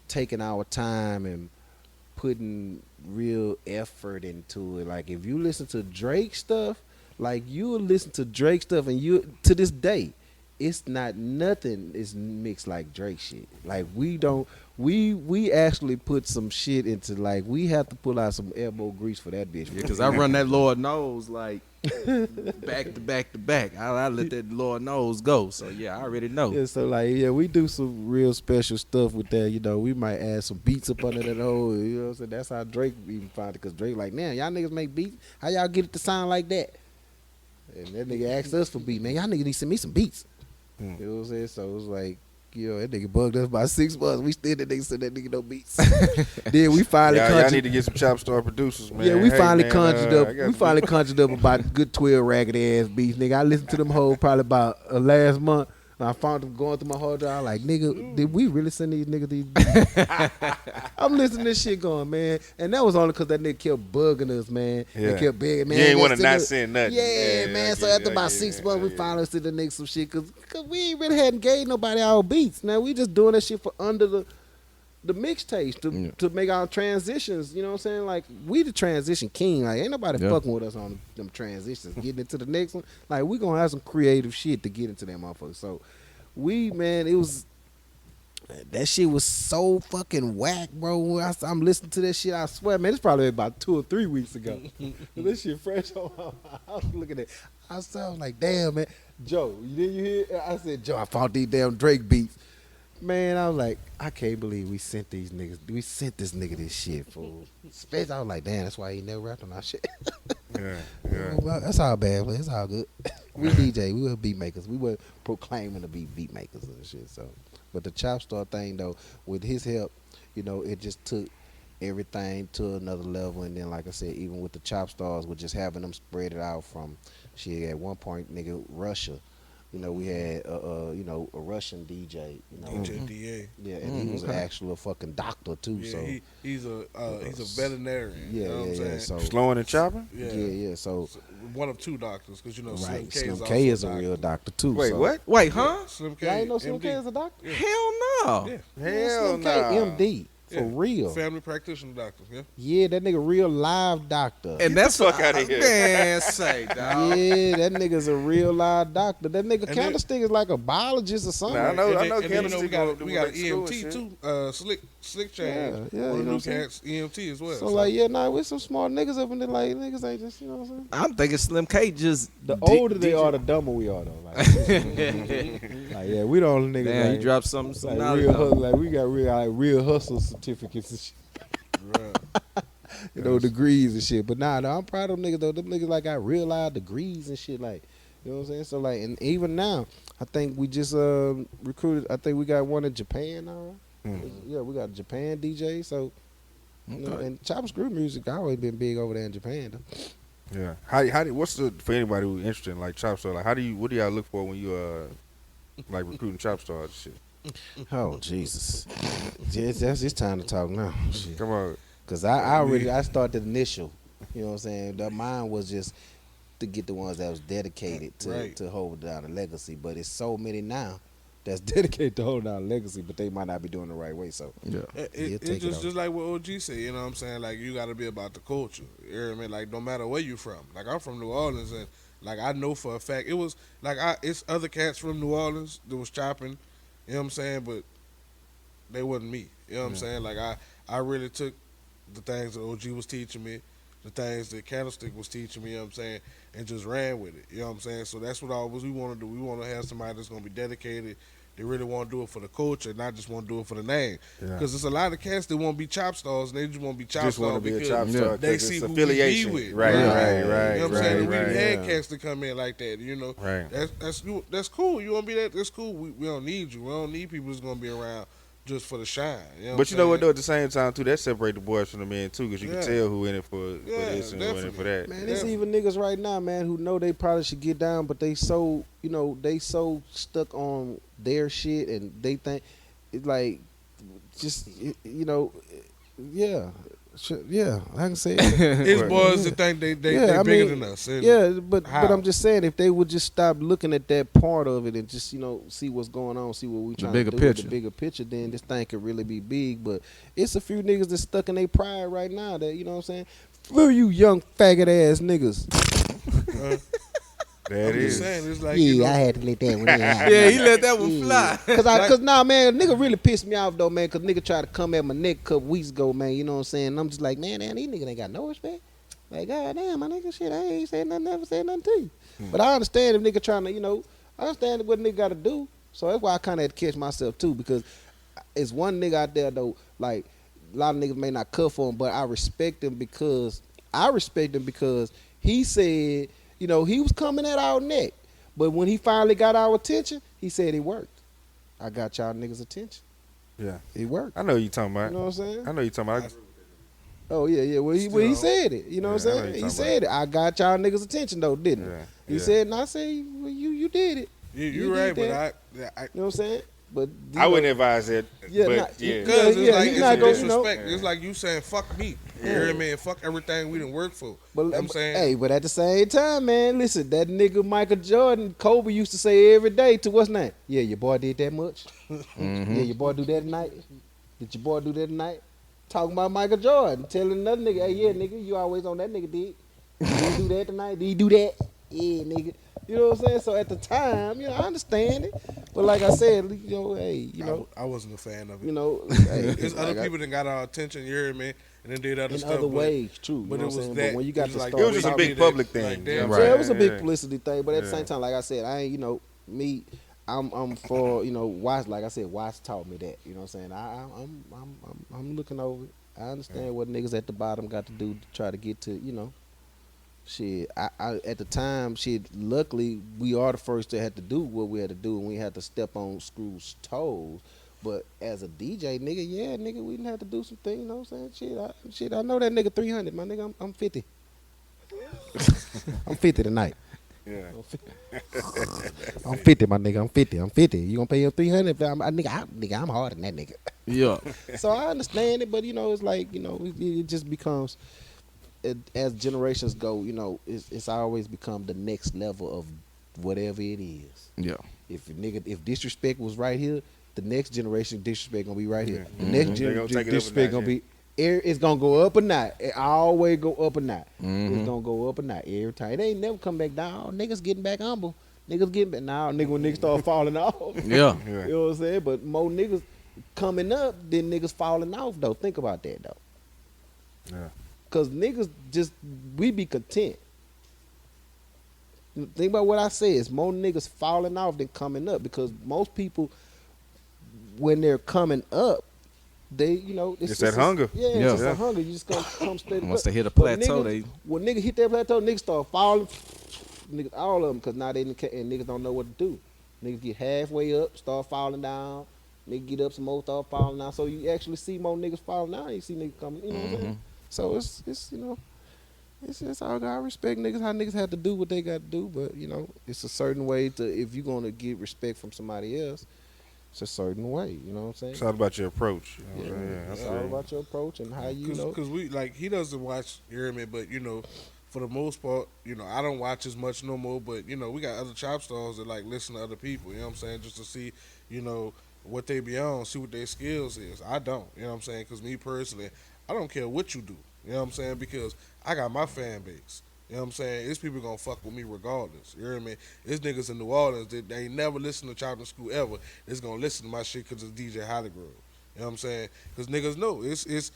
Speaker 3: taking our time and putting real effort into it. Like, if you listen to Drake stuff, like, you'll listen to Drake stuff, and you, to this day, it's not nothing is mixed like Drake shit. Like, we actually put some shit into, like, we have to pull out some elbow grease for that bitch.
Speaker 2: Yeah, because I run that Lord knows like back to back to back. I let that Lord knows go. So yeah, I already know.
Speaker 3: Yeah, so like, yeah, we do some real special stuff with that. You know, we might add some beats up under that hole. You know what I'm saying? That's how Drake even found it, because Drake like, man, y'all niggas make beats. How y'all get it to sound like that? And that nigga asked us for beats. Man, y'all niggas need to send me some beats. You know what I'm saying? So it was like, you know, that nigga bugged us about 6 months. We still that nigga send that nigga no beats. Then we finally
Speaker 1: Y'all need to get some Chopstar producers, man.
Speaker 3: Yeah, we
Speaker 1: Hey,
Speaker 3: finally
Speaker 1: man,
Speaker 3: conjured
Speaker 1: I
Speaker 3: up.
Speaker 1: got
Speaker 3: We
Speaker 1: some-
Speaker 3: finally conjured up about a good 12 ragged ass beats, nigga. I listened to them whole probably about last month. And I found them going through my hard drive. Like, nigga, did we really send these niggas these beats? I'm listening to this shit going, man. And that was only because that nigga kept bugging us, man.
Speaker 1: Yeah.
Speaker 3: And kept begging, man.
Speaker 1: You ain't want to
Speaker 3: send
Speaker 1: not
Speaker 3: us-
Speaker 1: send nothing.
Speaker 3: Yeah, man.
Speaker 1: I
Speaker 3: So
Speaker 1: get
Speaker 3: after
Speaker 1: it, I
Speaker 3: about
Speaker 1: get
Speaker 3: 6
Speaker 1: it.
Speaker 3: months, we
Speaker 1: Yeah.
Speaker 3: finally sent the niggas some shit, because we ain't really hadn't gave nobody our beats. Now we just doing that shit for under the mixtapes to make our transitions. You know what I'm saying? Like, we the transition king. Like, ain't nobody fucking with us on them transitions. Getting into the next one, like, we gonna have some creative shit to get into that motherfucker. So man, it was, that shit was so fucking whack, bro. When I'm listening to that shit, I swear, man, it's probably about 2 or 3 weeks ago. This shit fresh on my house. Looking at it, I was like, damn, man. Joe, you hear? I said, Joe, I found these damn Drake beats. Man, I was like, I can't believe we sent this nigga this shit, fool. Especially, I was like, damn, that's why he never rapped on our shit.
Speaker 1: Yeah.
Speaker 3: Well, that's all bad, but it's all good. We DJ, we were beat makers. We were proclaiming to be beat makers and shit. So, but the Chopstar thing though, with his help, you know, it just took everything to another level. And then, like I said, even with the Chopstars, with just having them spread it out from shit. At one point, nigga, Russia. You know, we had you know, a Russian DJ. You know,
Speaker 4: DJ DA.
Speaker 3: yeah, and he was an actual fucking doctor too.
Speaker 4: Yeah,
Speaker 3: So
Speaker 4: he's a veterinarian.
Speaker 3: yeah,
Speaker 4: you know what I'm
Speaker 3: yeah,
Speaker 4: saying?
Speaker 3: So
Speaker 1: Slowing and chopping?
Speaker 3: yeah. So
Speaker 4: One of 2 doctors, because you know
Speaker 3: right,
Speaker 4: Slim
Speaker 3: Slim
Speaker 4: K
Speaker 3: K
Speaker 4: is
Speaker 3: is a
Speaker 4: also
Speaker 3: real doctor too.
Speaker 1: Wait,
Speaker 3: so.
Speaker 1: what?
Speaker 2: Wait, huh?
Speaker 4: Slim K.
Speaker 3: Y'all ain't know Slim
Speaker 4: MD.
Speaker 3: K is a doctor?
Speaker 2: Hell no.
Speaker 4: Yeah.
Speaker 1: Hell
Speaker 3: Slim
Speaker 1: no.
Speaker 3: K, MD. For real.
Speaker 4: Family practitioner doctor, yeah.
Speaker 3: Yeah, that nigga real live doctor.
Speaker 2: And that's
Speaker 1: the fuck outta here.
Speaker 2: Man, say, dog.
Speaker 3: Yeah, that nigga's a real live doctor. That nigga
Speaker 4: And
Speaker 3: Candlestick is like a biologist or something.
Speaker 1: Nah, I know
Speaker 4: And then,
Speaker 1: Candlestick
Speaker 4: we got
Speaker 1: do
Speaker 4: an
Speaker 1: like school and
Speaker 4: EMT
Speaker 1: shit.
Speaker 4: too, Slick Chain.
Speaker 3: Yeah,
Speaker 4: One
Speaker 3: you
Speaker 4: of
Speaker 3: know
Speaker 4: the
Speaker 3: what I'm saying?
Speaker 4: cats, EMT as well.
Speaker 3: So like, yeah, nah, with some smart niggas up in there, like niggas ain't just, you know what I'm saying?
Speaker 2: I'm thinking Slim K just
Speaker 3: The older they are, the dumber we are though. Like, like yeah, we the only niggas.
Speaker 2: Damn,
Speaker 3: like,
Speaker 2: you dropped some
Speaker 3: like
Speaker 2: knowledge.
Speaker 3: real
Speaker 2: though.
Speaker 3: hustle, like we got real hustle certificates and shit.
Speaker 4: Right.
Speaker 3: You know, degrees and shit. But nah, no, I'm proud of them niggas though. Them niggas like got real live degrees and shit. Like, you know what I'm saying? So like, and even now, I think we just recruited. I think we got one in Japan now. Right? Yeah, we got a Japan DJ. So, you know, and chop screw music always been big over there in Japan though.
Speaker 1: Yeah. How do what's the for anybody who's interested in like Chopstars? Like, what do y'all look for when you like recruiting Chopstars and shit?
Speaker 3: Oh Jesus, it's time to talk now. Shit.
Speaker 1: Come on.
Speaker 3: Cause I started initial. You know what I'm saying? That mine was just to get the ones that was dedicated to hold down the legacy. But it's so many now that's dedicated to hold down the legacy, but they might not be doing it the right way. So
Speaker 4: It's just like what OG said, you know what I'm saying? Like, you got to be about the culture. You know what I mean? Like, no matter where you from. Like, I'm from New Orleans, and like, I know for a fact it was like it's other cats from New Orleans that was chopping. You know what I'm saying? But they wasn't me. You know what I'm saying? Like, I really took the things that OG was teaching me, the things that Candlestick was teaching me, you know what I'm saying, and just ran with it. You know what I'm saying? So that's what we want to do. We want to have somebody that's going to be dedicated. They really want to do it for the culture, not just want to do it for the name. Because there's a lot of cats that want to be Chopstars, and they just want to be
Speaker 1: Just want
Speaker 4: Chopstars
Speaker 1: to be a
Speaker 4: because
Speaker 1: Chopstar.
Speaker 4: they
Speaker 1: 'cause
Speaker 4: see
Speaker 1: it's
Speaker 4: who
Speaker 1: affiliation.
Speaker 4: we be with.
Speaker 1: Right.
Speaker 4: You know what I'm saying? And we
Speaker 1: Right.
Speaker 4: had cats to come in like that, you know.
Speaker 1: Right.
Speaker 4: That's cool. You want to be that? That's cool. We don't need you. We don't need people that's going to be around just for the shine. You know
Speaker 1: But you know what
Speaker 4: I'm
Speaker 1: though? At the same time too, that separate the boys from the men too, because you
Speaker 4: Yeah.
Speaker 1: can tell who in it for
Speaker 4: Yeah,
Speaker 1: this and who in it for that.
Speaker 3: man, there's even niggas right now, man, who know they probably should get down, but they so stuck on their shit, and they think it's like just yeah, I can say it.
Speaker 4: It's
Speaker 1: Right.
Speaker 4: boys that think they
Speaker 3: I
Speaker 4: bigger
Speaker 3: mean,
Speaker 4: than us. And
Speaker 3: Yeah, but
Speaker 4: how?
Speaker 3: I'm just saying, if they would just stop looking at that part of it and just see what's going on, see what we trying
Speaker 2: bigger
Speaker 3: to do with
Speaker 2: picture.
Speaker 3: the bigger picture, then this thing could really be big. But it's a few niggas that's stuck in their pride right now. That, you know what I'm saying? For you young faggot ass niggas.
Speaker 1: There it
Speaker 4: I'm just
Speaker 1: is.
Speaker 4: saying, it's like,
Speaker 3: Yeah,
Speaker 4: you know,
Speaker 3: I had to let that one in.
Speaker 2: Yeah, he let that one fly.
Speaker 3: Cause nah, man, nigga really pissed me off though, man. Cause nigga tried to come at my neck a couple weeks ago, man. You know what I'm saying? And I'm just like, man, these niggas ain't got no respect. Like, goddamn, my nigga, shit, I ain't said nothing, never said nothing to you. But I understand if nigga trying to, I understand what nigga got to do. So that's why I kind of had to catch myself too, because it's one nigga out there though, like a lot of niggas may not cut for him, but I respect him because he said, he was coming at our neck. But when he finally got our attention, he said it worked. I got y'all niggas' attention.
Speaker 1: Yeah.
Speaker 3: It worked.
Speaker 1: I know what you talking about.
Speaker 3: You know what I'm saying?
Speaker 1: I know you talking about.
Speaker 3: Oh, yeah. Well, he said it. You know what I'm
Speaker 1: Yeah, I know
Speaker 3: saying?
Speaker 1: you
Speaker 3: He
Speaker 1: talking
Speaker 3: said it. I got y'all niggas' attention, though, didn't
Speaker 1: Yeah,
Speaker 3: he? He
Speaker 1: yeah.
Speaker 3: said, and I say, well, you did it.
Speaker 4: you're
Speaker 3: You
Speaker 4: right,
Speaker 3: did
Speaker 4: but
Speaker 3: that.
Speaker 4: I
Speaker 3: You know what I'm saying? But
Speaker 1: I wouldn't advise it.
Speaker 3: Yeah,
Speaker 1: but
Speaker 3: not-
Speaker 1: yeah.
Speaker 4: because
Speaker 3: Yeah,
Speaker 4: it's like
Speaker 3: he
Speaker 4: it's
Speaker 3: not
Speaker 4: a
Speaker 3: gonna,
Speaker 4: disrespect. It's like you saying fuck me. You hear me? And fuck everything we done worked for.
Speaker 3: But
Speaker 4: You know what I'm saying?
Speaker 3: hey, but at the same time, man, listen, that nigga Michael Jordan, Kobe used to say every day to what's name? Yeah, your boy did that much. Yeah, your boy do that tonight. Did your boy do that tonight? Talking about Michael Jordan, telling another nigga, hey, yeah, nigga, you always on that nigga dick. Did he do that tonight? Did he do that? Yeah, nigga. You know what I'm saying? So at the time, I understand it. But like I said, hey,
Speaker 4: I wasn't a fan of it.
Speaker 3: hey,
Speaker 4: There's
Speaker 3: like
Speaker 4: other people that got our attention, you hear me? And then did other
Speaker 3: in
Speaker 4: stuff.
Speaker 3: other ways, true.
Speaker 4: But
Speaker 3: you know
Speaker 4: it
Speaker 3: what I'm
Speaker 4: was
Speaker 3: saying?
Speaker 4: that.
Speaker 3: But when you got
Speaker 4: it
Speaker 3: to
Speaker 4: was like,
Speaker 3: start,
Speaker 1: It was just a big public thing.
Speaker 4: Like,
Speaker 1: Yeah,
Speaker 4: damn,
Speaker 3: so
Speaker 1: right.
Speaker 3: it was a big
Speaker 1: Yeah.
Speaker 3: publicity thing, but at the
Speaker 1: Yeah.
Speaker 3: same time, like I said, I ain't, me, I'm for, Watts. Like I said, Watts taught me that. You know what I'm saying? I'm looking over it. I understand what niggas at the bottom got to do to try to get to, shit. I at the time, shit. Luckily, we are the first that had to do what we had to do, and we had to step on Screw's toes. But as a DJ, nigga, yeah, nigga, we didn't have to do some things. You know what I'm saying? Shit, I know that nigga 300, my nigga. I'm 50. I'm 50 tonight.
Speaker 1: Yeah.
Speaker 3: I'm 50, my nigga. I'm 50. I'm 50. You gonna pay your 300? I'm harder than that nigga.
Speaker 2: Yeah.
Speaker 3: So I understand it, but it's like it just becomes as generations go. It's always become the next level of whatever it is.
Speaker 2: Yeah.
Speaker 3: If disrespect was right here, the next generation disrespect gonna be right here. The
Speaker 1: Mhm.
Speaker 3: next
Speaker 1: They gonna take it up a
Speaker 3: disrespect
Speaker 1: notch,
Speaker 3: gonna be. It's gonna go up a notch. It always go up a notch.
Speaker 2: Mhm.
Speaker 3: It's gonna go up a notch every time. It ain't never come back down. Niggas getting back humble. Niggas getting back now. Nigga, when niggas start falling off.
Speaker 2: Yeah.
Speaker 1: Yeah.
Speaker 3: You know what I'm saying? But more niggas coming up than niggas falling off though. Think about that though.
Speaker 1: Yeah.
Speaker 3: Cause niggas just we be content. Think about what I said. It's more niggas falling off than coming up because most people, when they're coming up, they
Speaker 1: It's that hunger.
Speaker 3: Yeah,
Speaker 2: Yeah.
Speaker 3: it's just
Speaker 1: Yeah.
Speaker 3: a hunger. You just gonna come straight.
Speaker 2: Once
Speaker 3: up.
Speaker 2: they hit a
Speaker 3: But
Speaker 2: plateau,
Speaker 3: niggas, when niggas hit that plateau, niggas start falling. Niggas, all of them, cause now and niggas don't know what to do. Niggas get halfway up, start falling down. Niggas get up some more, start falling down. So you actually see more niggas falling down. You see niggas coming. You know what I'm saying? So it's it's all God respect niggas how niggas have to do what they got to do, but it's a certain way to if you're gonna get respect from somebody else, it's a certain way. You know what I'm saying?
Speaker 1: It's all about your approach. You know what I'm saying?
Speaker 3: It's
Speaker 1: I
Speaker 3: all
Speaker 1: feel
Speaker 3: about your approach and how you know.
Speaker 4: Because we like he doesn't watch Airman, but for the most part, I don't watch as much no more. But we got other Chopstars that like listen to other people. You know what I'm saying? Just to see what they be on, see what their skills is. I don't. You know what I'm saying? Because me personally, I don't care what you do. You know what I'm saying? Because I got my fan base. You know what I'm saying? It's people gonna fuck with me regardless. You hear me? It's niggas in New Orleans that they ain't never listen to Chopping School ever. It's gonna listen to my shit because it's DJ HollyGrove. You know what I'm saying? Because niggas know it's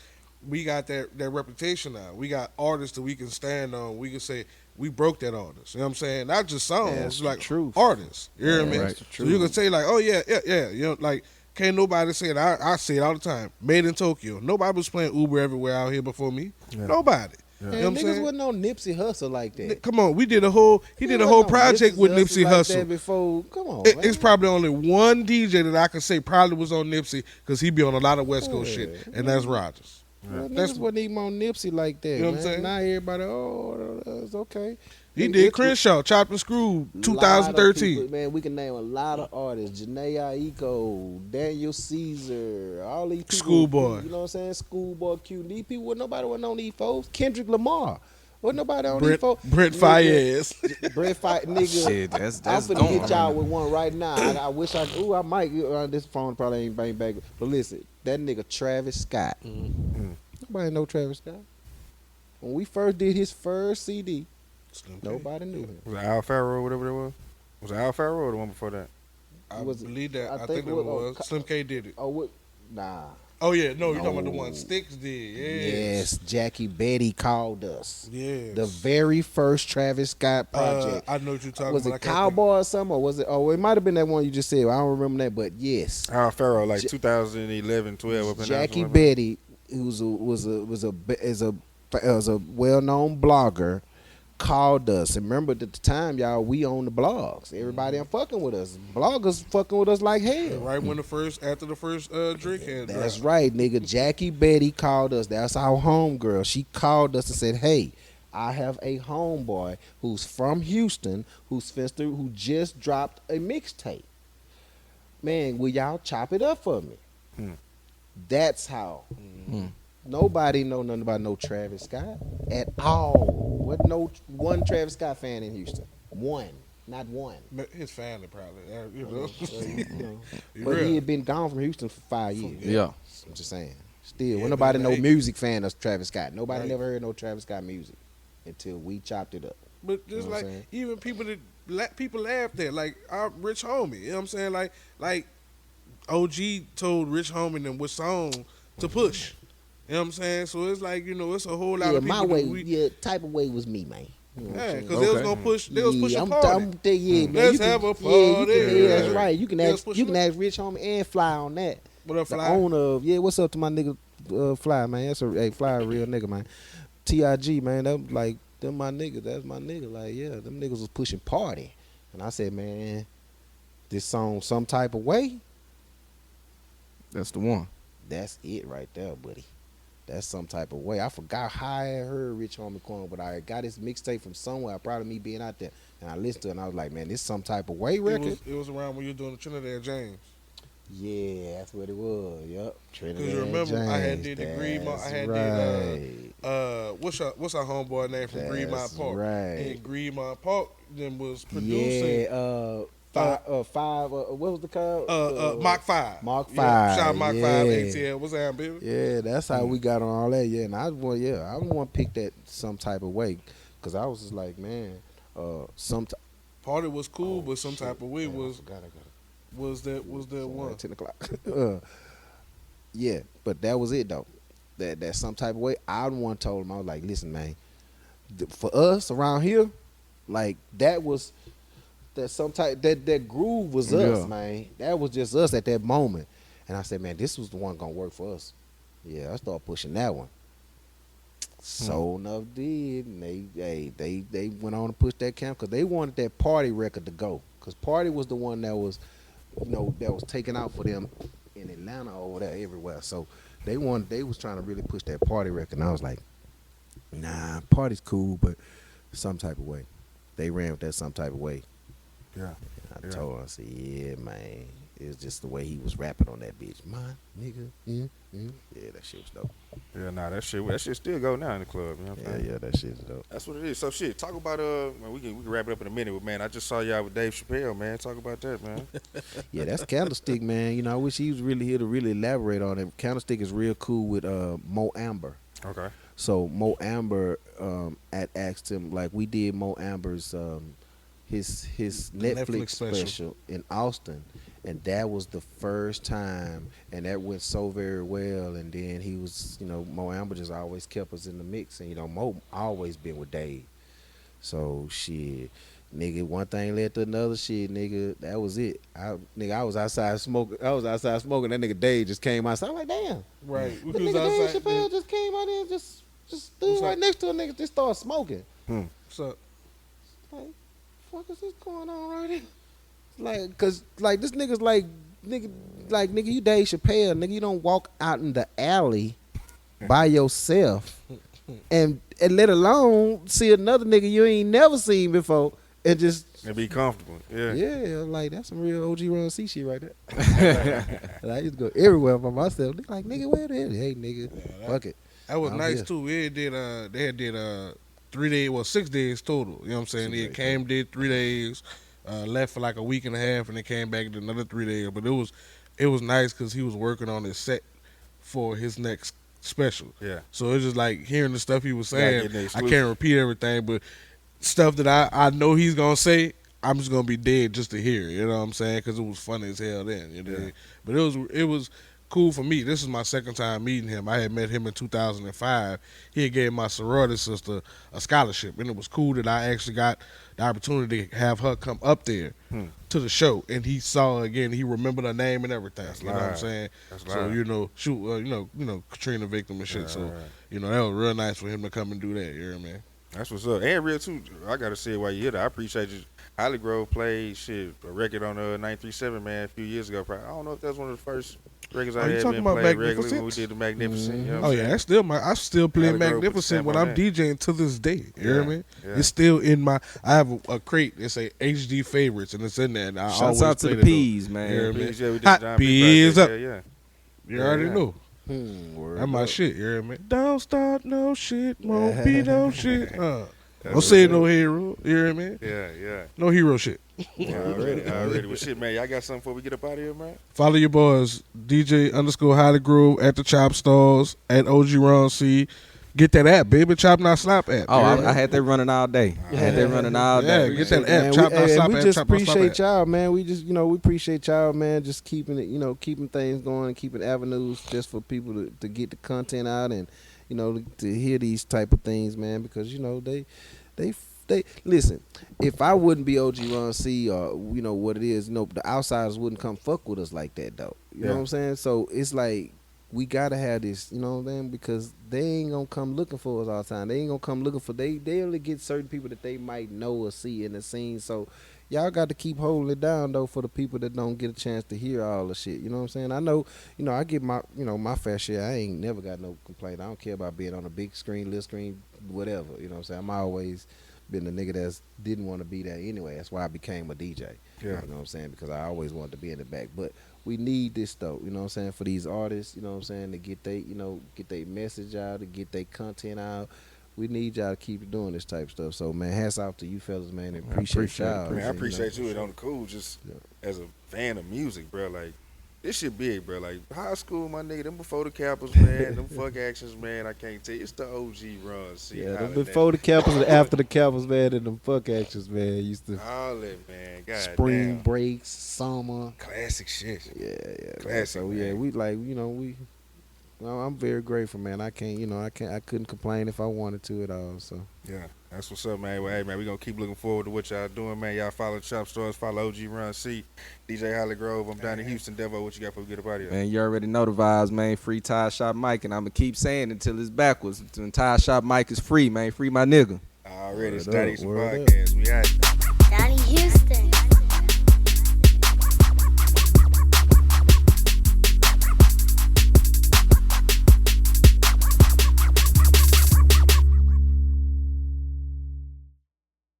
Speaker 4: we got that reputation now. We got artists that we can stand on. We can say we broke that artist. You know what I'm saying? Not just songs,
Speaker 3: That's
Speaker 4: like
Speaker 3: the truth.
Speaker 4: artists. You hear me?
Speaker 2: That's the
Speaker 4: So you can say like, oh yeah. Like can't nobody say it. I say it all the time. Made in Tokyo. Nobody was playing Uber everywhere out here before me.
Speaker 1: Yeah.
Speaker 4: Nobody.
Speaker 1: Yeah.
Speaker 4: You know what I'm
Speaker 3: niggas
Speaker 4: saying?
Speaker 3: wasn't on Nipsey Hussle like that.
Speaker 4: Come on, he did a whole project with Nipsey
Speaker 3: like
Speaker 4: Hussle.
Speaker 3: that before. Come on, man.
Speaker 4: It's probably only one DJ that I can say probably was on Nipsey because he be on a lot of West Coast
Speaker 3: Yeah.
Speaker 4: shit, and that's Rogers.
Speaker 3: Well,
Speaker 4: That's-
Speaker 3: niggas wasn't even on Nipsey like that.
Speaker 4: You know what I'm
Speaker 3: man.
Speaker 4: saying?
Speaker 3: Now everybody, it's okay.
Speaker 4: He
Speaker 3: It-
Speaker 4: did
Speaker 3: it-
Speaker 4: Crenshaw, Chopped and Screwed,
Speaker 3: lot of
Speaker 4: 2013.
Speaker 3: people, man, we can name a lot of artists. Janae Aiko, Daniel Caesar, all these people.
Speaker 4: Schoolboy.
Speaker 3: You know what I'm saying? Schoolboy Q. These people, nobody wasn't on these folks. Kendrick Lamar. Wasn't nobody on these folks.
Speaker 4: Brent
Speaker 3: Nigga,
Speaker 4: Fayez.
Speaker 3: Brent Fayez, nigga.
Speaker 2: Shit, that's
Speaker 3: I'm finna
Speaker 2: going.
Speaker 3: hit y'all with one right now. I wish I I might. This phone probably ain't bang back. But listen, that nigga Travis Scott. Nobody know Travis Scott. When we first did his first CD, nobody knew him.
Speaker 1: Was it Al Farrow or whatever it was? Was it Al Farrow or the one before that?
Speaker 4: I
Speaker 3: Was it-
Speaker 4: believe that.
Speaker 3: I
Speaker 4: I
Speaker 3: think
Speaker 4: think
Speaker 3: it
Speaker 4: that
Speaker 3: was-
Speaker 4: was. Slim K did it.
Speaker 3: Oh, what? Nah.
Speaker 4: Oh yeah, no, you're talking about the
Speaker 3: No.
Speaker 4: one Sticks did.
Speaker 3: Yes, Jackie Betty called us.
Speaker 4: Yes.
Speaker 3: The very first Travis Scott project.
Speaker 4: I know what you're talking
Speaker 3: Was
Speaker 4: about.
Speaker 3: it Cowboy or something? Or was it? Oh, it might have been that one you just said. I don't remember that, but yes.
Speaker 1: Al Farrow, like
Speaker 3: Ja-
Speaker 1: 2011, 12. up in there,
Speaker 3: Jackie
Speaker 1: somewhere.
Speaker 3: Betty, who was a well-known blogger, called us. And remember at the time, y'all, we own the blogs. Everybody ain't fucking with us. Bloggers fucking with us like hell.
Speaker 4: Right when after the first drink had
Speaker 3: That's
Speaker 4: dropped.
Speaker 3: right, nigga. Jackie Betty called us. That's our homegirl. She called us and said, "Hey, I have a homeboy who's from Houston, who just dropped a mixtape. Man, will y'all chop it up for me?" That's how. Nobody know nothing about no Travis Scott at all. What no one Travis Scott fan in Houston? One, not one.
Speaker 4: His family probably. You know.
Speaker 3: But he had been gone from Houston for 5 years.
Speaker 2: Yeah.
Speaker 3: I'm just saying. Still,
Speaker 4: Yeah,
Speaker 3: when nobody
Speaker 4: but
Speaker 3: no
Speaker 4: like-
Speaker 3: music fan of Travis Scott. Nobody
Speaker 4: Right.
Speaker 3: never heard no Travis Scott music until we chopped it up.
Speaker 4: But just
Speaker 3: You know what
Speaker 4: like
Speaker 3: I'm saying?
Speaker 4: even people that people laughed at, like our Rich Homie. You know what I'm saying? Like OG told Rich Homie them what song to push. You know what I'm saying? So it's like, it's a whole lot
Speaker 3: Yeah,
Speaker 4: of people.
Speaker 3: my way,
Speaker 4: that
Speaker 3: type of way was me, man. You know what I'm
Speaker 4: Yeah,
Speaker 3: saying?
Speaker 4: because they was gonna push. They was pushing
Speaker 3: I'm,
Speaker 4: party.
Speaker 3: yeah, man.
Speaker 4: Let's
Speaker 3: you can,
Speaker 4: have a
Speaker 3: Yeah,
Speaker 4: party.
Speaker 3: that's right. You can
Speaker 4: Let's
Speaker 3: ask,
Speaker 4: push
Speaker 3: you can
Speaker 4: it.
Speaker 3: ask Rich Homie and Fly on that.
Speaker 4: What up,
Speaker 3: The
Speaker 4: Fly?
Speaker 3: owner of what's up to my nigga Fly, man? That's Fly a real nigga, man. TIG, man. That like them my nigga. That's my nigga. Like them niggas was pushing party, and I said, man, this song some type of way.
Speaker 2: That's the one.
Speaker 3: That's it right there, buddy. That's some type of way. I forgot how I had heard Rich Homie Quan, but I got his mixtape from somewhere. Probably me being out there, and I listened to it, and I was like, man, this some type of way record.
Speaker 4: It was around when you were doing the Trinidad James.
Speaker 3: Yeah, that's what it was. Yup.
Speaker 4: Because you remember, I had did the Greenmont. I had did what's our homeboy name from Greenmont Park?
Speaker 3: Right.
Speaker 4: And Greenmont Park then was producing.
Speaker 3: Yeah, What was the car?
Speaker 4: Mach 5.
Speaker 3: Mach
Speaker 4: Yeah,
Speaker 3: 5.
Speaker 4: shout out Mach 5
Speaker 3: yeah.
Speaker 4: ATL. What's that, baby?
Speaker 3: Yeah, that's how we got on all that. Yeah, and I want to pick that some type of way, cause I was just like, man, some.
Speaker 4: Party was cool, but some type of way
Speaker 3: Damn,
Speaker 4: was
Speaker 3: I got it.
Speaker 4: was that one.
Speaker 3: 10 o'clock. Yeah, but that was it though. That some type of way. I one told him, I was like, listen, man, for us around here, like that was that some type that groove was us, man. That was just us at that moment. And I said, man, this was the one gonna work for us. Yeah, I started pushing that one. So enough did, and they went on to push that camp because they wanted that Party record to go. Because Party was the one that was, that was taken out for them in Atlanta or over there everywhere. So they was trying to really push that Party record. And I was like, nah, Party's cool, but some type of way. They ran with that some type of way.
Speaker 1: Yeah.
Speaker 3: I told her, I said, yeah, man. It was just the way he was rapping on that bitch. My nigga. Yeah, that shit was dope.
Speaker 1: Yeah, nah, that shit still go now in the club. You know what I'm saying?
Speaker 3: Yeah, that shit's dope.
Speaker 1: That's what it is. So shit, talk about man, we can wrap it up in a minute, but man, I just saw y'all with Dave Chappelle, man. Talk about that, man.
Speaker 3: Yeah, that's Candlestick, man. I wish he was really here to really elaborate on it. Candlestick is real cool with Mo Amber.
Speaker 1: Okay.
Speaker 3: So Mo Amber had asked him, like we did Mo Amber's his Netflix special in Austin, and that was the first time, and that went so very well. And then he was, Mo Amber just always kept us in the mix, and Mo always been with Dave. So shit, nigga, one thing led to another. Shit, nigga, that was it. I was outside smoking. That nigga Dave just came outside. I'm like, damn,
Speaker 4: Right.
Speaker 3: the nigga Dave Chappelle just came out there and just stood right next to a nigga, just started smoking.
Speaker 4: What's up?
Speaker 3: Like, fuck is this going on right here? Like, cause like this nigga's like nigga, you Dave Chappelle, nigga, you don't walk out in the alley by yourself and let alone see another nigga you ain't never seen before and just
Speaker 1: And be comfortable. Yeah.
Speaker 3: yeah, like that's some real OG Run C shit right there. And I used to go everywhere by myself. They like, nigga, where the hell? Hey, nigga, fuck it.
Speaker 4: That was
Speaker 3: I'm
Speaker 4: nice
Speaker 3: here.
Speaker 4: too. They had did 3 days, 6 days total. You know what I'm saying? They came, did 3 days, left for like a week and a half, and then came back and did another 3 days. But it was nice because he was working on his set for his next special.
Speaker 1: Yeah.
Speaker 4: So it's just like hearing the stuff he was
Speaker 1: Gotta
Speaker 4: saying.
Speaker 1: get the
Speaker 4: I
Speaker 1: exclusive.
Speaker 4: can't repeat everything, but stuff that I know he's gonna say, I'm just gonna be dead just to hear it. You know what I'm saying? Because it was funny as hell then. You know?
Speaker 1: Yeah.
Speaker 4: But it was cool for me. This is my second time meeting him. I had met him in 2005. He had gave my sorority sister a scholarship, and it was cool that I actually got the opportunity to have her come up there to the show, and he saw her again. He remembered her name and everything.
Speaker 1: That's
Speaker 4: you know what I'm
Speaker 1: live.
Speaker 4: saying?
Speaker 1: That's
Speaker 4: So
Speaker 1: live.
Speaker 4: Katrina victim and shit.
Speaker 1: Right,
Speaker 4: so
Speaker 1: right.
Speaker 4: that was real nice for him to come and do that. You know what I mean?
Speaker 1: That's what's up. And real too, I gotta say while you're here, I appreciate you. HollyGrove played a record on 937, man, a few years ago. Probably. I don't know if that's one of the first records I
Speaker 4: you
Speaker 1: had
Speaker 4: talking
Speaker 1: been
Speaker 4: about
Speaker 1: played regularly when we
Speaker 4: Magnificent?
Speaker 1: did the Magnificent. You know what
Speaker 4: Oh
Speaker 1: I'm
Speaker 4: yeah,
Speaker 1: saying?
Speaker 4: that's still I still play
Speaker 1: HollyGrove put the
Speaker 4: Magnificent
Speaker 1: stamp
Speaker 4: when
Speaker 1: on
Speaker 4: I'm
Speaker 1: that.
Speaker 4: DJing to this day. You know what I mean?
Speaker 1: Yeah.
Speaker 4: It's still in my. I have a crate. It's a HD favorites, and it's in there. And I
Speaker 2: Shouts
Speaker 4: always
Speaker 2: out to
Speaker 4: play
Speaker 2: the
Speaker 4: that,
Speaker 2: P's,
Speaker 4: though.
Speaker 2: man.
Speaker 4: You know what I mean?
Speaker 1: Please, yeah, we did
Speaker 4: Hot
Speaker 1: the John P.
Speaker 4: P's
Speaker 1: project.
Speaker 4: up.
Speaker 1: Yeah.
Speaker 4: You already
Speaker 1: Yeah.
Speaker 4: know.
Speaker 3: Word
Speaker 4: That's my
Speaker 3: up.
Speaker 4: shit. You know what I mean? Don't start no shit, won't be no shit. Don't
Speaker 1: That's
Speaker 4: say
Speaker 1: what it
Speaker 4: no hero. You know what I mean?
Speaker 1: Yeah.
Speaker 4: No hero shit.
Speaker 1: Already. Well, shit, man. Y'all got something before we get up out of here, man?
Speaker 4: Follow your boys, DJ_HollyGrove at the Chopstars at OG Ron C. Get that app, baby. Chop Not Slap app.
Speaker 2: Oh,
Speaker 4: You hear me?
Speaker 2: I had that running all day. I had that running all
Speaker 4: Yeah,
Speaker 2: day.
Speaker 4: get that
Speaker 3: Man,
Speaker 4: app. Chop Not
Speaker 3: and
Speaker 4: Slap
Speaker 3: we
Speaker 4: app.
Speaker 3: just
Speaker 4: Chop Not Slap
Speaker 3: appreciate
Speaker 4: app.
Speaker 3: y'all, man. We just, we appreciate y'all, man. Just keeping it, keeping things going, and keeping avenues just for people to get the content out and, to hear these type of things, man. Because they listen. If I wouldn't be OG Ron C or what it is, the outsiders wouldn't come fuck with us like that though. You know what I'm saying? So it's like we gotta have this, you know what I'm saying? Because they ain't gonna come looking for us all the time. They ain't gonna come looking for they only get certain people that they might know or see in the scene. So y'all got to keep holding it down though for the people that don't get a chance to hear all the shit. You know what I'm saying? I know, I get my my fair share. I ain't never got no complaint. I don't care about being on a big screen, little screen, whatever. You know what I'm saying? I'm always been the nigga that didn't want to be there anyway. That's why I became a DJ.
Speaker 1: Yeah.
Speaker 3: You know what I'm saying? Because I always wanted to be in the back. But we need this though, you know what I'm saying, for these artists, you know what I'm saying, to get they, get their message out, to get their content out. we need y'all to keep doing this type of stuff. So man, hats off to you fellas, man, and appreciate y'all.
Speaker 1: Man, I appreciate you. And on the cool, just as a fan of music, bro. Like this shit big, bro. Like high school, my nigga, them before the Capitals, man, them fuck actions, man. I can't tell you, it's the OG runs.
Speaker 3: Yeah, them before the Capitals and after the Capitals, man, and them fuck actions, man. Used to
Speaker 1: all that, man. God
Speaker 3: spring
Speaker 1: damn.
Speaker 3: breaks, summer,
Speaker 1: classic shit.
Speaker 3: Yeah.
Speaker 1: Classic.
Speaker 3: So
Speaker 1: man.
Speaker 3: yeah, we like well, I'm very grateful, man. I couldn't complain if I wanted to at all. So
Speaker 1: yeah, that's what's up, man. Well, hey, man, we gonna keep looking forward to what y'all doing, man. Y'all follow Chopstars, follow OG Run C, DJ HollyGrove. I'm Donnie Houston. Devo, what you got before we get up out of here?
Speaker 2: Man, you already know the vibes, man. Free Tire Shop Mike, and I'm going to keep saying it until it's backwards. When Tire Shop Mike is free, man. Free my nigga.
Speaker 1: Already, it's
Speaker 3: Word up,
Speaker 1: Donnie's
Speaker 3: word up.
Speaker 1: podcast. We out.